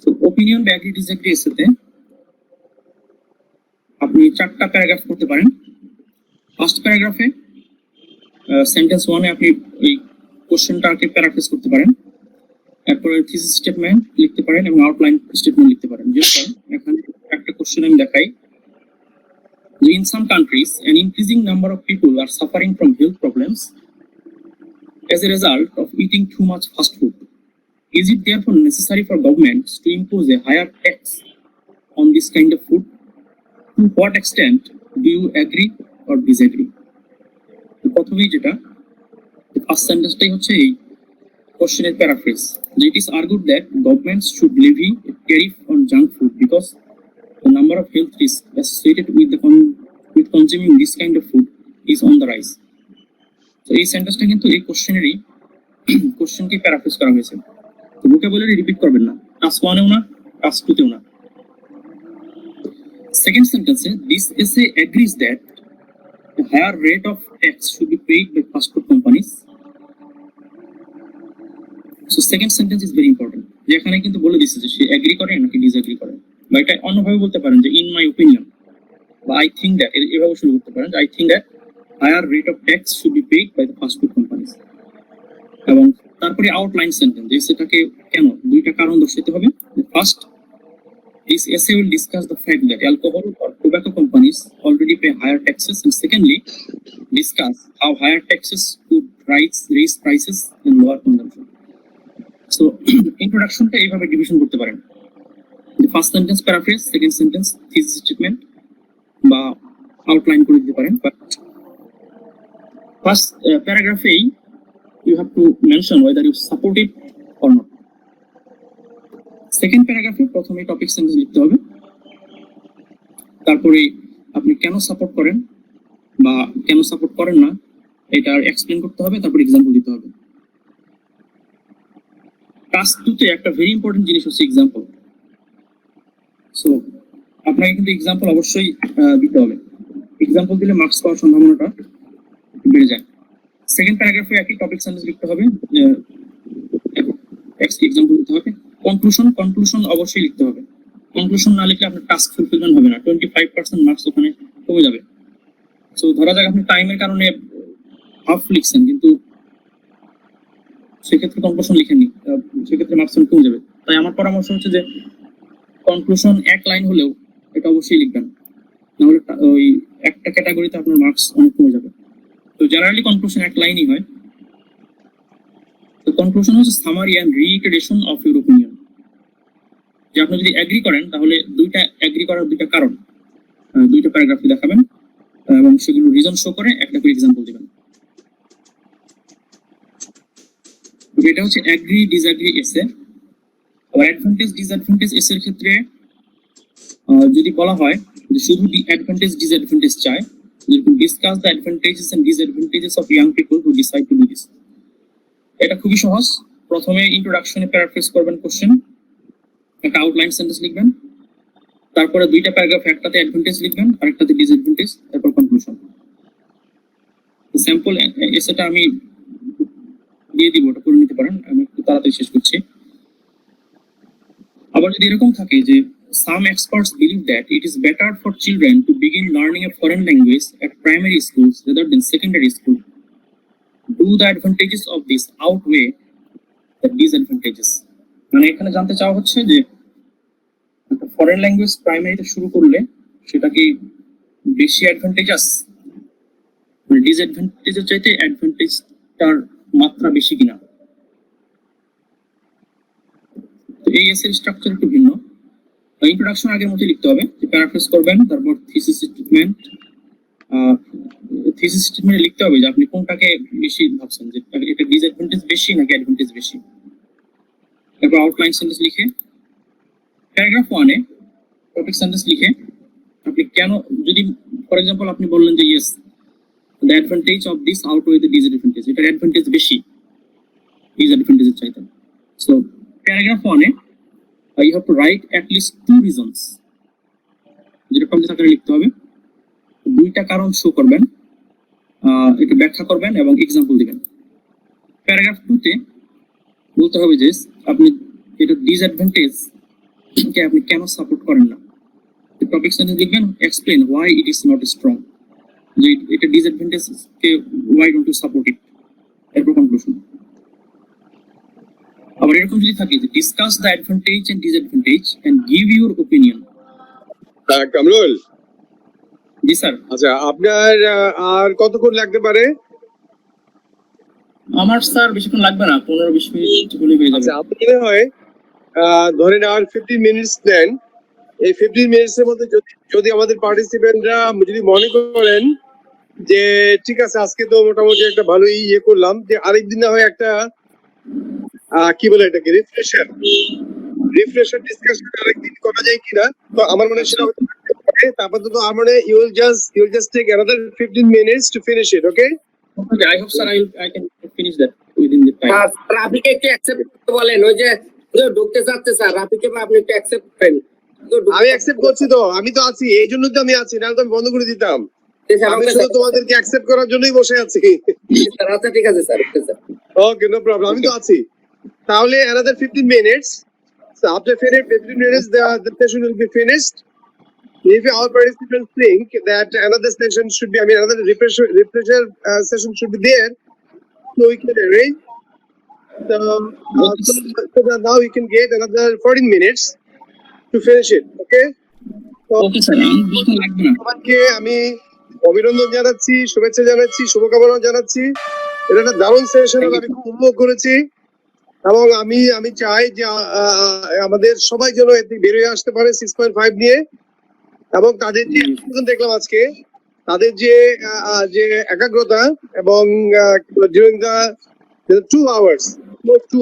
তো opinion বা agree disagree আছে তে আপনি 4টা প্যারাগ্রাফ করতে পারেন। ফার্স্ট প্যারাগ্রাফে সেন্টেন্স 1 এ আপনি এই কোশ্চেনটাকে প্যারাফ্রেজ করতে পারেন, এরপরে থিসিস স্টেটমেন্ট লিখতে পারেন এবং আউটলাইন স্টেটমেন্ট লিখতে পারেন। যেমন এখানে একটা কোশ্চেন আমি দেখাই যে in some countries an increasing number of people are suffering from health problems as a result of eating too much fast food. Is it therefore necessary for governments to impose a higher tax on this kind of food? To what extent do you agree or disagree? প্রথমেই যেটা first সেন্টেন্সটাই হচ্ছে এই কোশ্চেনের paraphrase যে it is argued that governments should levy a tariff on junk food because the number of health risks associated with consuming this kind of food is on the rise. তো এই সেন্টেন্সটা কিন্তু এই কোশ্চেনেরই কোশ্চেনকে paraphrase করা হয়েছে। তো vocabulary repeat করবেন না, টাস্ক 1 এও না, টাস্ক 2 তেও না। Second sentence, this essay agrees that a higher rate of tax should be paid by fast food companies. So second sentence is very important. যেখানে কিন্তু বলে দিচ্ছে যে সে এগ্রি করে নাকি ডিসএগ্রি করে, বা এটা অন্যভাবে বলতে পারেন যে ইন মাই ওপিনিয়ন বা আই থিঙ্ক দ্যাট, এভাবে শুরু করতে পারেন যে I think that higher rate of tax should be paid by the fast food companies. এবং তারপরে আউটলাইন সেন্টেন্স যে সেটাকে কেন, দুইটা কারণ দর্শাতে হবে। First, this essay will discuss the fact that alcohol or tobacco companies already pay higher taxes, and secondly, discuss how higher taxes could raise prices and lower consumption. So, introduction টা এইভাবে division করতে পারেন। The first sentence paraphrase, second sentence thesis statement বা outline করে দিতে পারেন। First paragraph you have to mention whether you support it or not. Second প্যারাগ্রাফে প্রথমে টপিক সেন্টেন্স লিখতে হবে, তারপরে আপনি কেন সাপোর্ট করেন বা কেন সাপোর্ট করেন না এটা এক্সপ্লেন করতে হবে, তারপর এক্সাম্পল দিতে হবে। টাস্ক 2 তে একটা ভেরি ইম্পর্টেন্ট জিনিস হচ্ছে এক্সাম্পল। সো আপনাকে কিন্তু এক্সাম্পল অবশ্যই দিতে হবে, এক্সাম্পল দিলে মার্কস পাওয়ার সম্ভাবনাটা বেড়ে যায়। সেকেন্ড প্যারাগ্রাফে একই টপিক সেন্টেন্স লিখতে হবে, এক্সাম্পল দিতে হবে। কনক্লুশন অবশ্যই লিখতে হবে, কনক্লুশন না লিখলে আপনার টাস্ক ফুলফিলমেন্ট হবে না, 25% মার্কস ওখানে কমে যাবে। সো ধরা যাক আপনি টাইমের কারণে হাফ লিখছেন কিন্তু সেক্ষেত্রে কনক্লুশন লিখেননি, সেক্ষেত্রে মার্কস কমে যাবে। তাই আমার পরামর্শ হচ্ছে যে কনক্লুশন এক লাইন হলেও এটা অবশ্যই লিখবেন, নাহলে ওই একটা ক্যাটাগরিতে আপনার মার্কস অনেক কমে যাবে। তো জেনারেলি কনক্লুশন এক লাইনই হয়। তো কনক্লুশন হচ্ছে summary and reiteration of your opinion, যে আপনি যদি এগ্রি করেন তাহলে দুইটা এগ্রি করার দুইটা কারণ দুইটা প্যারাগ্রাফে দেখাবেন এবং সেগুলো রিজন শো করে একটা করে এক্সাম্পল দিবেন। এটা হচ্ছে এগ্রি ডিসএগ্রি এসে। আবার অ্যাডভান্টেজ ডিসঅ্যাডভান্টেজ এসের ক্ষেত্রে যদি বলা হয় যে শুধু অ্যাডভান্টেজ ডিসঅ্যাডভান্টেজ চায়, discuss the advantages and disadvantages of young people who decide to do this. এটা খুবই সহজ। প্রথমে ইন্ট্রোডাকশনে প্যারাফ্রেজ করবেন কোশ্চেন, একটা আউটলাইন সেন্টেন্স লিখবেন, তারপরে দুইটা প্যারাগ্রাফ, একটাতে অ্যাডভান্টেজ লিখবেন আর একটাতে ডিসঅ্যাডভান্টেজ, তারপর কনক্লুশন। স্যাম্পল এসেটা আমি দিয়ে দিব, ওটা করে নিতে পারেন, আমি একটু তাড়াতাড়ি শেষ করছি। আবার যদি এরকম থাকে যে some experts believe that it is better for children to begin learning a foreign language at primary schools rather than secondary school, do the advantages of this outweigh the disadvantages? মানে এখানে জানতে চাওয়া হচ্ছে যে ফরেন ল্যাঙ্গুয়েজ প্রাইমারিতে শুরু করলে সেটা কি বেশি অ্যাডভান্টেজাস, মানে ডিসঅ্যাডভান্টেজের চাইতে অ্যাডভান্টেজটার মাত্রা বেশি কিনা। তো এই এসের স্ট্রাকচার একটু ভিন্ন। ইন্ট্রোডাকশন আগের মতোই লিখতে হবে, যে প্যারাফ্রেজ করবেন, তারপর থিসিস স্টেটমেন্টে লিখতে হবে যে আপনি কোনটাকে বেশি ভাবছেন, যে এটা ডিসঅ্যাডভান্টেজ বেশি নাকি অ্যাডভান্টেজ বেশি। তারপর আউটলাইন সেন্টেন্স লিখে প্যারাগ্রাফ 1 এ টপিক সেন্টেন্স লিখে আপনি কেন, যদি ফর এক্সাম্পল আপনি বললেন যে yes the advantage of this outweigh the disadvantage, এটার অ্যাডভান্টেজ বেশি ডিসঅ্যাডভান্টেজের চাইতে। সো প্যারাগ্রাফ 1 এ you have to write at least 2 reasons যেটা টপিক আকারে লিখতে হবে, দুইটা কারণ শো করবেন, এটা ব্যাখ্যা করবেন এবং এক্সাম্পল দিবেন। প্যারাগ্রাফ 2 তে বলতে হবে যে আপনি এটা ডিসঅ্যাডভান্টেজ কে আপনি কেন সাপোর্ট করেন না। টপিক সেন্টেন্স লিখবেন, explain why it is not strong, যে এটা ডিসঅ্যাডভান্টেজ কে why don't you support it, এরপর কনক্লুশন। আবার এরকম যদি থাকে যে discuss the advantage and disadvantage and give your opinion. Kamrul, জি স্যার। আচ্ছা আপনার আর কতক্ষণ লাগতে পারে? আমার স্যার বেশিক্ষণ লাগবে না, 15-20 মিনিট হলে হয়ে যাবে। আচ্ছা আপনি মনে হয় ধরেন আর 15 মিনিটস দেন, এই 15 মিনিটস এর মধ্যে যদি আমাদের পার্টিসিপেন্টরা যদি মনে করেন যে ঠিক আছে আজকে তো মোটামুটি একটা ভালোই ইয়ে করলাম, যে আরেকদিন না হয় একটা কি বলে এটাকে রিফ্রেশার ডিসকাশন আরেকদিন করা যায় কিনা, তো আমার মনে হয় সেটা হতে পারে। তারপর তো আমার মনে হয় you will just take another 15 minutes to finish it, okay? I hope sir I can finish that within the time. রাফিকে একটু অ্যাকসেপ্ট করতে বলেন, ওই যে ঢুকতে চাচ্ছে স্যার, রাফিকে আপনি একটু অ্যাকসেপ্ট করেন। আমি অ্যাকসেপ্ট করছি, তো আমি তো আছি, এই জন্য তো আমি আছি, নাহলে তো আমি বন্ধ করে দিতাম। আমি শুধু তোমাদেরকে অ্যাকসেপ্ট করার জন্যই বসে আছি। আচ্ছা ঠিক আছে স্যার, ওকে, নো প্রবলেম, আমি তো আছি। তাহলে another 15 minutes. So after 15 minutes, the session will be finished. If our participants think that another session should be, another refresher session should be there, so we can arrange. So that now you can get another 14 minutes to finish it. Okay? Okay sir, লাগবে না। সবাইকে আমি অভিনন্দন জানাচ্ছি, শুভেচ্ছা জানাচ্ছি, শুভকামনা জানাচ্ছি। এটা একটা দারুণ সেশন, আমি খুব উপভোগ করেছি এবং আমি চাই যে আমাদের সবাই যেন এতে বেরিয়ে আসতে পারে 6.5 নিয়ে, এবং তাদের যে দেখলাম আজকে তাদের যে একাগ্রতা এবং ডিউরিং দ্য 2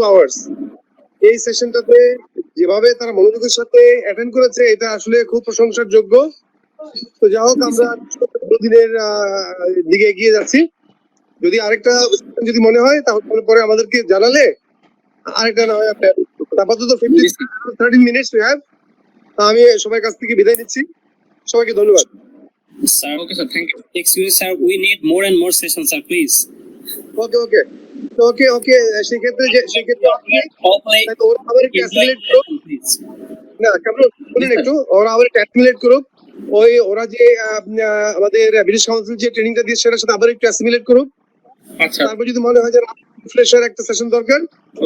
আওয়ার্স এই সেশনটাতে যেভাবে তারা মনোযোগের সাথে অ্যাটেন্ড করেছে, এটা আসলে খুব প্রশংসার যোগ্য। তো যাই হোক, আমরা দিনের দিকে এগিয়ে যাচ্ছি। যদি আরেকটা যদি মনে হয় তাহলে পরে আমাদেরকে জানালে আরেকটা না হয় আপনি আপাতত 13 মিনিটস উই হ্যাভ। আমি সবার কাছ থেকে বিদায় নিচ্ছি, সবাইকে ধন্যবাদ স্যার। Okay sir, thank you. Excuse sir, we need more and more session sir, please. Okay সেক্ষেত্রে ওরা আবার একটু অ্যাসিমিলেট করুক না, কেমন শুনুন একটু, ওরা আবার একটু অ্যাসিমিলেট করুক, ওরা যে আমাদের ব্রিটিশ কাউন্সিল যে ট্রেনিংটা দিয়ে সেটার সাথে আবার একটু অ্যাসিমিলেট করুক। আচ্ছা, তারপর যদি মনে হয় যে ফ্রেশার একটা সেশন দরকার,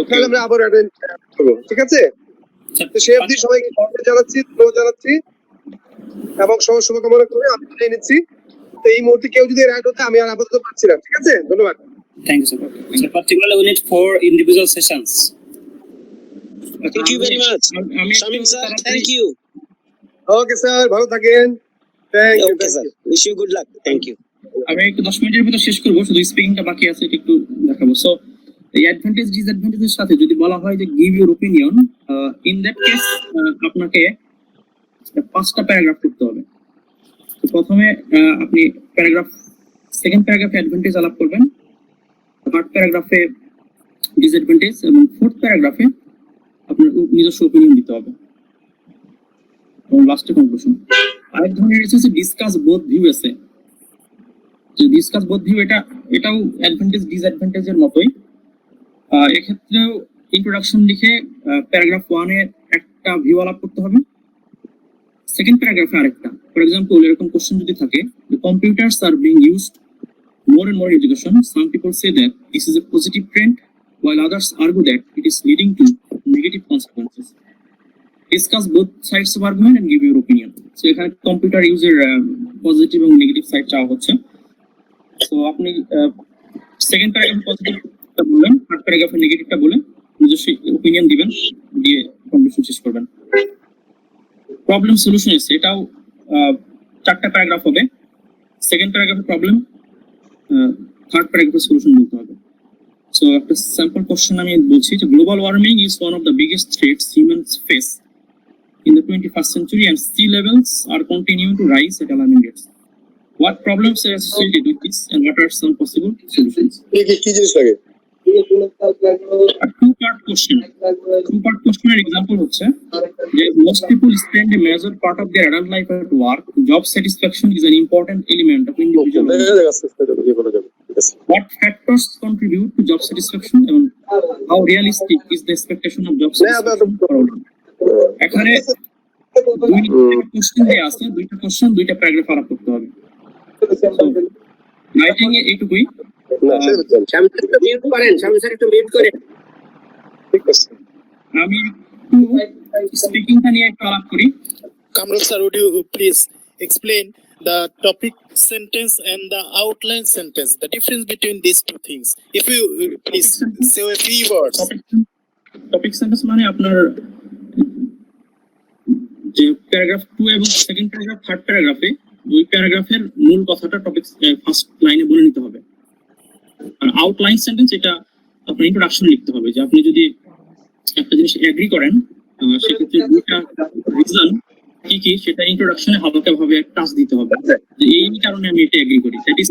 তাহলে আমরা আবার অ্যাটেন্ড করব, ঠিক আছে? তো সেই অবধি সবাইকে জানাচ্ছি এবং সবার শুভকামনা করে আমি বিদায় নিচ্ছি। তো এই মুহূর্তে কেউ যদি অ্যাড হতে, আমি আর আপাতত পারছি না, ঠিক আছে? ধন্যবাদ। Thank you sir. So particularly we need 4 individual sessions. Thank you very much. Shamim sir, thank you. Okay sir, ভালো থাকেন। Thank you. Okay sir, wish you good luck. Thank you. আমি একটু 10 মিনিটের ভিতর শেষ করবো, শুধু স্পিকিংটা বাকি আছে, এটা একটু দেখাবো। সো এই অ্যাডভান্টেজ ডিসঅ্যাডভান্টেজের সাথে যদি বলা হয় যে give your opinion, in that case আপনাকে 5টা প্যারাগ্রাফ করতে হবে। তো প্রথমে আপনি সেকেন্ড প্যারাগ্রাফে অ্যাডভান্টেজ আলাপ করবেন, থার্ড প্যারাগ্রাফে ডিসঅ্যাডভান্টেজ এবং ফোর্থ প্যারাগ্রাফে আপনার নিজস্ব ওপিনিয়ন দিতে হবে এবং লাস্টে কনক্লুশন। আরেক ধরনের হচ্ছে ডিসকাস বোথ ভিউ আছে। যে ডিসকাস বোথ ভিউ এটাও অ্যাডভান্টেজ ডিসঅ্যাডভান্টেজের মতোই। এক্ষেত্রেও ইন্ট্রোডাকশন লিখে প্যারাগ্রাফ 1 এ একটা ভিউ আলাপ করতে হবে, সেকেন্ড প্যারাগ্রাফে আরেকটা। ফর এক্সাম্পল, এরকম কোশ্চেন যদি থাকে, the computers are being used more and more in education. Some people say that this is a positive trend, while others argue that it is leading to negative consequences. Discuss both sides of argument and give your opinion. So এখানে computer ইউজের positive এবং negative side চাওয়া হচ্ছে। So আপনি second প্যারাগ্রাফে পজিটিভটা বলেন, third প্যারাগ্রাফে নেগেটিভটা বলে নিজস্ব opinion দিবেন, দিয়ে কনক্লুশন শেষ করবেন। প্রবলেম সলিউশন আছে, এটাও 4টা প্যারাগ্রাফ হবে। সেকেন্ড প্যারাগ্রাফে প্রবলেম, থার্ড প্যারাগ্রাফে সলিউশন বলতে হবে। সো একটা স্যাম্পল কোশ্চেন আমি বলছি যে global warming is one of the biggest threats humans face in the 21st century, and sea levels are continuing to rise at alarming rates. What problems are associated with this, and what are some possible solutions? কি জিনিস লাগে? Two part question এর example হচ্ছে যে most people spend a major part of their adult life at work. Job satisfaction is an important element of individual life. What factors contribute to job satisfaction and how realistic is the expectation of job satisfaction for all? এখানে দুইটা question দেয়া আছে, দুইটা question দুইটা paragraph আলাপ করতে হবে। Writing এ এইটুকুই। শামিল স্যার একটু মিউট করেন, শামিল স্যার একটু মিউট করেন। আমি একটু স্পিকিংটা নিয়ে একটু আলাপ করি। Kamral sir, would you please explain the topic sentence and the outline sentence, the difference between these two things? If you please say a few words. Topic sentence মানে আপনার যে প্যারাগ্রাফ 2 এবং সেকেন্ড প্যারাগ্রাফ থার্ড প্যারাগ্রাফে দুই প্যারাগ্রাফের মূল কথাটা topic first লাইনে বলে নিতে হবে। আর আউটলাইন সেন্টেন্স এটা আপনার ইন্ট্রোডাকশন লিখতে হবে, যে আপনি যদি একটা জিনিস এগ্রি করেন সেক্ষেত্রে দুইটা রিজন কি কি সেটা ইন্ট্রোডাকশনে হালকা ভাবে টাচ দিতে হবে, যে এই কারণে আমি এটা এগ্রি করি। That is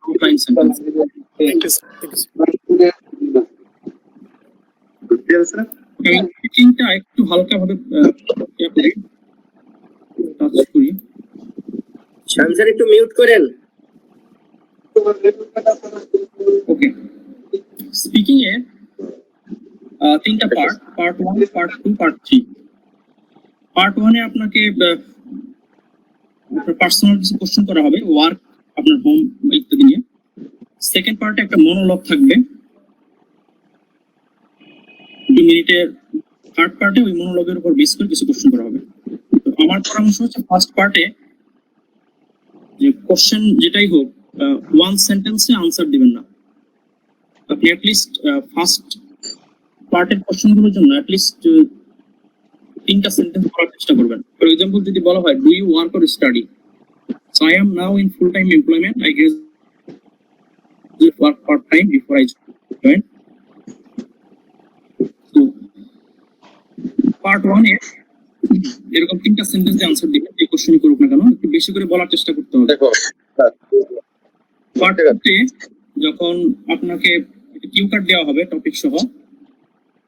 outline sentence. Thank you, sir. Thank you, sir. আমি স্পিকিংটা একটু হালকা ভাবে টাচ করি। শামিল স্যার একটু মিউট করেন। ওকে, স্পিকিং এ তিনটা part, part 1, part 2, part 3। Part 1 এ আপনাকে আপনার পার্সোনাল কিছু কোশ্চেন করা হবে, ওয়ার্ক, আপনার হোম ইত্যাদি নিয়ে। সেকেন্ড পার্টে একটা মনোলগ থাকবে 2 মিনিটের। থার্ড পার্টে ওই মনোলগের উপর বেস করে কিছু কোশ্চেন করা হবে। তো আমার পরামর্শ হচ্ছে ফার্স্ট পার্টে যে কোশ্চেন যেটাই হোক ওয়ান সেন্টেন্সে আনসার দিবেন না। আপনি অ্যাটলিস্ট ফার্স্ট পার্টের কোশ্চেনগুলোর জন্য অ্যাটলিস্ট 3টা সেন্টেন্স বলার চেষ্টা করবেন। ফর এক্সাম্পল যদি বলা হয় do you work or study, so I am now in full time employment, I guess work part time before I join. তো পার্ট 1 এ এরকম 3টা সেন্টেন্স দিয়ে আনসার দিবেন, এই কোশ্চেনই করুক না কেন, একটু বেশি করে বলার চেষ্টা করতে হবে। পার্ট 2 এ যখন আপনাকে কিউ কার্ড দেওয়া হবে টপিক সহ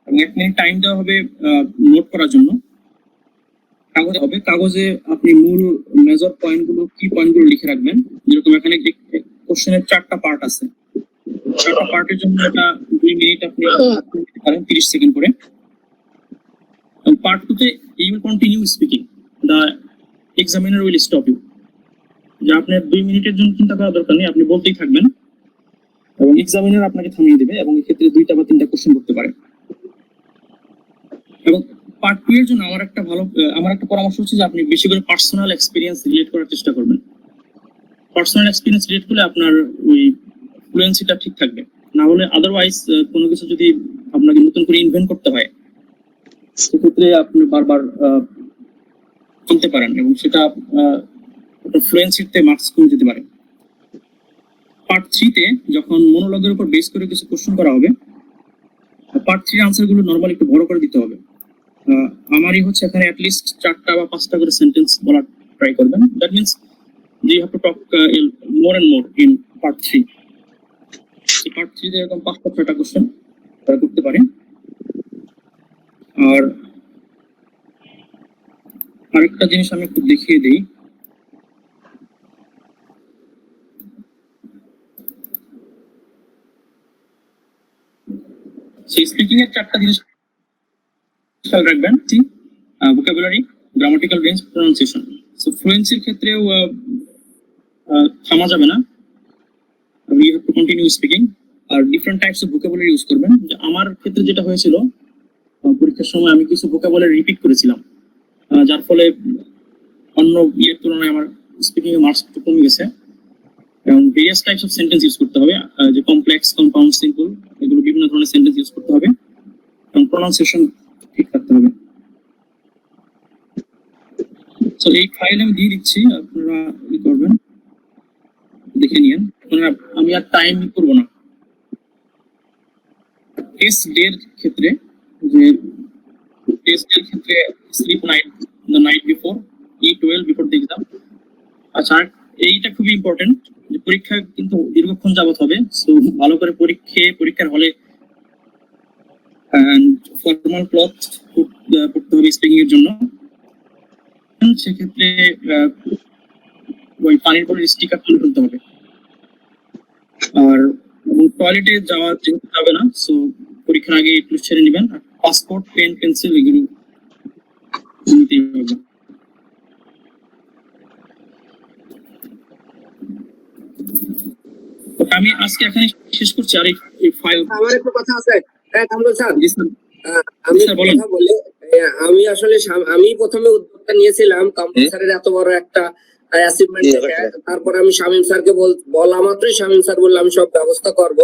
এবং 1 মিনিট টাইম দেওয়া হবে নোট করার জন্য, কাগজ হবে, কাগজে আপনি মূল মেজর পয়েন্টগুলো কি পয়েন্টগুলো লিখে রাখবেন। যেরকম এখানে কোশ্চেনের 4টা পার্ট আছে, 4টা পার্টের জন্য এটা 2 মিনিট আপনি পারেন 30 সেকেন্ড করে। পার্ট 2 তে you will continue speaking, the examiner will stop you, যে আপনার 2 মিনিটের জন্য চিন্তা করার দরকার নেই, আপনি বলতেই থাকবেন এবং এক্সামিনার আপনাকে থামিয়ে দেবে এবং এক্ষেত্রে 2টা বা 3টা কোশ্চেন করতে পারে। এবং পার্ট 2 এর জন্য আমার একটা পরামর্শ হচ্ছে যে আপনি বেশি করে পার্সোনাল এক্সপিরিয়েন্স রিলেট করার চেষ্টা করবেন। পার্সোনাল এক্সপিরিয়েন্স রিলেট করলে আপনার ওই ফ্লুয়েন্সিটা ঠিক থাকবে। না হলে আদারওয়াইজ কোনো কিছু যদি আপনাকে নতুন করে ইনভেন্ট করতে হয় সেক্ষেত্রে আপনি বারবার চলতে পারেন এবং সেটা ফ্লুয়েন্সিতে মার্কস কমে যেতে পারে। পার্ট 3 তে যখন মনোলগের উপর বেস করে কিছু কোশ্চেন করা হবে, পার্ট 3 আনসার গুলো নরমালি একটু বড় করে দিতে হবে। আমারই হচ্ছে এখানে অ্যাটলিস্ট 4টা বা 5টা করে সেন্টেন্স বলার ট্রাই করবেন। That means you have to talk more and more in part 3. Part 3 তে এরকম 5টা কোশ্চেন করতে পারেন। আর আরেকটা জিনিস আমি একটু দেখিয়ে দিই, সেই স্পিকিং এর 4টা জিনিস খেয়াল রাখবেন, vocabulary, grammatical range, pronunciation. So ফ্লুয়েন্সির ক্ষেত্রেও থামা যাবে না, you have to continue speaking. আর different types of vocabulary use করবেন। আমার ক্ষেত্রে যেটা হয়েছিল, পরীক্ষার সময় আমি কিছু ভোকাবুলারি রিপিট করেছিলাম, যার ফলে অন্য ইয়ের তুলনায় আমার স্পিকিং এর মার্কস একটু কমে গেছে। এবং various types of sentence use করতে হবে, যে কমপ্লেক্স, কম্পাউন্ড, সিম্পল, এগুলো বিভিন্ন ধরনের সেন্টেন্স ইউজ করতে হবে এবং প্রনাউন্সিয়েশন ঠিক রাখতে হবে। তো এই ফাইল আমি দিয়ে দিচ্ছি, আপনারা কি করবেন দেখে নিন। আমি আর টাইম করবো না। টেস্ট ডের ক্ষেত্রে sleep the night before, eat well before the exam। আচ্ছা, এইটা খুবই ইম্পর্টেন্ট, যে পরীক্ষা কিন্তু দীর্ঘক্ষণ যাবত হবে। সো ভালো করে পরীক্ষার হলে অ্যান্ড ফর্মাল ক্লথ পড়তে হবে স্পিকিং এর জন্য। সেক্ষেত্রে ওই পানির পরে স্টিকার তুলে ফেলতে হবে। আর টয়লেটে যেহেতু যাবে না, সো পরীক্ষার আগে একটু ছেড়ে নেবেন। পাসপোর্ট, পেন, পেন্সিল এগুলো নিতেই হবে। আমি আজকে এখানে শেষ করছি। আর এই ফাইল আমার একটা কথা আছে। হ্যাঁ কামরুল স্যার, জি স্যার। আমি স্যার, বলেন। কথা বলে আমি আসলে আমি প্রথমে উদ্যোগটা নিয়েছিলাম কামরুল স্যারের এত বড় একটা অ্যাচিভমেন্ট থেকে। তারপরে আমি শামীম স্যারকে বলা মাত্রই শামীম স্যার বললো আমি সব ব্যবস্থা করব।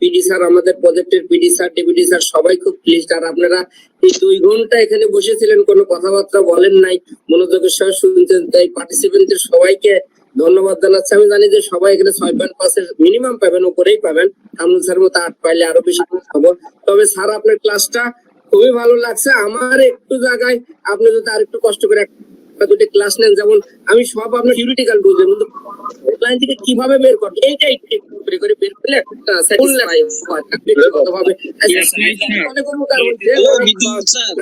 পিডি স্যার, আমাদের প্রজেক্টের পিডি স্যার, ডেপুটি স্যার সবাই খুব প্লিজড। আর আপনারা এই 2 ঘন্টা এখানে বসেছিলেন, কোনো কথাবার্তা বলেন নাই, মনোযোগের সহ শুনছেন। তাই পার্টিসিপেন্টদের সবাইকে ধন্যবাদ জানাচ্ছি। আমি জানি যে সবাই এখানে 6.5 মিনিমাম পাবেন, উপরেই পাবেন। কামরুল স্যার মতো 8 পাইলে আরো বেশি পাবো। তবে স্যার আপনার ক্লাসটা খুবই ভালো লাগছে। আমার একটু জায়গায় আপনি যদি আর একটু কষ্ট করে একটা দুটো ক্লাস নেন, যেমন আমি সব আপনার থিওরিটিক্যাল বুঝলাম, কিন্তু ক্লায়েন্ট থেকে কিভাবে বের করবে এইটা একটু করে করে বের করলে একটা স্যাটিসফাই হয় ব্যক্তিগতভাবে। মনে করবো কারণ যে হ্যালো বিদ্যুৎ স্যার,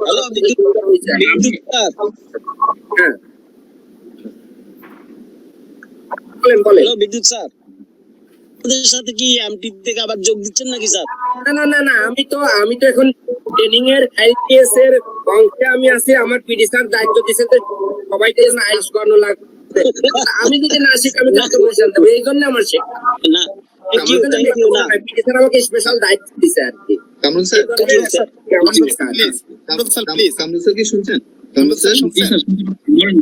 হ্যালো বিদ্যুৎ স্যার, হ্যাঁ বলেন বলেন। হ্যালো বিদ্যুৎ স্যার, আমাদের সাথে কি এমটি থেকে আবার যোগ দিচ্ছেন নাকি স্যার? না, আমি তো এখন ট্রেনিং এর আইপিএস এর অংশে আমি আছি। আমার পিডি স্যার দায়িত্ব দিয়েছে যে সবাইকে যেন আইস করানো লাগবে। আমি যদি না শিখি আমি কাকে বসে আনতে হবে, এই জন্য আমার শেখা না, থ্যাংক ইউ না। পিডি স্যার আমাকে স্পেশাল দায়িত্ব দিয়েছে আর কি। Kamrul sir, Kamrul sir please, Kamrul sir কি শুনছেন? কামরুল স্যার, জি স্যার,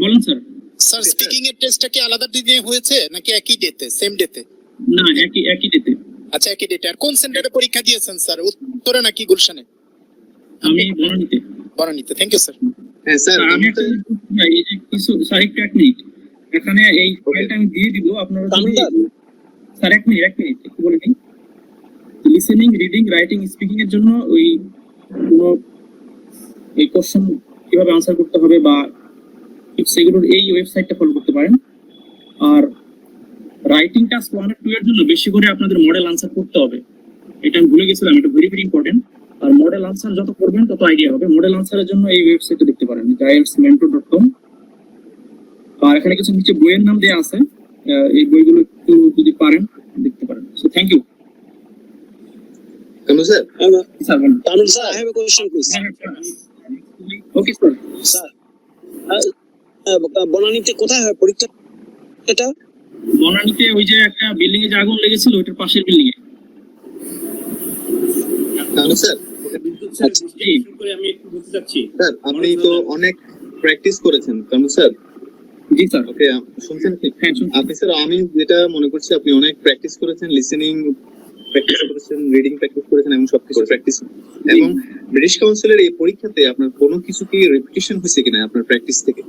বলেন স্যার। স্যার স্পিকিং এর টেস্টটা কি আলাদা দিনে হয়েছে নাকি একই ডেতে, সেম ডেতে? না, একই ডেতে। আচ্ছা, একই ডেটে। আর কোন সেন্টারে পরীক্ষা দিয়েছেন স্যার, উত্তরে নাকি গুলশানে? আমি বনানীতে। বনানীতে। Thank you sir. হ্যাঁ স্যার, আমি একটা এই যে কিছু স্যার একটু 1 মিনিট, এখানে এই ফাইলটা আমি দিয়ে দিব আপনারা যদি স্যার 1 মিনিট একটু বলে দিন। লিসেনিং, রিডিং, রাইটিং, স্পিকিং এর জন্য ওই কোনো এই কোশ্চেন কিভাবে আনসার করতে হবে বা সেগুলোর এই ওয়েবসাইটটা ফলো করতে পারেন। আর রাইটিং টাস্ক 1 আর 2 এর জন্য বেশি করে আপনাদের মডেল আনসার করতে হবে। এটা আমি ভুলে গেছিলাম, এটা ভেরি ভেরি ইম্পর্টেন্ট। আর মডেল আনসার যত করবেন তত আইডিয়া হবে। মডেল আনসারের জন্য এই ওয়েবসাইটে দেখতে পারেন, ieltsmentor.com। আর এখানে কিছু নিচে বইয়ের নাম দেওয়া আছে, এই বইগুলো একটু যদি পারেন দেখতে পারেন। So thank you. Kamrul sir, sir বলুন। Tamil sir, I have a question please. Okay sir. Sir, বনানীতে কোথায় হয় পরীক্ষা? এটা বনানীতে ওই যে একটা বিল্ডিং এ যে আগুন লেগেছিল ওইটার পাশের বিল্ডিং এ। কামরুল স্যার, আমি একটু বলতে চাচ্ছি স্যার আপনি তো অনেক প্র্যাকটিস করেছেন কামরুল স্যার। জি স্যার। ওকে, শুনছেন কি? হ্যাঁ শুনছি। আপনি স্যার, আমি যেটা মনে করছি আপনি অনেক প্র্যাকটিস করেছেন, লিসেনিং প্র্যাকটিস করেছেন, রিডিং প্র্যাকটিস করেছেন এবং সবকিছু প্র্যাকটিস। এবং ব্রিটিশ কাউন্সিলের এই পরীক্ষাতে আপনার কোনো কিছু কি রিপিটিশন হয়েছে কিনা আপনার প্র্যাকটিস থেকে?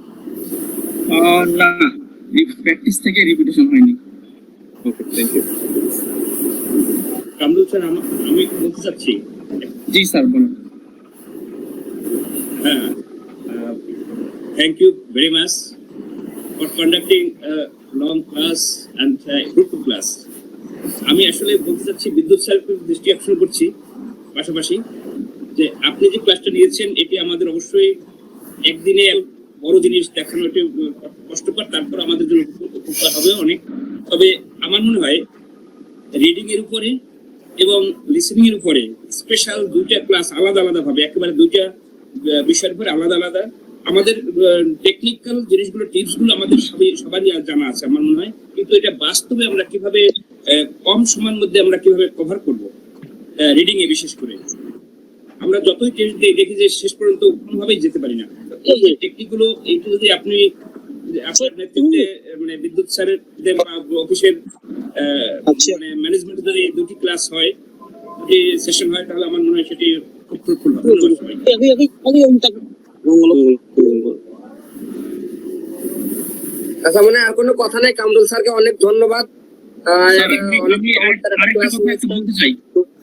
না, প্র্যাকটিস থেকে রিপিটিশন হয়নি। ওকে, থ্যাংক ইউ। কামরুল স্যার, আমি একটু বলতে চাচ্ছি। জি স্যার বলুন। হ্যাঁ, thank you very much for conducting a long class and fruitful class. আমি আসলে বলতে চাচ্ছি বিদ্যুৎ স্যারকে দৃষ্টি আকর্ষণ করছি, পাশাপাশি যে আপনি যে ক্লাসটা নিয়েছেন এটি আমাদের অবশ্যই একদিনে বড় জিনিস দেখানো একটু কষ্টকর, তারপর আমাদের জন্য উপকার হবে অনেক। তবে আমার মনে হয় রিডিং এর উপরে এবং লিসেনিং এর উপরে স্পেশাল 2টা ক্লাস আলাদা আলাদা ভাবে, একেবারে 2টা বিষয়ের উপরে আলাদা আলাদা। আমাদের টেকনিক্যাল জিনিসগুলো, টিপস গুলো আমাদের সবারই জানা আছে আমার মনে হয়, কিন্তু এটা বাস্তবে আমরা কিভাবে কম সময়ের মধ্যে আমরা কিভাবে কভার করব রিডিং এ বিশেষ করে। আমরা যতই টেস্ট দিই দেখি যে শেষ পর্যন্ত কোনোভাবেই যেতে পারি না। এই টেকনিক গুলো এইটা যদি আপনি আপনার নেতৃত্বে মানে বিদ্যুৎ স্যারের অফিসের মানে ম্যানেজমেন্টের যদি 2টি ক্লাস হয়, 2টি সেশন হয়, তাহলে আমার মনে হয় সেটি খুব ফ্রুটফুল হবে। আচ্ছা, মানে আর কোনো কথা নাই। কামরুল স্যারকে অনেক ধন্যবাদ। বলতে চাই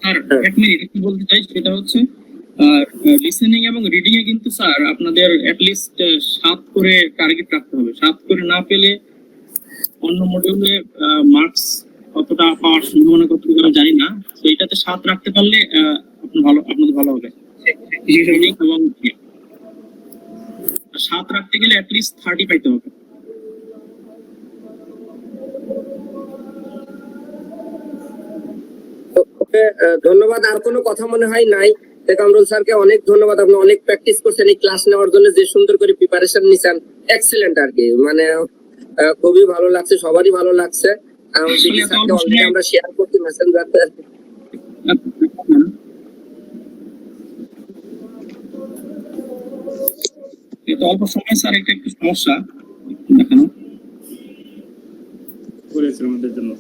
স্যার, 1 মিনিট একটু বলতে চাই। সেটা হচ্ছে লিসেনিং এবং রিডিং এ কিন্তু স্যার আপনাদের অ্যাটলিস্ট 7 করে টার্গেট রাখতে হবে। 7 করে না পেলে অন্য মডিউলে মার্কস কতটা পাওয়ার সম্ভাবনা কতটুকু আমি জানি না। তো এটাতে 7 রাখতে পারলে আপনাদের ভালো হবে এবং 7 রাখতে গেলে অ্যাটলিস্ট 30 পাইতে হবে। ওকে, ধন্যবাদ। আর কোনো কথা মনে হয় নাই? কামরুল স্যারকে অনেক ধন্যবাদ, আপনি অনেক প্র্যাকটিস করছেন এই ক্লাস নেওয়ার জন্য, যে সুন্দর করে প্রিপারেশন নিছেন, এক্সিলেন্ট আর কি, মানে খুবই ভালো লাগছে, সবারই ভালো লাগছে। বিডি স্যারকে অলরেডি আমরা শেয়ার করছি মেসেঞ্জারে। এত অল্প সময় স্যার এটা একটু সমস্যা দেখানো করেছে আমাদের জন্য।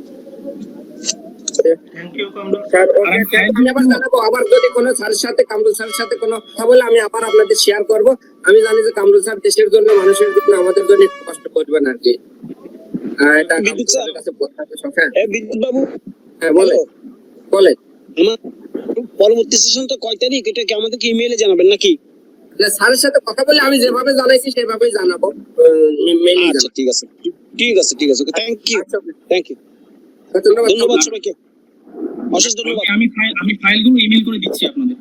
থ্যাংক ইউ কামরুল স্যার, ওকে, আমি আবার জানাবো, আবার যদি কোনো স্যারের সাথে, কামরুল স্যারের সাথে কোনো কথা বলে আমি আবার আপনাদের শেয়ার করব। আমি জানি যে কামরুল স্যার দেশের জন্য, মানুষের জন্য, আমাদের জন্য একটু কষ্ট করবেন আর কি। এটা কামরুল স্যারের কাছে প্রত্যাশা সব। হ্যাঁ বিদ্যুৎ বাবু, হ্যাঁ, বলে আমার পরবর্তী সেশনটা কয় তারিখ, এটা কি আমাদেরকে ইমেইলে জানাবেন নাকি? না, স্যারের সাথে কথা বলে আমি যেভাবে জানাইছি সেভাবেই জানাবো। আচ্ছা, ঠিক আছে, ওকে, থ্যাংক ইউ। ধন্যবাদ ধন্যবাদ সবাইকে, অশেষ ধন্যবাদ। আমি ফাইলগুলো ইমেল করে দিচ্ছি আপনাদের।